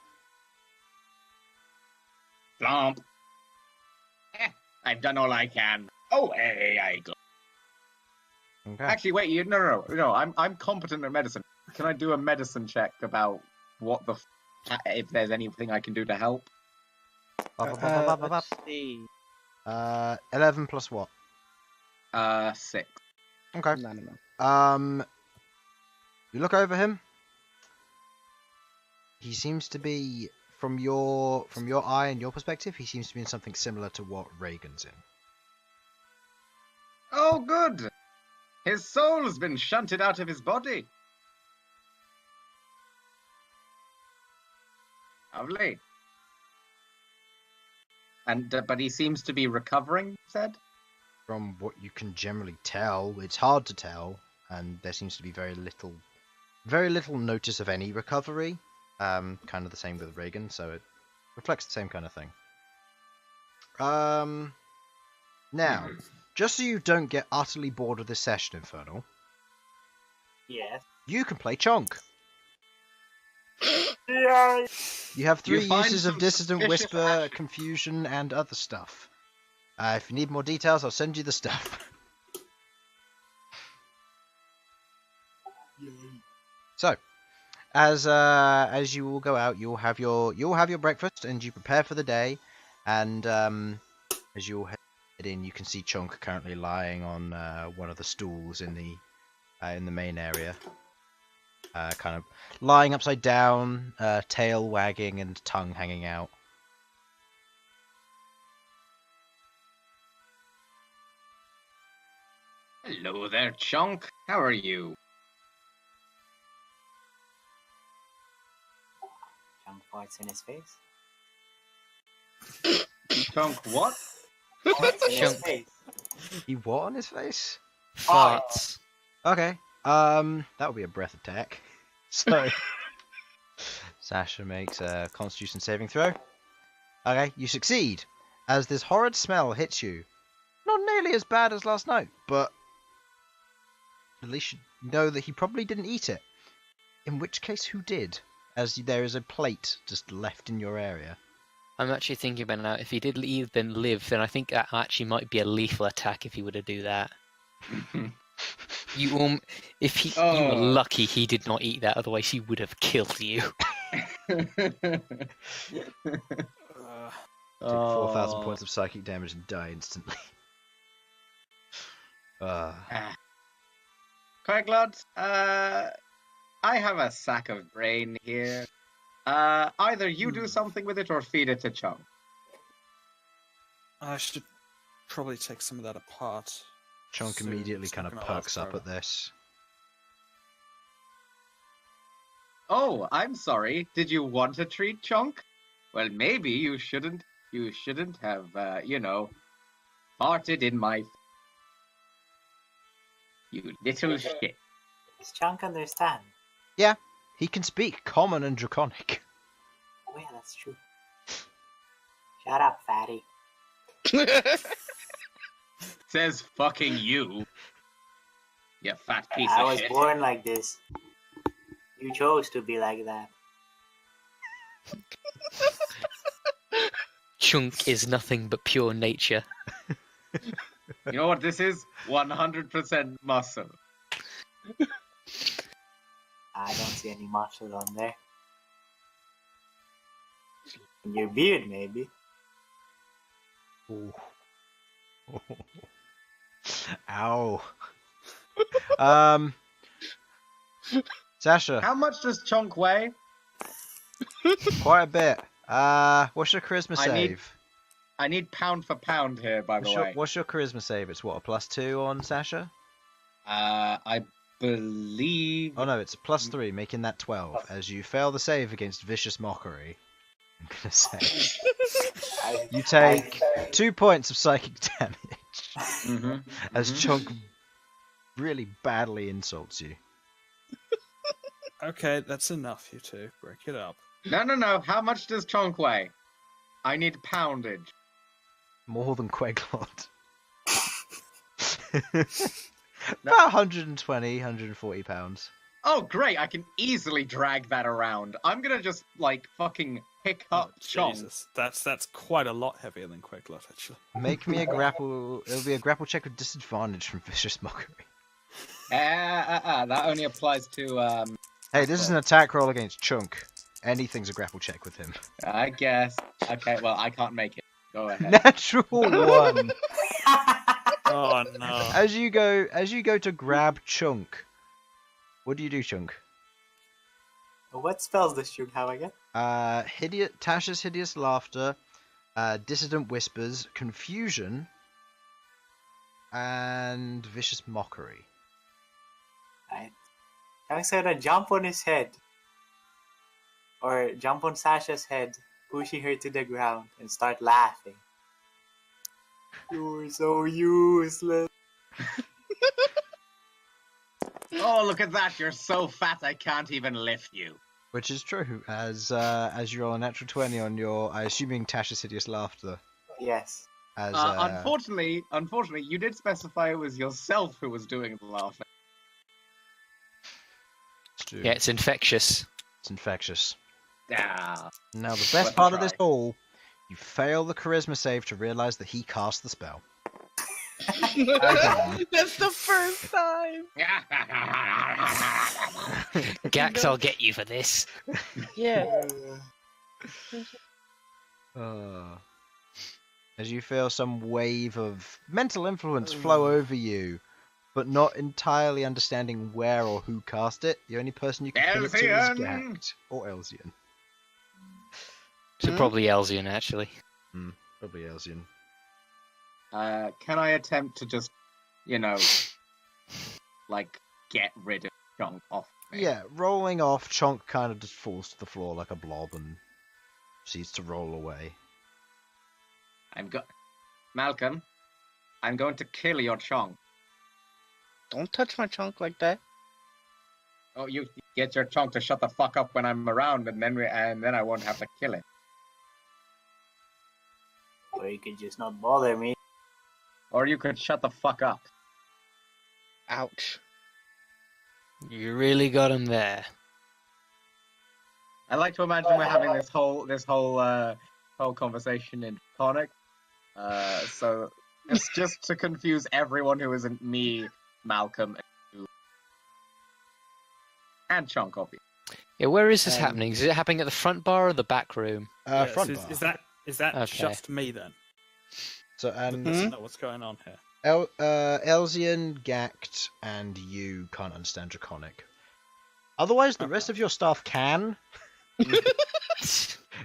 Flomp. I've done all I can. Oh, hey, I go. Okay. Actually, wait, no. I'm competent at medicine. Can I do a medicine check about what the if there's anything I can do to help? Let's see. 11 plus what? 6. Okay. No. You look over him. He seems to be, from your eye and your perspective, he seems to be in something similar to what Reagan's in. Oh, good. His soul's been shunted out of his body. Lovely. And but he seems to be recovering, you said? From what you can generally tell, it's hard to tell, and there seems to be very little notice of any recovery. Kind of the same with Reagan, so it reflects the same kind of thing. Now, just so you don't get utterly bored of this session, Infernal, Yes. you can play Chonk. Yeah. You have 3 You find uses of some Dissident suspicious Whisper, action. Confusion, and other stuff. If you need more details, I'll send you the stuff. So, as you all go out, you'll have your breakfast and you prepare for the day. And as you all head in, you can see Chonk currently lying on one of the stools in the main area, kind of lying upside down, tail wagging and tongue hanging out. Hello there, Chunk. How are you? Chunk farts in his face. Chunk, what? Farts in his Chunk. face. He what on his face? Farts. Okay. That would be a breath attack. So Sasha makes a Constitution saving throw. Okay, you succeed. As this horrid smell hits you. Not nearly as bad as last night, but at least you know that he probably didn't eat it. In which case, who did? As there is a plate just left in your area. I'm actually thinking about it now. If he did even live, then I think that actually might be a lethal attack if he were to do that. You were lucky he did not eat that, otherwise he would have killed you. Take 4,000 points of psychic damage and die instantly. Queglod, I have a sack of brain here. Either you do something with it or feed it to Chunk. I should probably take some of that apart. Chunk soon, immediately so kind I'm of gonna perks ask up her. at this. Oh, I'm sorry. Did you want to treat Chunk? Well, maybe you shouldn't. You shouldn't have, farted in my. You little shit. Does Chunk understand? He can speak Common and Draconic. Oh yeah, that's true. Shut up, fatty. Says fucking you. You fat piece I of was shit. born like this. You chose to be like that. Chunk is nothing but pure nature. You know what this is? 100% muscle. I don't see any muscle on there. In your beard, maybe. Ooh. Ow. Sasha, How much does Chunk weigh? quite a bit. What's your charisma I need- save? I need pound for pound here, by the way. What's your charisma save? It's what, a +2 on Sasha? I believe. Oh no, it's a +3, making that 12. As you fail the save against Vicious Mockery, I'm gonna say I, you take 2 points of psychic damage. as Chunk really badly insults you. Okay, that's enough, you two. Break it up. No. How much does Chonk weigh? I need poundage. More than Queglod. About 120, 140 pounds. Oh, great! I can easily drag that around. I'm gonna just like fucking pick up Chonk. Jesus, that's quite a lot heavier than Queglod, actually. Make me a grapple. It'll be a grapple check with disadvantage from Vicious Mockery. That only applies to Hey, this is an attack roll against Chunk. Anything's a grapple check with him. I guess. Okay, well, I can't make it. Go ahead. Natural 1. Oh no. As you go to grab Chunk, what do you do, Chunk? What spells does you have again? Tasha's Hideous Laughter, Dissident Whispers, Confusion, and Vicious Mockery. Right. I was gonna jump on his head. Or jump on Sasha's head, pushing her to the ground, and start laughing. You're so useless. Oh, look at that! You're so fat I can't even lift you. Which is true, as you roll a natural 20 on your, I assuming Tasha's Hideous Laughter. Yes. As Unfortunately, you did specify it was yourself who was doing the laughing. Yeah, it's infectious. It's infectious. Yeah. Now, the best part of this all, you fail the charisma save to realize that he cast the spell. That's the first time. Ghaakt, I'll get you for this. Yeah. As you feel some wave of mental influence flow over you, but not entirely understanding where or who cast it. The only person you can put it to is Ghaakt or Elsyan. So probably Elsyan, actually. Probably Elsyan. Can I attempt to just, like, get rid of Chonk off me? Yeah, rolling off, Chonk kind of just falls to the floor like a blob and proceeds to roll away. Malcom, I'm going to kill your Chonk. Don't touch my chunk like that. Oh, you get your Chonk to shut the fuck up when I'm around, and then I won't have to kill it. Or you could just not bother me. Or you could shut the fuck up. Ouch. You really got him there. I like to imagine we're having this whole conversation in Draconic. So it's just to confuse everyone who isn't me, Malcom, and Chonk, obviously. Yeah, where is this happening? Is it happening at the front bar or the back room? Front bar. Is that Okay. just me then? So, Doesn't know what's going on here. Elsyan, Ghaakt, and you can't understand Draconic. Otherwise, the rest of your staff can.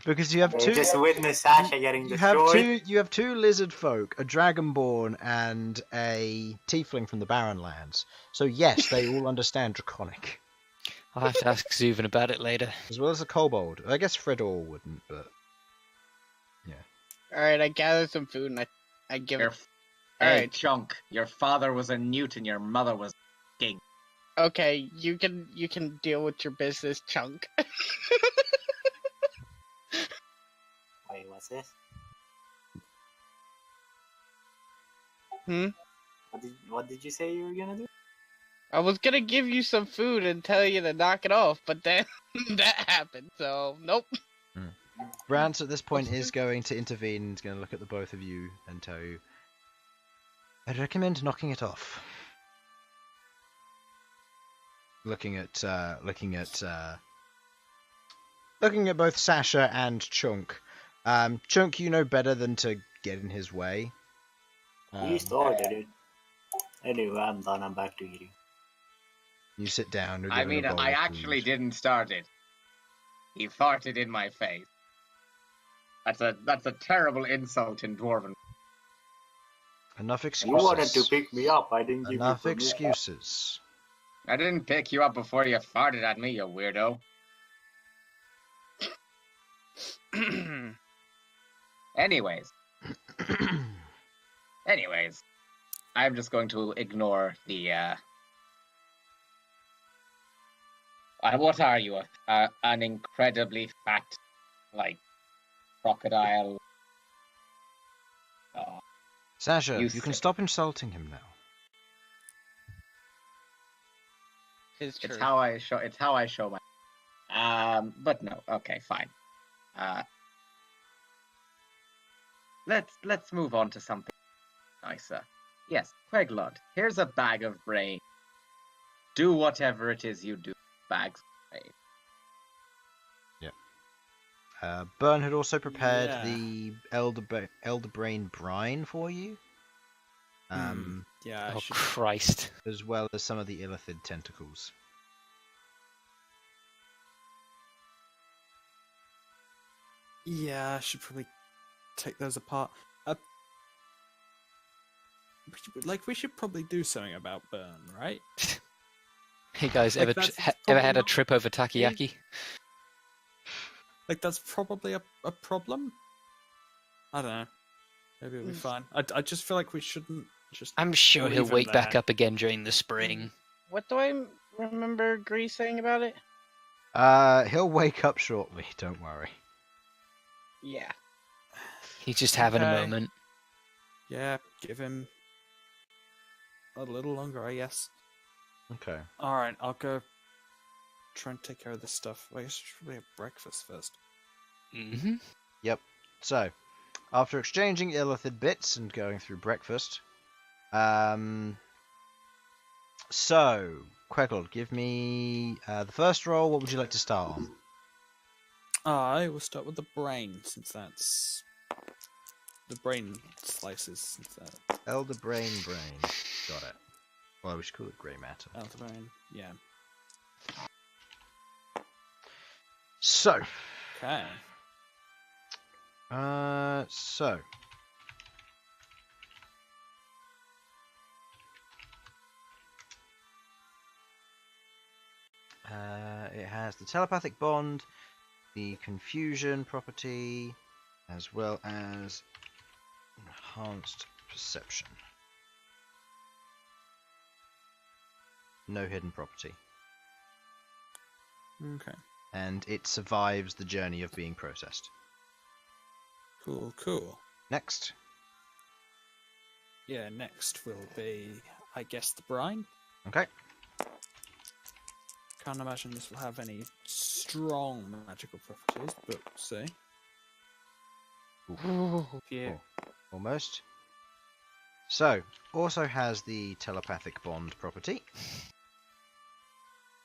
Because you have You two. just witness Sasha getting destroyed. You have two lizard folk, a dragonborn, and a tiefling from the Barren Lands. So yes, they all understand Draconic, I'll have to ask Zuvin about it later. as well as a kobold. I guess Fredor wouldn't, but Alright, I gather some food and I give it. Hey, Alright. Chonk, your father was a newt and your mother was king. Okay, you can deal with your business, chunk. Wait, what's this? What did you say you were gonna do? I was gonna give you some food and tell you to knock it off, but then that happened, so nope. Brant at this point is going to intervene. He's going to look at the both of you and tell you, I'd recommend knocking it off. Looking at both Sasha and Chunk. Chunk, you know better than to get in his way. You used to order it. Anyway, I'm done. I'm back to eating. You sit down. you're I given a mean, bowl I of actually food. didn't start it. He farted in my face. That's a terrible insult in Dwarven. Enough You excuses. wanted to pick me up. I didn't give Enough you permission. excuses. I didn't pick you up before you farted at me, you weirdo. Anyways, I'm just going to ignore the. What are you? An incredibly fat, like, crocodile. Oh, Sasha, You you can sick. stop insulting him now. It's true. it's how I show. It's how I show my. But no. Okay, fine. Let's move on to something nicer. Yes, Queglod. Here's a bag of brain. Do whatever it is you do. Bags of brain. Bern had also prepared Yeah. the Elder Brain brine for you, Yeah, I Oh should. Christ! as well as some of the illithid tentacles. Yeah, I should probably take those apart. We should probably do something about Bern, right? Hey guys, Like, ever that's ever probably had a not- trip over takoyaki? Like, that's probably a problem. I don't know. Maybe it'll be fine. I just feel like we shouldn't just. I'm sure he'll leave him wake back there. up again during the spring. What do I remember Grease saying about it? He'll wake up shortly, don't worry. Yeah. He's just having a Okay. moment. Yeah, give him a little longer, I guess. Okay. All right, I'll go try and take care of this stuff. I guess we should probably have breakfast first. Mm-hmm. So, after exchanging illithid bits and going through breakfast, so Queglod, give me the first roll. What would you like to start on? I will start with the brain, since that's the brain slices. Since that Elder Brain. Got it. Well, we should call it grey matter. out the brain, yeah. So, Okay. so it has the telepathic bond, the confusion property, as well as enhanced perception. No hidden property. Okay. And it survives the journey of being processed. Cool. Next. Yeah, next will be, I guess, the brine. Okay. Can't imagine this will have any strong magical properties, but we'll see. Yeah. Almost. So, also has the telepathic bond property,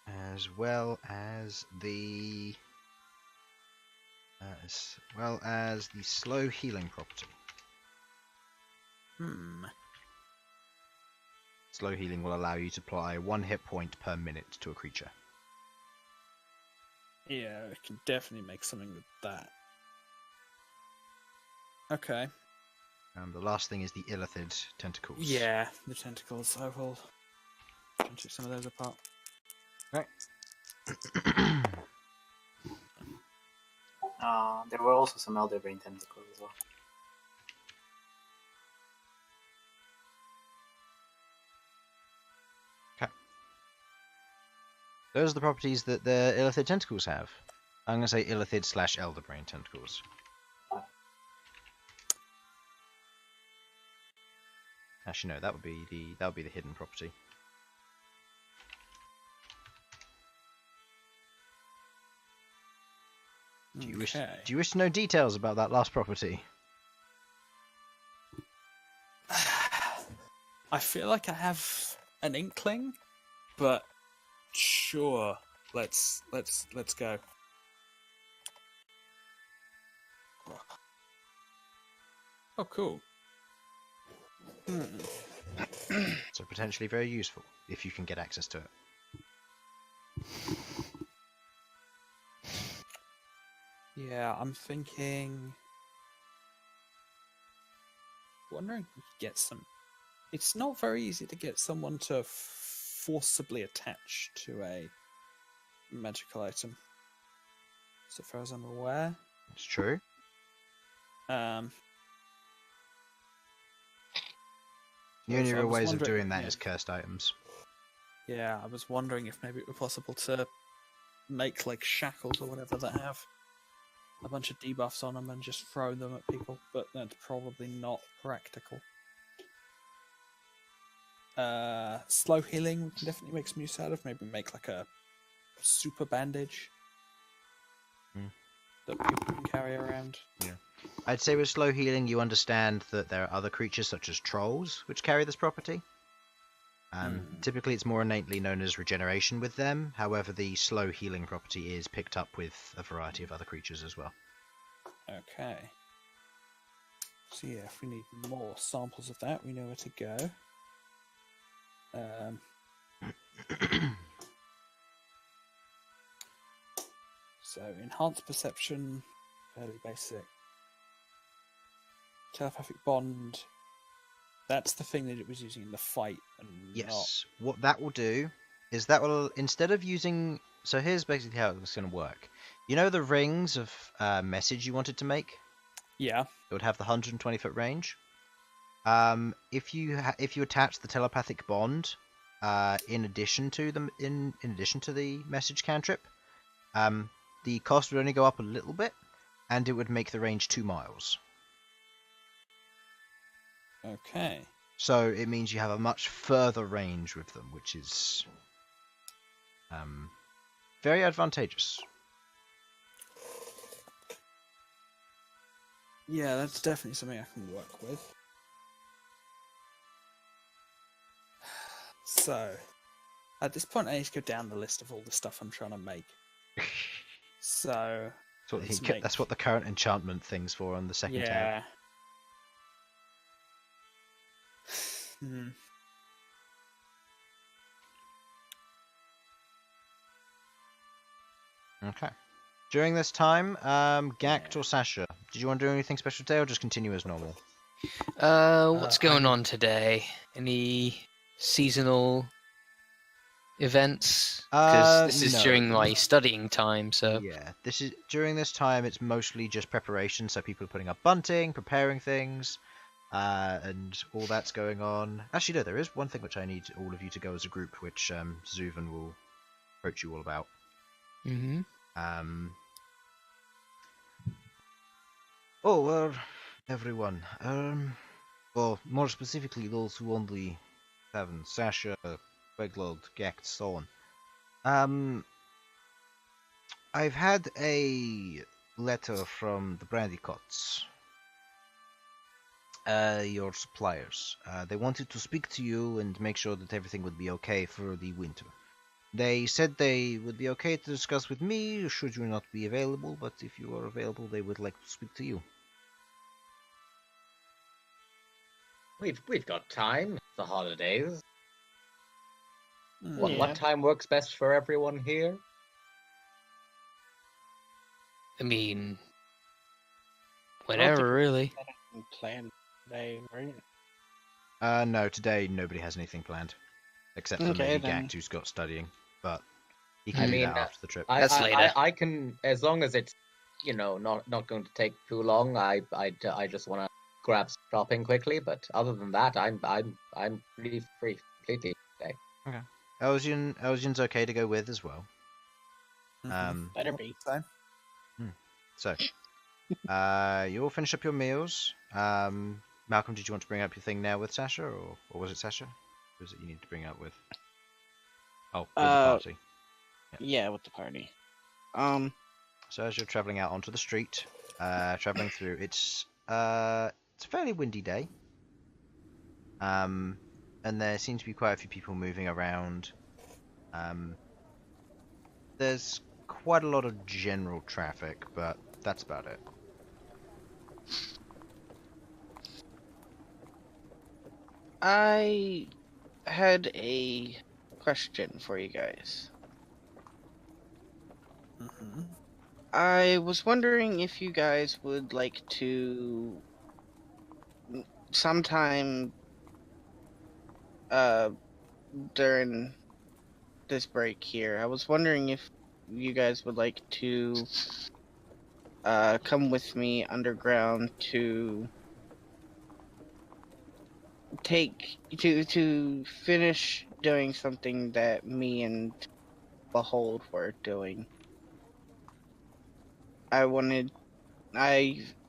as well as the slow healing property. Slow healing will allow you to apply 1 hit point per minute to a creature. Yeah, I can definitely make something with that. Okay. And the last thing is the illithid tentacles. Yeah, the tentacles. I will try and take some of those apart. There were also some Elder Brain tentacles as well. Those are the properties that the illithid tentacles have. I'm going to say illithid / elder brain tentacles. Actually, no, that would be the hidden property. Do you wish to know details about that last property? I feel like I have an inkling, but sure. Let's go. Oh, cool. So potentially very useful if you can get access to it. Yeah, I'm thinking. Wondering if we could get some. It's not very easy to get someone to forcibly attach to a magical item, so far as I'm aware. It's true. The only So I real was ways of wondering, doing that yeah. is cursed items. Yeah, I was wondering if maybe it were possible to make like shackles or whatever that have a bunch of debuffs on them and just throw them at people, but that's probably not practical. Slow healing we can definitely make some use out of. Maybe make like a super bandage that people can carry around. I'd say with slow healing, you understand that there are other creatures such as trolls which carry this property. Typically, it's more innately known as regeneration with them. However, the slow healing property is picked up with a variety of other creatures as well. Okay. So yeah, if we need more samples of that, we know where to go. So enhanced perception, fairly basic. Telepathic bond. That's the thing that it was using in the fight, and Yes. What that will do is that will, instead of using... So here's basically how it's going to work. You know the rings of message you wanted to make? Yeah. It would have the 120-foot range. If you attach the telepathic bond in addition to the message cantrip, the cost would only go up a little bit, and it would make the range 2 miles. Okay. So it means you have a much further range with them, which is very advantageous. Yeah, that's definitely something I can work with. So, at this point, I need to go down the list of all the stuff I'm trying to make. So, That's what the current enchantment thing's for on the second tab. yeah. Okay. During this time, Ghaakt or Sasha, did you want to do anything special today, or just continue as normal? What's going on today? Any seasonal events? Because this is no. during my studying time, so... Yeah, during this time. It's mostly just preparation. So people are putting up bunting, preparing things, and all that's going on. Actually, no, there is one thing which I need all of you to go as a group, which Zuvan will approach you all about. Mm-hmm. Oh, well, everyone. Well, more specifically, those who own the tavern, Sasha, Queglod, Ghaakt, so on. I've had a letter from the Brandycots, your suppliers. They wanted to speak to you and make sure that everything would be okay for the winter. They said they would be okay to discuss with me, should you not be available, but if you are available, they would like to speak to you. We've got time. It's the holidays. Yeah. What time works best for everyone here? I mean... Whenever, really. Plan today, right? No, today nobody has anything planned. Except for Okay, maybe then. Ghaakt, who's got studying. But he can do that after the trip. That's later. I can, as long as it's, not going to take too long. I just want to grab shopping quickly. But other than that, I'm pretty free completely today. Okay. Elsyan's okay to go with as well. Better be. So, you all finish up your meals. Malcom, did you want to bring up your thing now with Sasha, or was it Sasha? Who was it you need to bring up with? Oh, with the party. Yeah, with the party. So as you're traveling out onto the street, traveling through, it's a fairly windy day. And there seems to be quite a few people moving around. There's quite a lot of general traffic, but that's about it. I had a question for you guys. I was wondering if you guys would like to sometime during this break here, I was wondering if you guys would like to come with me underground to take to finish doing something that me and Behold were doing. I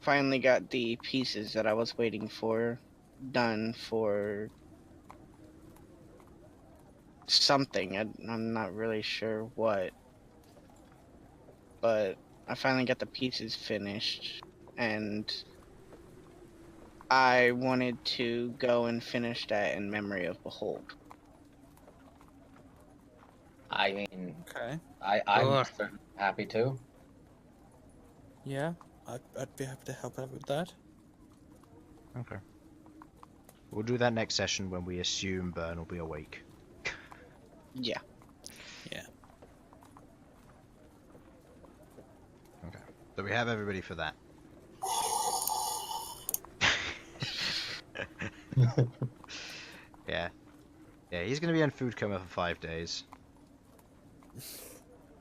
finally got the pieces that I was waiting for done for something. I'm not really sure what, but I finally got the pieces finished, and I wanted to go and finish that in memory of Behold. I mean, Okay. I'm Sure. certainly happy to. Yeah, I'd be happy to help out with that. Okay. We'll do that next session when we assume Bern will be awake. Yeah. Yeah. Okay. So we have everybody for that. Yeah. Yeah, he's gonna be on food coma for 5 days.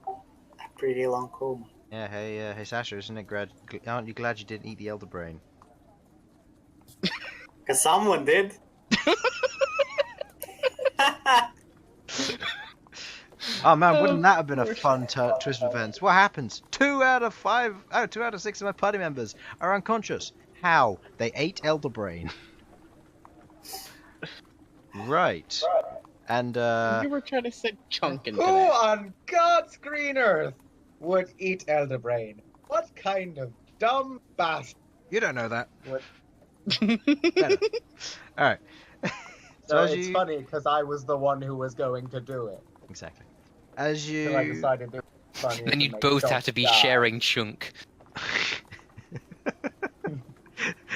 A pretty long coma. Yeah, hey Sasha, aren't you glad you didn't eat the elder brain? Cause someone did. Oh man, wouldn't that have been a fun twist of events? What happens? 2 out of 6 of my party members are unconscious. How? They ate elder brain. Right. And You were trying to set chunk into Who that. on God's green earth would eat elder brain? What kind of dumb bastard you don't know that. would? Alright. So as it's you... funny because I was the one who was going to do it. Exactly. As So I you... decided it was funny. Then to you'd make both Dom have to be die. sharing chunk.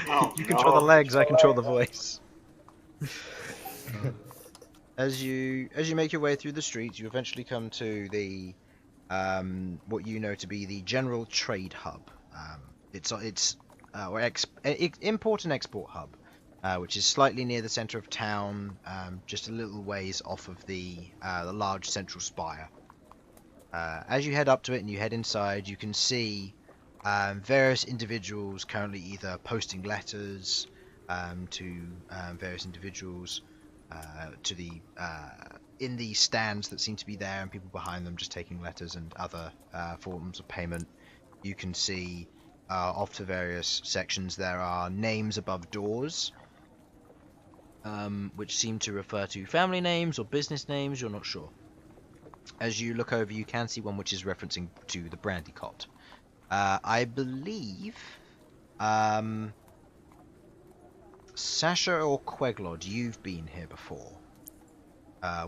Oh, You control the legs, I control the voice. As you make your way through the streets, you eventually come to the what you know to be the general trade hub. Import and export hub, which is slightly near the center of town, just a little ways off of the large central spire. As you head up to it and you head inside, you can see various individuals currently either posting letters to various individuals to the in the stands that seem to be there, and people behind them just taking letters and other forms of payment. You can see off to various sections there are names above doors, which seem to refer to family names or business names. You're not sure. As you look over, you can see one which is referencing to the brandy cot. I believe Sasha or Queglod, you've been here before.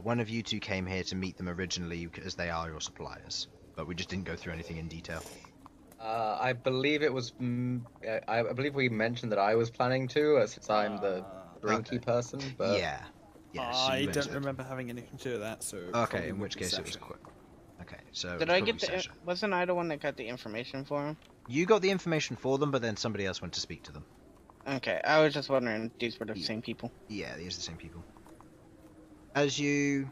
One of you two came here to meet them originally as they are your suppliers, but we just didn't go through anything in detail. I believe it was. I believe we mentioned that I was planning to, since I'm the drinky okay. person. But Yeah. Yeah. So I you went don't to- remember having anything to do with that, so. Okay, probably in would which be case it was Sasha. quick. Okay, so Did it was I get probably the? Sasha. Wasn't I the one that got the information for him? You got the information for them, but then somebody else went to speak to them. Okay, I was just wondering if these were the Yeah. same people. Yeah, these are the same people. As you...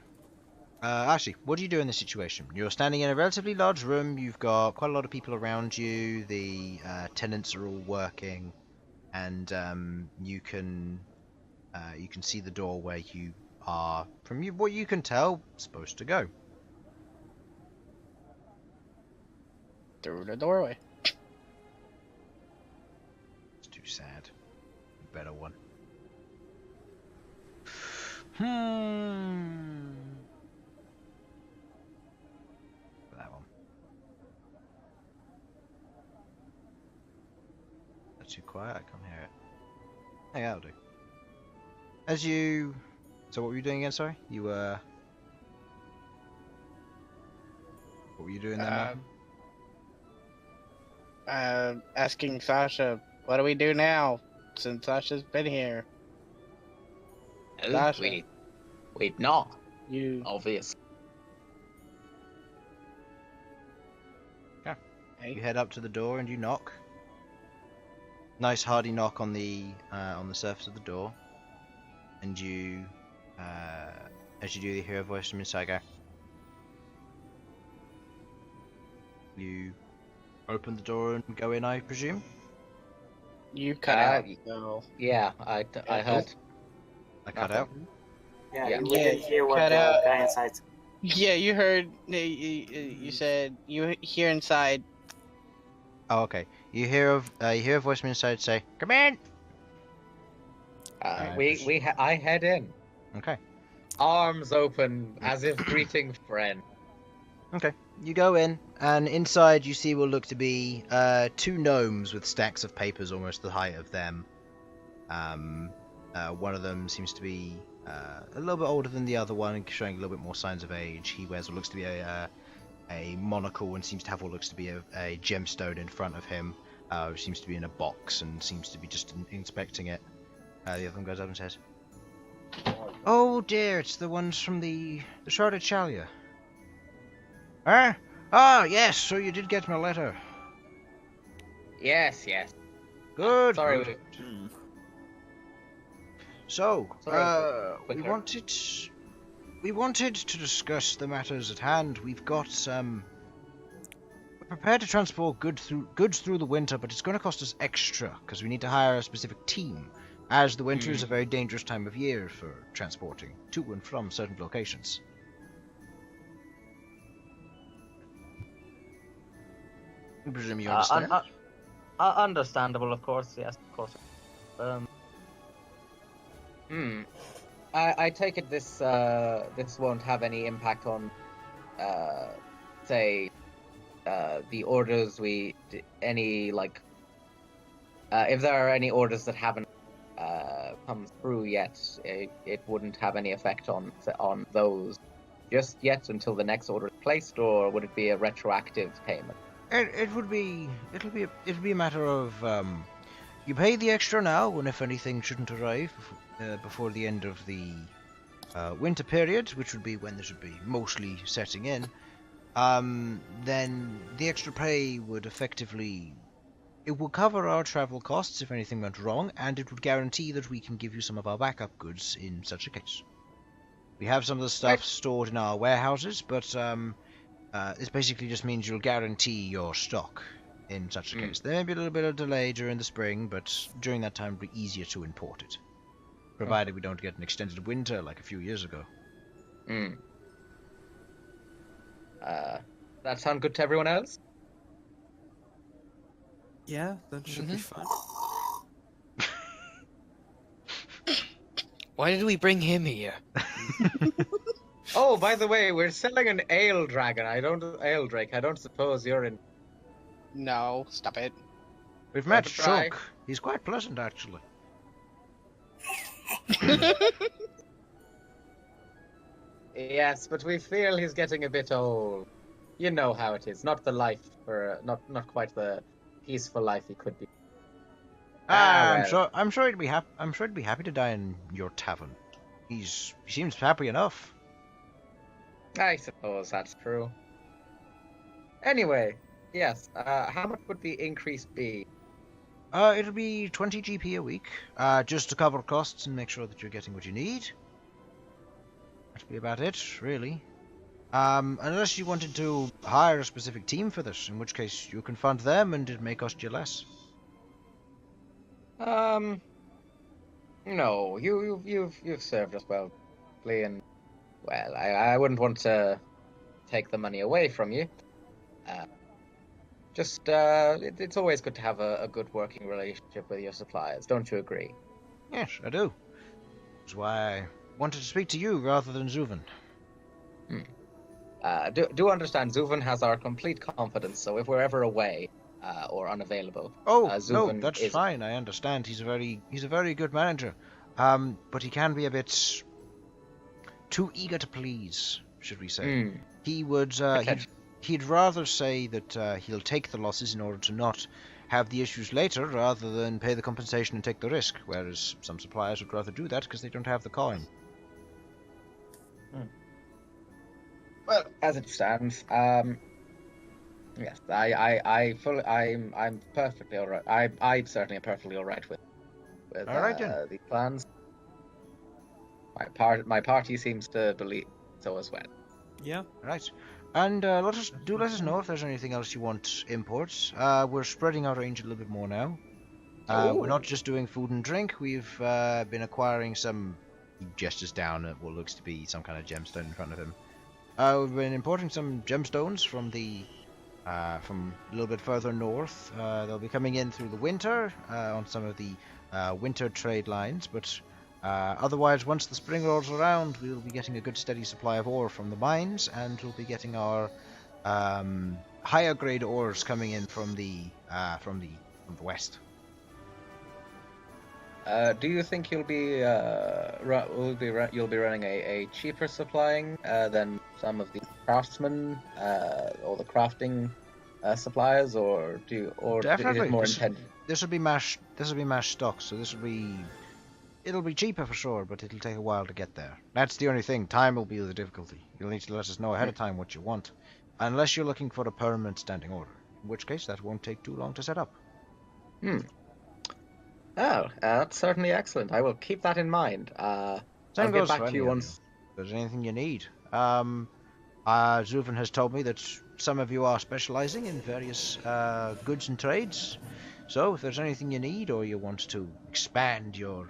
actually, what do you do in this situation? You're standing in a relatively large room, you've got quite a lot of people around you, the tenants are all working, and you can see the door where you are, from what you can tell, supposed to go. Through the doorway. It's too sad. Better one. That one. That's too quiet, I can't hear it. Hey, that'll do. As you... So what were you doing again, sorry? You were... What were you doing there, Mal? Asking Sasha, what do we do now? Since Sasha's been here. Sasha. We'd not, You. obvious. You head up to the door and you knock. Nice hearty knock on the surface of the door. And you, as you do, you hear a voice from inside go. You open the door and go in, I presume? You cut out. Yeah, I heard. Okay. cut out. Yeah, Yeah. you wouldn't hear what cut the out. guy inside said. Yeah, you heard. You said you hear inside. Oh, okay. You hear a voice from inside say, "Come in." I head in, Okay. arms open as if greeting friend. Okay. You go in, and inside you see what look to be two gnomes with stacks of papers almost the height of them. One of them seems to be a little bit older than the other one, showing a little bit more signs of age. He wears what looks to be a monocle and seems to have what looks to be a gemstone in front of him, which seems to be in a box and seems to be just inspecting it. The other one goes up and says, "Oh dear, it's the ones from the Shrouded Shalia." Huh? Ah, yes, so you did get my letter. Yes. Good. Sorry. Good. So, Sorry, we quicker. wanted to discuss the matters at hand. We're prepared to transport goods through the winter, but it's going to cost us extra because we need to hire a specific team, as the winter is a very dangerous time of year for transporting to and from certain locations. I presume you understand. Understandable, of course. Yes, of course. I take it this won't have any impact on, say, the orders if there are any orders that haven't come through yet, it wouldn't have any effect on those just yet until the next order is placed, or would it be a retroactive payment? It'll be a matter of you pay the extra now, and if anything shouldn't arrive before the end of the winter period, which would be when this would be mostly setting in, then the extra pay would effectively cover our travel costs if anything went wrong, and it would guarantee that we can give you some of our backup goods in such a case. We have some of the stuff stored in our warehouses, but this basically just means you'll guarantee your stock in such a case. There may be a little bit of delay during the spring, but during that time it'll be easier to import it. Provided we don't get an extended winter like a few years ago. That sound good to everyone else? Yeah, that should be fine. Why did we bring him here? Oh, by the way, we're selling an ale drake. I don't suppose you're in. No, stop it. We've met to try. Chuck. He's quite pleasant, actually. Yes, but we feel he's getting a bit old. You know how it is. Not not quite the peaceful life he could be. Well. I'm sure he'd be happy. I'm sure he'd be happy to die in your tavern. He seems happy enough. I suppose that's true. Anyway, yes. How much would the increase be? It'll be 20 GP a week, just to cover costs and make sure that you're getting what you need. That'll be about it, really. Unless you wanted to hire a specific team for this, in which case you can fund them and it may cost you less. No, you've served us well, and well, I wouldn't want to take the money away from you. It's always good to have a good working relationship with your suppliers, don't you agree? Yes, I do. That's why I wanted to speak to you rather than Zuven. Do understand, Zuven has our complete confidence, so if we're ever away or unavailable, no, Zuven that's fine. I understand. He's a very good manager, but he can be a bit too eager to please, should we say? He would. He'd rather say that he'll take the losses in order to not have the issues later, rather than pay the compensation and take the risk. Whereas some suppliers would rather do that because they don't have the coin. Well, as it stands, yes, I'm perfectly all right. I certainly am perfectly all right with All right, then. the plans. My party seems to believe so as well. Yeah. Right. And let us know if there's anything else you want imports. We're spreading our range a little bit more now. We're not just doing food and drink. We've been acquiring some He gestures down at what looks to be some kind of gemstone in front of him. We've been importing some gemstones from from a little bit further north. They'll be coming in through the winter on some of the winter trade lines, but otherwise, once the spring rolls around, we'll be getting a good steady supply of ore from the mines, and we'll be getting our higher grade ores coming in from the west. Do you think you'll be you'll be running a cheaper supplying than some of the craftsmen or the crafting suppliers, or is Definitely. it more intended? This will be mash stock, so it'll be cheaper for sure, but it'll take a while to get there. That's the only thing. Time will be the difficulty. You'll need to let us know ahead of time what you want, unless you're looking for a permanent standing order, in which case that won't take too long to set up. Oh, that's certainly excellent. I will keep that in mind. I'll get back to you once. If there's anything you need. Zuvin has told me that some of you are specializing in various goods and trades. So if there's anything you need, or you want to expand your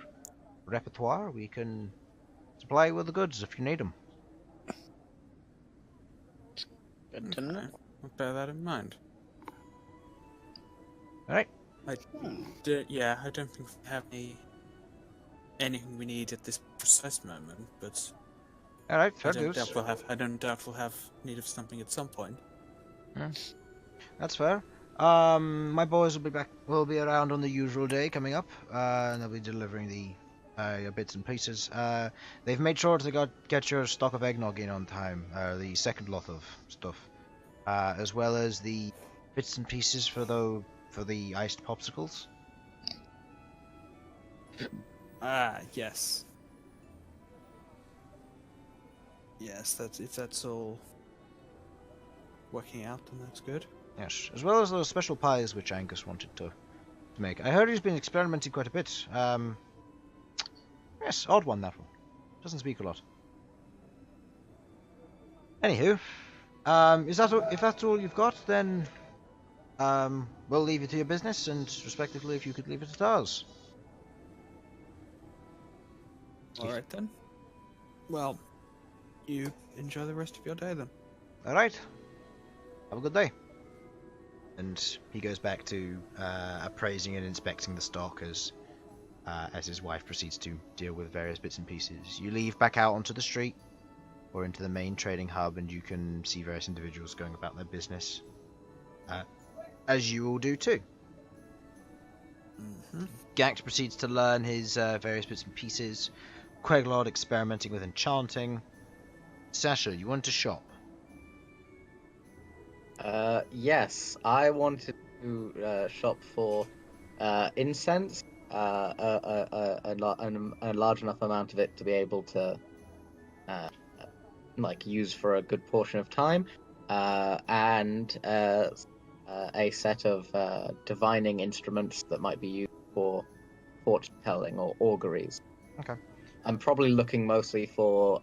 repertoire, we can supply you with the goods if you need them. Good to know. I'll bear that in mind. Alright. I don't think we have anything we need at this precise moment, but Alright, I fair don't dues. doubt we'll have need of something at some point. That's fair. My boys will be around on the usual day coming up, and they'll be delivering your bits and pieces. They've made sure to get your stock of eggnog in on time, the second lot of stuff, as well as the bits and pieces for the iced popsicles. Yes. Yes, if that's all working out, then that's good. Yes, as well as those special pies which Angus wanted to make. I heard he's been experimenting quite a bit. Yes, odd one, that one. Doesn't speak a lot. Anywho, if that's all you've got, then we'll leave it to your business, and respectively, if you could leave it to ours. Alright then. Well, you enjoy the rest of your day then. Alright. Have a good day. And he goes back to appraising and inspecting the stock as his wife proceeds to deal with various bits and pieces. You leave back out onto the street or into the main trading hub, and you can see various individuals going about their business, as you all do too. Ghaakt proceeds to learn his various bits and pieces. Queglod experimenting with enchanting. Sasha, you want to shop? Yes, I wanted to shop for incense, a large enough amount of it to be able to use for a good portion of time, and a set of divining instruments that might be used for fortune telling or auguries. Okay. I'm probably looking mostly for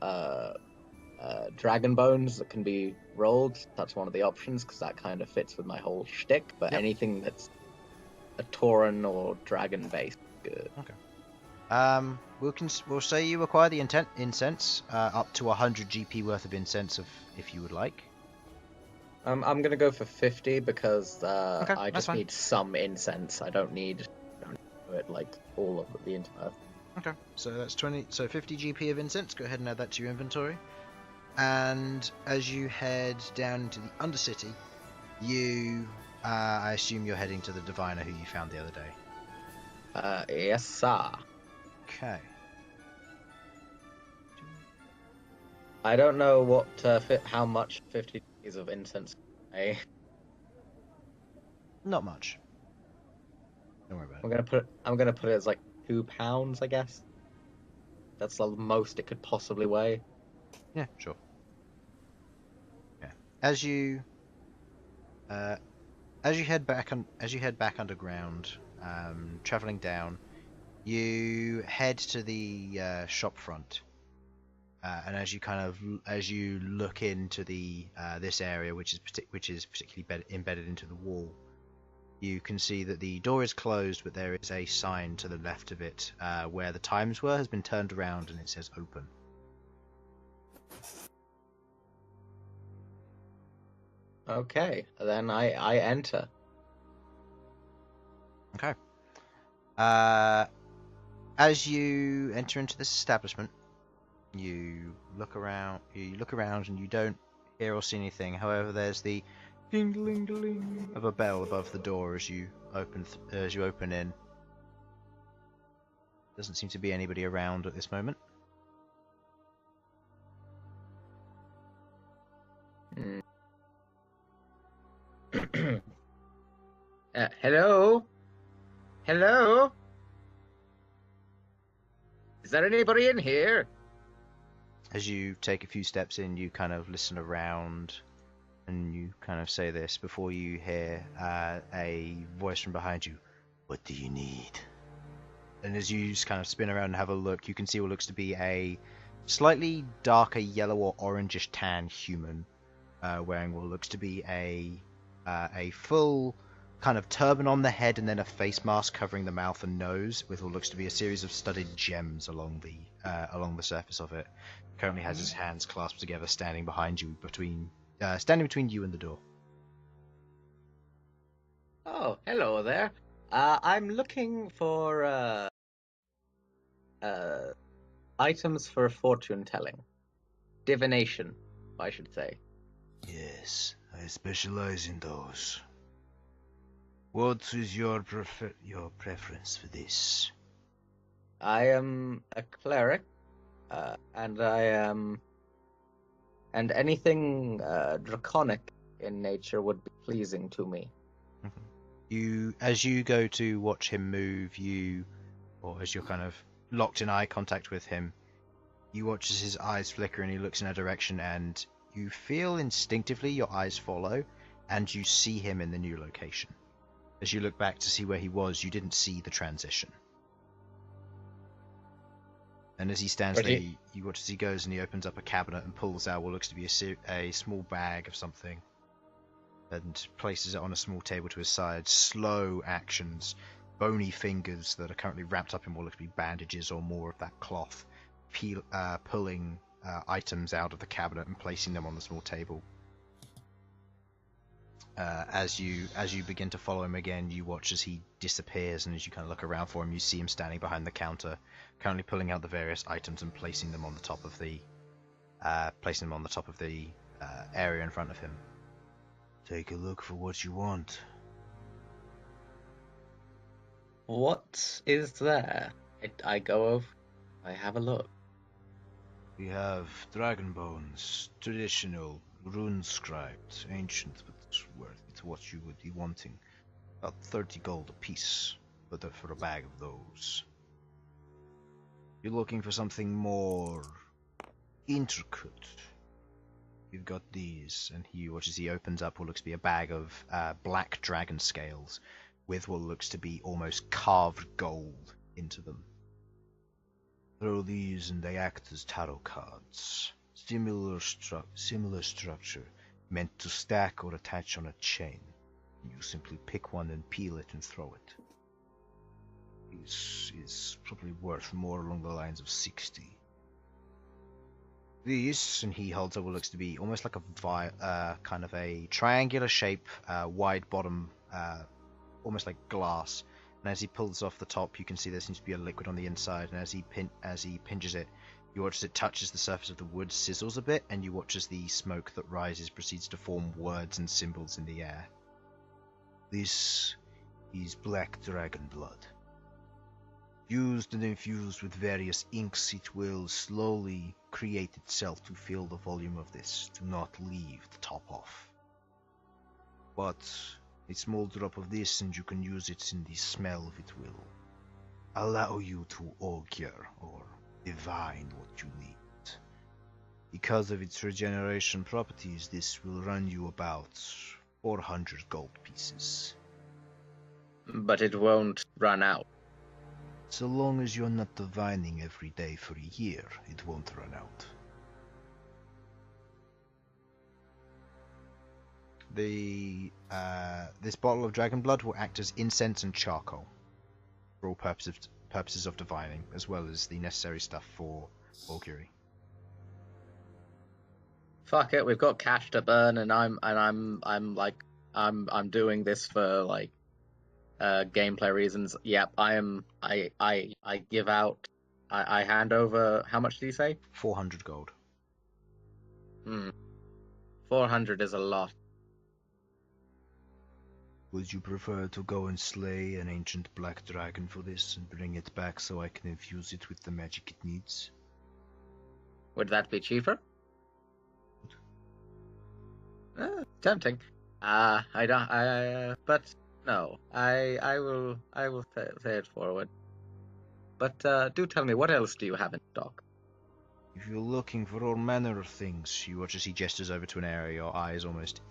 dragon bones that can be rolled. That's one of the options, because that kind of fits with my whole shtick. But Yep. anything that's a Tauren or dragon based, good. Okay. We'll say you acquire the incense, up to 100 GP worth of incense, if you would like. I'm gonna go for 50 because I that's just fine. need some incense. I don't need it like all of the entire. Okay, so that's 20. So 50 GP of incense. Go ahead and add that to your inventory. And as you head down into the Undercity, I assume you're heading to the diviner who you found the other day. Yes, sir. Okay. I don't know what how much 50 days of incense. Not much. Don't worry about it. I'm gonna put it as like 2 pounds, I guess. That's the most it could possibly weigh. Yeah, sure. Yeah. As you head back underground, traveling down, you head to the shop front, and as you look into the this area, which is particularly embedded into the wall, You can see that the door is closed, but there is a sign to the left of it where the times were has been turned around and it says open. Okay, then I enter. Okay. As you enter into this establishment, you look around. And you don't hear or see anything. However, there's the ding-a-ling-a-ling of a bell above the door as you open in. Doesn't seem to be anybody around at this moment. Hello? Hello? Is there anybody in here? As you take a few steps in, you kind of listen around, and you kind of say this before you hear a voice from behind you. What do you need? And as you just kind of spin around and have a look, you can see what looks to be a slightly darker yellow or orangish tan human, wearing what looks to be a full kind of turban on the head and then a face mask covering the mouth and nose, with what looks to be a series of studded gems along the surface of it. Currently has his hands clasped together, standing behind you, standing between you and the door. Oh, hello there. I'm looking for items for fortune telling, divination, I should say. Yes, I specialize in those. What is your preference for this? I am a cleric, and and anything draconic in nature would be pleasing to me. As you go to watch him move, or as you're kind of locked in eye contact with him, you watch as his eyes flicker and he looks in a direction, and you feel instinctively your eyes follow, and you see him in the new location. As you look back to see where he was, you didn't see the transition. And as he stands there, you watch as he goes and he opens up a cabinet and pulls out what looks to be a small bag of something, and places it on a small table to his side. Slow actions, bony fingers that are currently wrapped up in what looks to be bandages or more of that cloth, pulling items out of the cabinet and placing them on the small table. As you begin to follow him again, you watch as he disappears, and as you kind of look around for him, you see him standing behind the counter, currently pulling out the various items and placing them on the top of the area in front of him. Take a look for what you want. What is there? I go over, I have a look. We have dragon bones, traditional, rune-scribed, ancient, but worth it what you would be wanting. About 30 gold a piece, but for a bag of those. You're looking for something more intricate. You've got these, and he watches. He opens up what looks to be a bag of black dragon scales, with what looks to be almost carved gold into them. Throw these, and they act as tarot cards. Similar structure, meant to stack or attach on a chain. You simply pick one and peel it and throw it. This is probably worth more along the lines of 60. These, and he holds up what looks to be almost like a kind of a triangular shape, wide bottom, almost like glass. And as he pulls off the top, you can see there seems to be a liquid on the inside. And as he pinches it, you watch as it touches the surface of the wood, sizzles a bit, and you watch as the smoke that rises proceeds to form words and symbols in the air. This is black dragon blood. Used and infused with various inks, it will slowly create itself to fill the volume of this, to not leave the top off. But a small drop of this and you can use it, and the smell of it will allow you to augur or divine what you need. Because of its regeneration properties, this will run you about 400 gold pieces. But it won't run out. So long as you're not divining every day for a year, it won't run out. This bottle of dragon blood will act as incense and charcoal for all purposes of divining, as well as the necessary stuff for augury. Fuck it, we've got cash to burn, and I'm doing this for like gameplay reasons. Yep, I give out. I hand over. How much do you say? 400 gold. 400 is a lot. Would you prefer to go and slay an ancient black dragon for this and bring it back so I can infuse it with the magic it needs? Would that be cheaper? Tempting. I don't. But no, I will say it forward. But do tell me, what else do you have in stock? If you're looking for all manner of things, you watch as he gestures over to an area. Your eyes almost,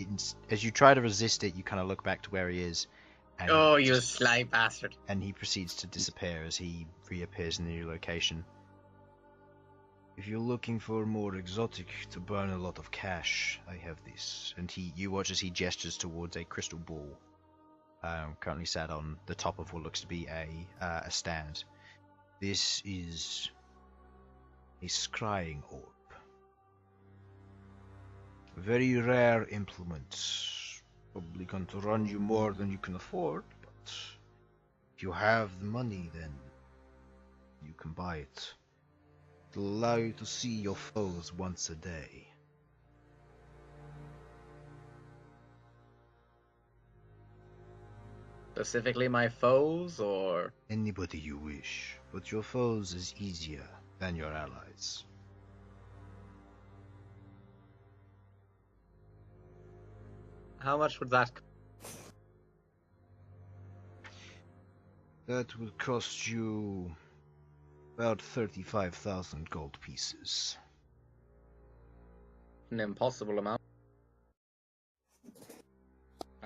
as you try to resist it, you kind of look back to where he is. And Oh, you sly bastard! And he proceeds to disappear as he reappears in the new location. If you're looking for more exotic to burn a lot of cash, I have this. And you watch as he gestures towards a crystal ball, currently sat on the top of what looks to be a stand. This is a scrying orb. A very rare implement. Probably going to run you more than you can afford, but if you have the money, then you can buy it. It'll allow you to see your foes once a day. Specifically my foes, or? Anybody you wish, but your foes is easier than your allies. How much would that? That will cost you about 35,000 gold pieces. An impossible amount.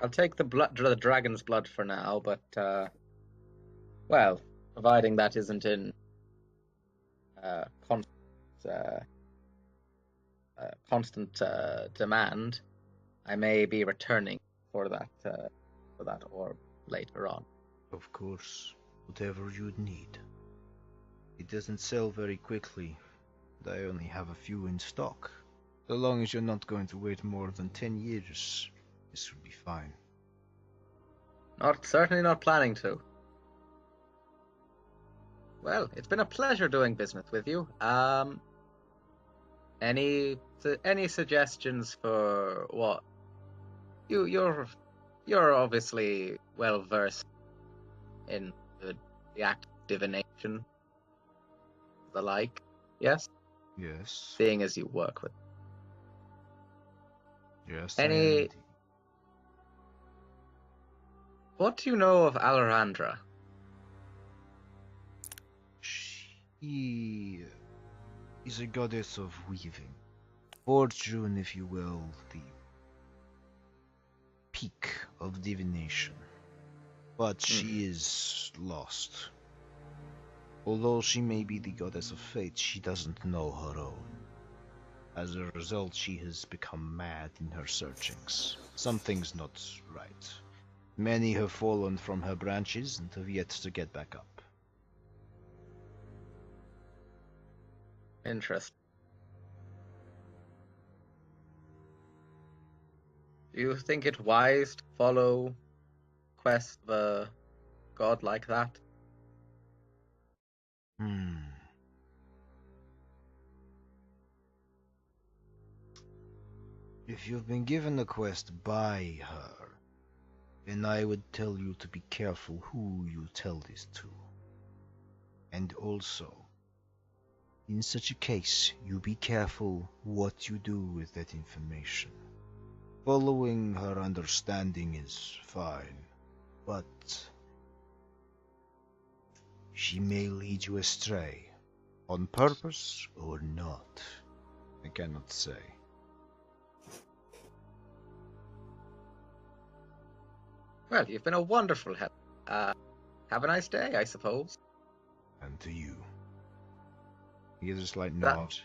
I'll take the dragon's blood for now, but well, providing that isn't in constant demand, I may be returning for that orb later on. Of course, whatever you'd need. It doesn't sell very quickly, but I only have a few in stock. So long as you're not going to wait more than 10 years, this will be fine. Certainly not planning to. Well, it's been a pleasure doing business with you. Any suggestions for what? You're obviously well versed in the act of divination, the like. Yes. Yes. Seeing as you work with. Yes. What do you know of Alejandra? She is a goddess of weaving. Fortune, if you will, the peak of divination. But she is lost. Although she may be the goddess of fate, she doesn't know her own. As a result, she has become mad in her searchings. Something's not right. Many have fallen from her branches and have yet to get back up. Interesting. Do you think it wise to follow quest of a god like that? If you've been given a quest by her, then I would tell you to be careful who you tell this to. And also, in such a case, you be careful what you do with that information. Following her understanding is fine, but she may lead you astray, on purpose or not. I cannot say. Well, you've been a wonderful help. Have a nice day, I suppose. And to you. He gives a slight nod.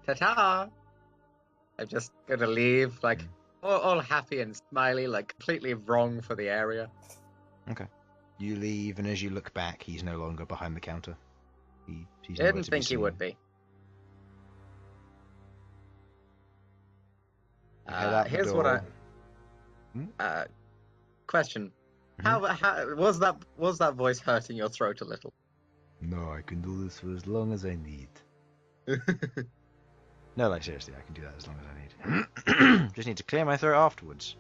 Ta-ta! I'm just gonna leave, like, all happy and smiley, like, completely wrong for the area. Okay. You leave, and as you look back, he's no longer behind the counter. He's I nowhere didn't to be think he seen. would be. You head out the Here's what door. question. Mhm. How was that voice hurting your throat a little? No, I can do this for as long as I need. No, like seriously, I can do that as long as I need. Just need to clear my throat afterwards.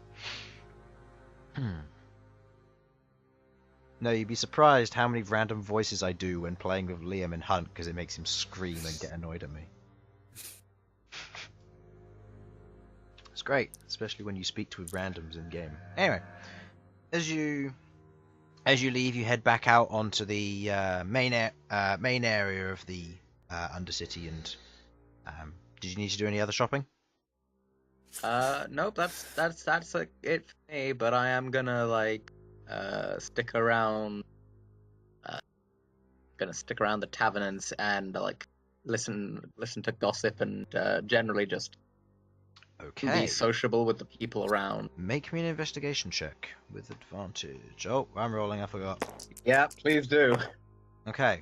No, you'd be surprised how many random voices I do when playing with Liam and Hunt, because it makes him scream and get annoyed at me. It's great, especially when you speak to randoms in game. Anyway, as you leave, you head back out onto the main area of the Undercity. And did you need to do any other shopping? Nope. That's it for me. But I am gonna stick around. Gonna stick around the tavern and listen to gossip and generally just Okay. be sociable with the people around. Make me an investigation check with advantage. Oh, I'm rolling. I forgot. Yeah, please do. Okay.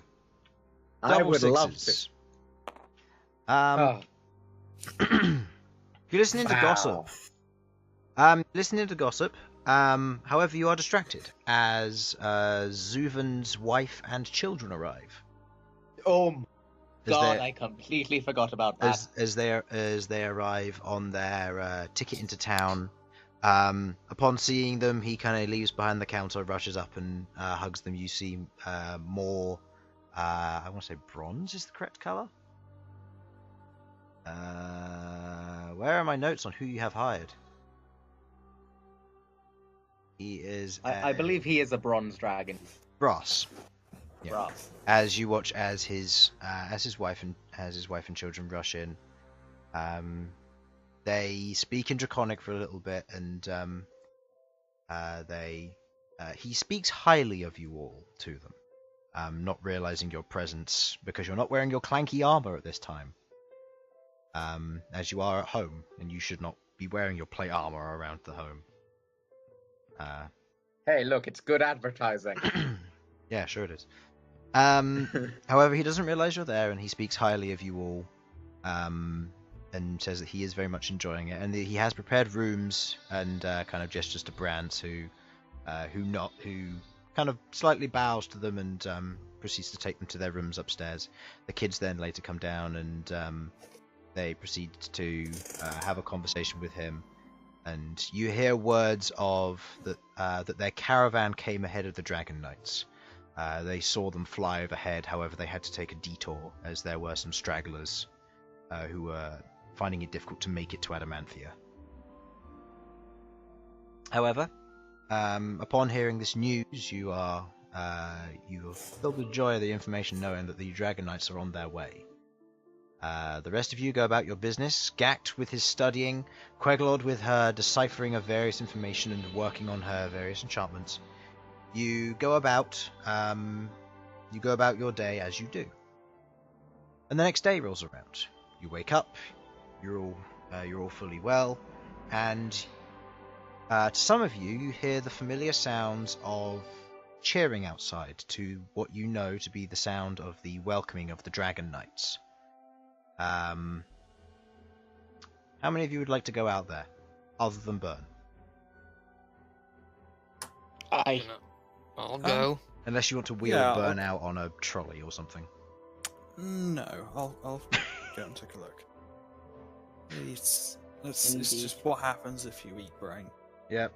I Double would love sixes. to. Oh, You're listening to gossip. Listening to gossip. However, you are distracted as Zuvan's wife and children arrive. oh As God, they- I completely forgot about that. as they arrive on their ticket into town. Upon seeing them, he kind of leaves behind the counter, rushes up and hugs them. You see more. I want to say bronze is the correct color. Where are my notes on who you have hired? He is. I believe he is a bronze dragon. Brass. Yeah. Brass. As you watch as his wife and children rush in, they speak in Draconic for a little bit, and he speaks highly of you all to them, not realizing your presence because you're not wearing your clanky armor at this time, as you are at home, and you should not be wearing your plate armor around the home. Hey, look, it's good advertising. Yeah, sure it is. However, he doesn't realize you're there, and he speaks highly of you all, and says that he is very much enjoying it, and that he has prepared rooms and kind of gestures to Brands, who kind of slightly bows to them and proceeds to take them to their rooms upstairs. The kids then later come down and they proceed to have a conversation with him. And you hear words of that their caravan came ahead of the Dragon Knights. They saw them fly overhead, however they had to take a detour as there were some stragglers who were finding it difficult to make it to Adamanthia. However, upon hearing this news, you are filled with joy of the information, knowing that the Dragon Knights are on their way. The rest of you go about your business. Ghaakt with his studying, Queglod with her deciphering of various information and working on her various enchantments. You go about your day as you do. And the next day rolls around. You wake up. You're all fully well, and to some of you, you hear the familiar sounds of cheering outside to what you know to be the sound of the welcoming of the Dragon Knights. How many of you would like to go out there, other than Bern? I'll go. Unless you want to wheel Yeah, Bern out on a trolley or something. No, I'll go and take a look. It's just what happens if you eat brain. Yep.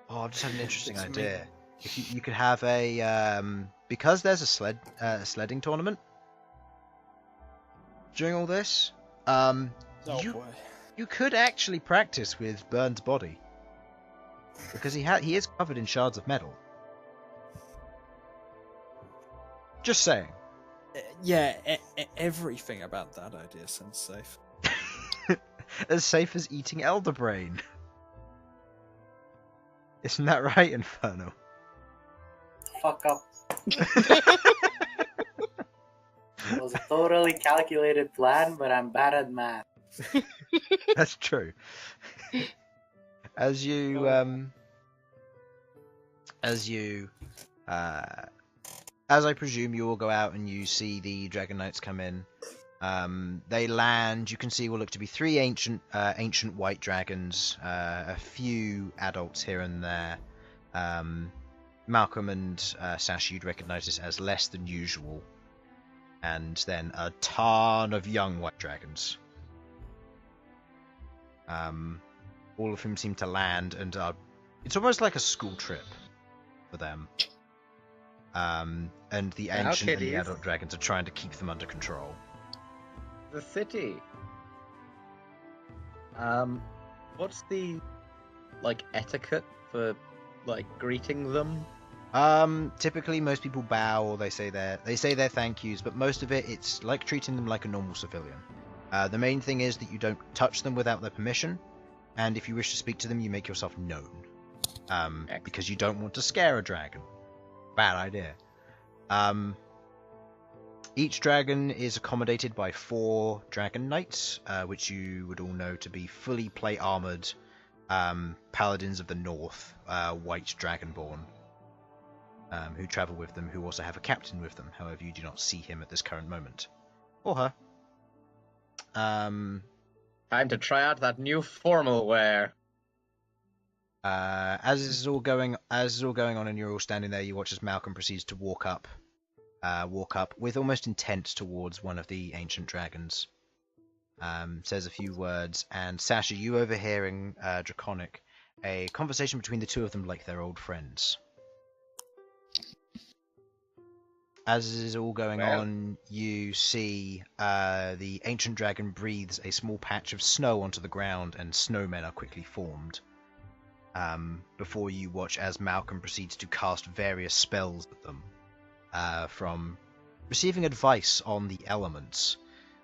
Oh, I've just had an interesting It's idea. If you could have a because there's a sledding tournament during all this, Oh you boy. you could actually practice with Bern's body because he is covered in shards of metal. Just saying. Yeah, everything about that idea sounds safe. As safe as eating elderbrain. Isn't that right, Infernal? Fuck up. It was a total thoroughly calculated plan, but I'm bad at math. That's true. As you as I presume you all go out and you see the Dragon Knights come in. They land. You can see what look to be 3 ancient white dragons, a few adults here and there. Malcom and Sasha, you'd recognise this as less than usual, and then a ton of young white dragons. All of whom seem to land, and it's almost like a school trip for them. And the ancient and the adult dragons are trying to keep them under control. The city. What's the etiquette for greeting them? Typically most people bow or they say their thank yous, but most of it's like treating them like a normal civilian. The main thing is that you don't touch them without their permission, and if you wish to speak to them, you make yourself known. Because you don't want to scare a dragon. Bad idea. Each dragon is accommodated by 4 dragon knights, which you would all know to be fully plate-armored paladins of the north, white dragonborn, who travel with them, who also have a captain with them. However, you do not see him at this current moment. Or her. Time to try out that new formal wear. As this is all going on, and you're all standing there, you watch as Malcom proceeds to walk up with almost intent towards one of the ancient dragons. Says a few words, and Sasha, you overhearing Draconic, a conversation between the two of them like they're old friends. As this is all going on, you see the ancient dragon breathes a small patch of snow onto the ground, and snowmen are quickly formed. Before you watch as Malcom proceeds to cast various spells at them, from receiving advice on the elements.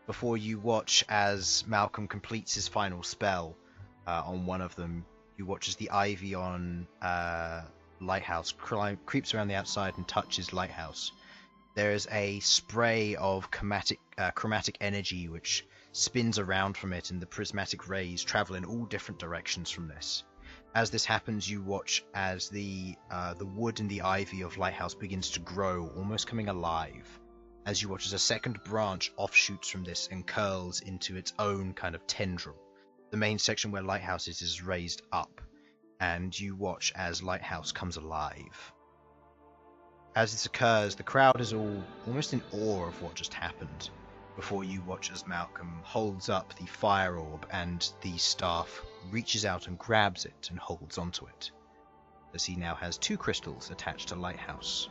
Before you watch as Malcom completes his final spell on one of them, you watch as the ivy on Lighthouse creeps around the outside and touches Lighthouse. There is a spray of chromatic energy which spins around from it, and the prismatic rays travel in all different directions from this. As this happens, you watch as the wood and the ivy of Lighthouse begins to grow, almost coming alive. As you watch as a second branch offshoots from this and curls into its own kind of tendril. The main section where Lighthouse is raised up, and you watch as Lighthouse comes alive. As this occurs, the crowd is all almost in awe of what just happened, before you watch as Malcom holds up the fire orb and the staff reaches out and grabs it and holds onto it, as he now has 2 crystals attached to Lighthouse.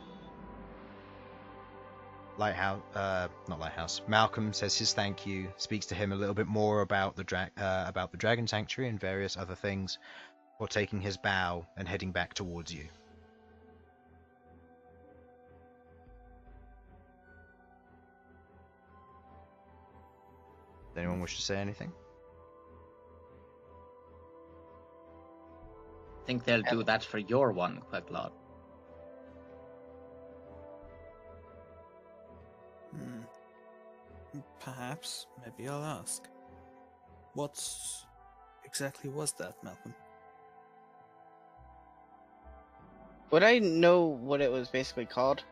Malcom says his thank you, speaks to him a little bit more about the Dragon Sanctuary and various other things, while taking his bow and heading back towards you. Does anyone wish to say anything? I think they'll do that for your one, Queglod. Perhaps. Maybe I'll ask. What exactly was that, Malcom? Would I know what it was basically called?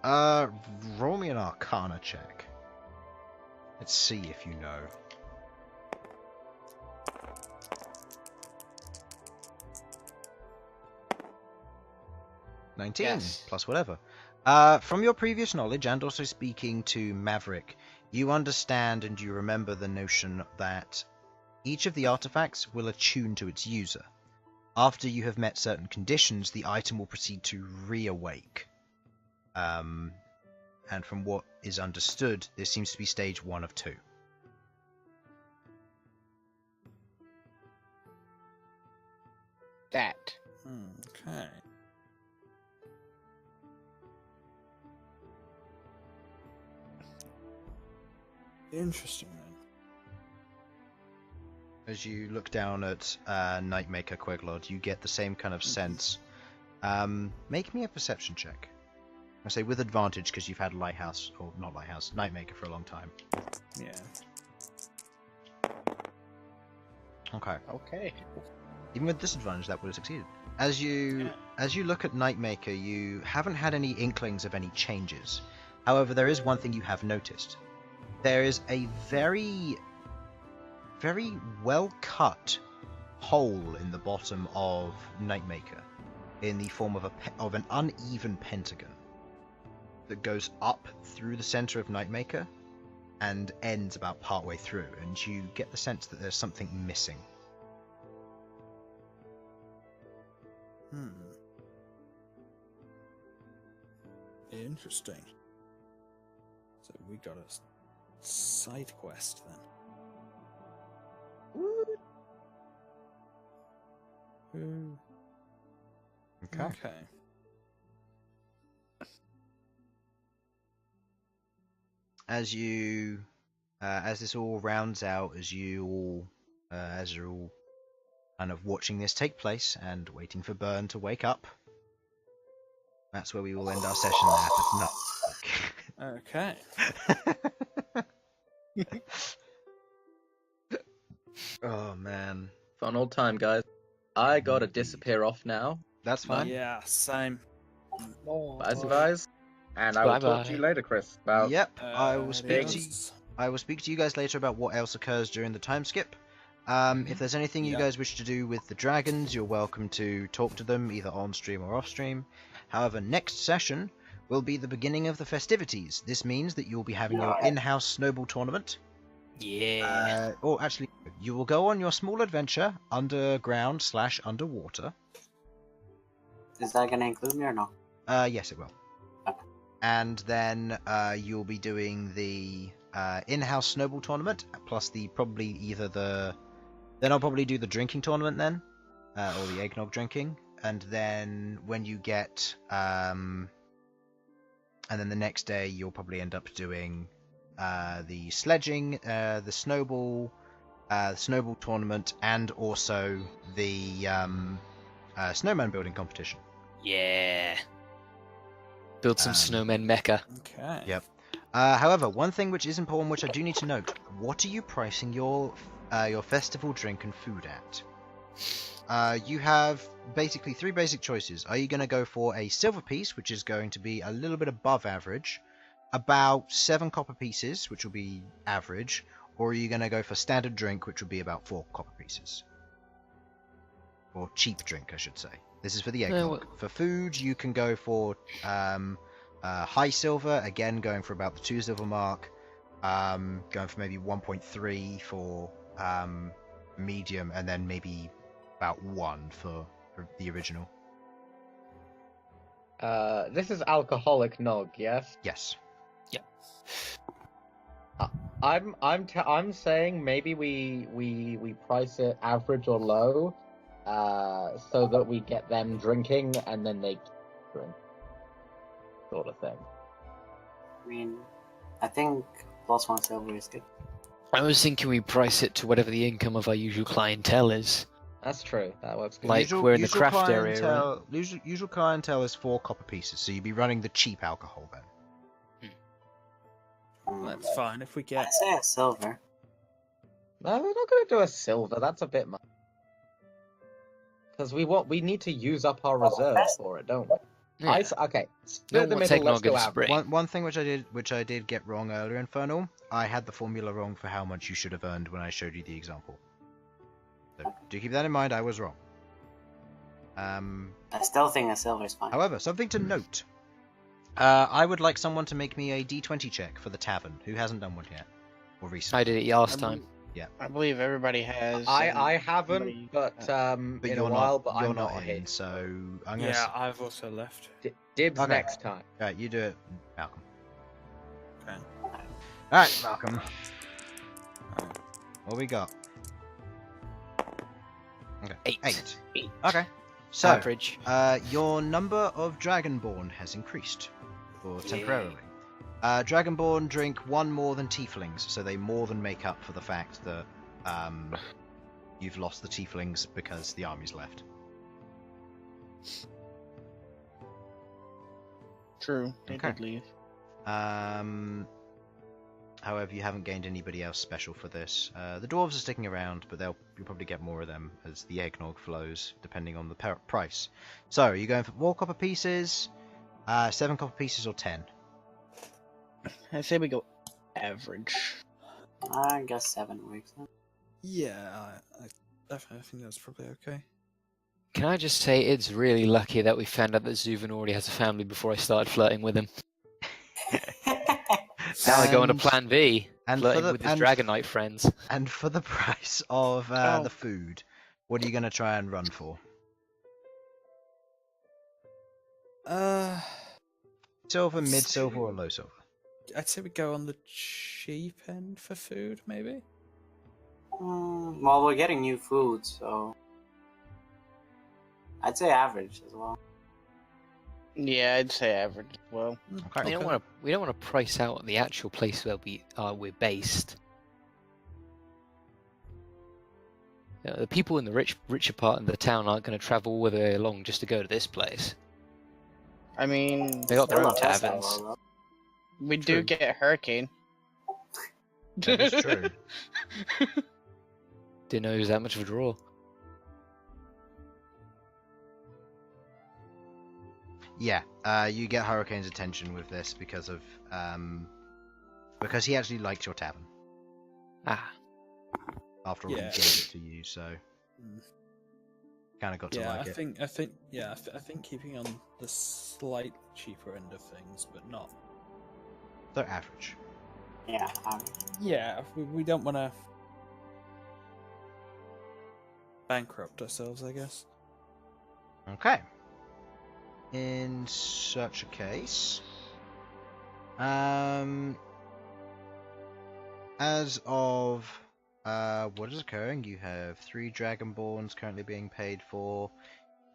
Roll me an Arcana check. Let's see if you know. 19, Yes. plus whatever. From your previous knowledge, and also speaking to Maverick, you understand and you remember the notion that each of the artifacts will attune to its user. After you have met certain conditions, the item will proceed to reawake. And from what is understood, this seems to be stage 1 of 2. That. Okay. Interesting, then. As you look down at Nightmaker Queglod, you get the same kind of sense. Make me a perception check. I say with advantage because you've had Lighthouse, or not Lighthouse, Nightmaker for a long time. Yeah. Okay. Okay. Even with disadvantage, that would have succeeded. As you look at Nightmaker, you haven't had any inklings of any changes. However, there is one thing you have noticed. There is a very, very well cut hole in the bottom of Nightmaker, in the form of an uneven pentagon that goes up through the center of Nightmaker and ends about partway through, and you get the sense that there's something missing. Interesting. So we got a side quest then. Okay. As this all rounds out, as you're all kind of watching this take place and waiting for Bern to wake up, that's where we will end our session there. Okay. Oh man, Fun old time, guys. I gotta disappear off now. that's fine. Yeah, same. Bye. And I will talk Bye-bye. to you later, Chris. About Yep, I will speak to you. adios. I will speak to you guys later about what else occurs during the time skip. If there's anything you Yeah. guys wish to do with the dragons, you're welcome to talk to them either on stream or off stream. However, next session will be the beginning of the festivities. This means that you'll be having your in-house snowball tournament. Yeah. Or actually, you will go on your small adventure underground/underwater. Is that gonna include me or no? Yes, it will. Okay. And then you'll be doing the in-house snowball tournament, plus then I'll probably do the drinking tournament then, or the eggnog drinking, and then when you get, and then the next day you'll probably end up doing the sledging, the snowball tournament, and also the snowman building competition. Yeah. Build some Um, snowmen mecha. Okay. Yep. However, one thing which is important, which I do need to note: what are you pricing your festival drink and food at? You have basically 3 basic choices. Are you going to go for a silver piece, which is going to be a little bit above average, about 7 copper pieces, which will be average, or are you going to go for standard drink, which will be about 4 copper pieces? Or cheap drink, I should say. This is for the eggnog. For food, you can go for high silver, again going for about the 2 silver mark, going for maybe 1.3 for medium, and then maybe about 1 for the original. this is alcoholic nog, yes? Yes. I'm saying maybe we price it average or low, so that we get them drinking and then they drink, sort of thing. I mean, I think +1 silver is good. I was thinking we price it to whatever the income of our usual clientele is. That's true. That works good. Like, we're in the craft area, clientele, usual clientele is 4 copper pieces, so you'd be running the cheap alcohol then. That's fine if we get. I'd say a silver. No, we're not going to do a silver. That's a bit much. Because we need to use up our reserves for it, don't we? Yeah. Okay. No Split the one wants middle. Let's eggnog in go the average. spring. One thing which I did get wrong earlier, Infernal, I had the formula wrong for how much you should have earned when I showed you the example. So do keep that in mind. I was wrong. I still think a silver is fine. However, something to note. I would like someone to make me a D20 check for the tavern. Who hasn't done one yet? Or recently? I did it last time. I believe everybody has. I and haven't, somebody- but But in you're a while. not, But you're I'm not not in, here. so I'm gonna. Yeah, I've also left. Dibs Okay. next time. Alright, you do it, Malcolm. Okay. Alright, Malcolm. What we got? Okay. 8. 8. Okay. So, Average. your number of Dragonborn has increased, or temporarily. Dragonborn drink 1 more than Tieflings, so they more than make up for the fact that you've lost the Tieflings because the army's left. True, they Okay. did leave. However, you haven't gained anybody else special for this. The dwarves are sticking around, but you'll probably get more of them as the eggnog flows, depending on the price. So, are you going for 4 copper pieces, 7 copper pieces, or 10? I say we go average. I guess 7 works. Yeah, I definitely think that's probably okay. Can I just say it's really lucky that we found out that Zuvan already has a family before I started flirting with him. Now I go on to plan B, flirting with his Dragon Knight friends. And for the price of the food, what are you going to try and run for? Silver, mid-silver, or low silver? I'd say we go on the cheap end for food, maybe? Well, we're getting new food, so I'd say average as well. Yeah, I'd say average as well. Okay. We don't want to price out the actual place where we're based. The people in the richer part of the town aren't going to travel all the way along just to go to this place. I mean, They got their Still own not that taverns. well, though. we do get Hurricane. That is true. Didn't know he was that much of a draw. Yeah, you get Hurricane's attention with this because he actually likes your tavern. Ah, After all, Yeah. he gave it to you, so kind of got to like it. I think keeping on the slight cheaper end of things, but not. So average. Yeah, average. Yeah, we don't want to bankrupt ourselves, I guess. Okay. In such a case, as of what is occurring, you have 3 Dragonborns currently being paid for.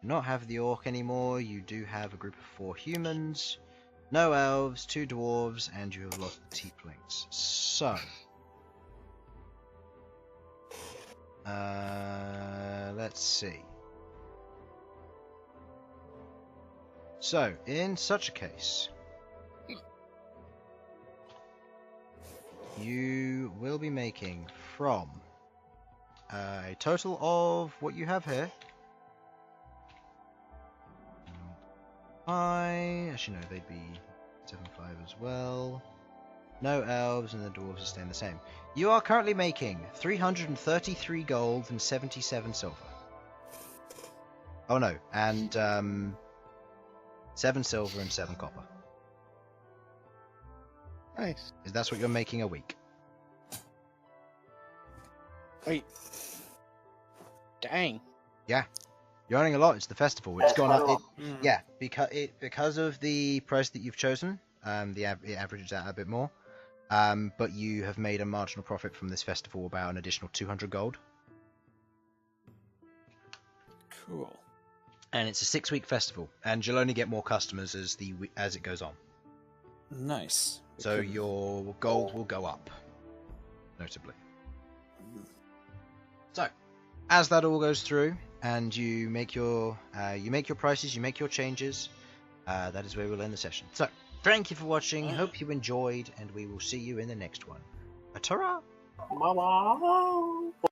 You do not have the Orc anymore. You do have a group of 4 humans, no elves, 2 dwarves, and you have lost the Tieflings. So, let's see. So, in such a case, you will be making from a total of what you have here. Actually, no, they'd be 7-5 as well. No elves, and the dwarves are staying the same. You are currently making 333 gold and 77 silver. Oh no, and 7 silver and 7 copper. Nice. That's what you're making a week. Wait. Dang. Yeah, you're earning a lot. It's the festival. It's That's gone quite a up. lot. Yeah, because of the price that you've chosen, it averages out a bit more. But you have made a marginal profit from this festival, about an additional 200 gold. Cool. And it's a 6-week festival, and you'll only get more customers as it goes on. Nice. So your gold will go up, notably. So, as that all goes through, and you make your prices, you make your changes, that is where we'll end the session. So, thank you for watching. Hope you enjoyed, and we will see you in the next one. Ta-ra! Bye-bye.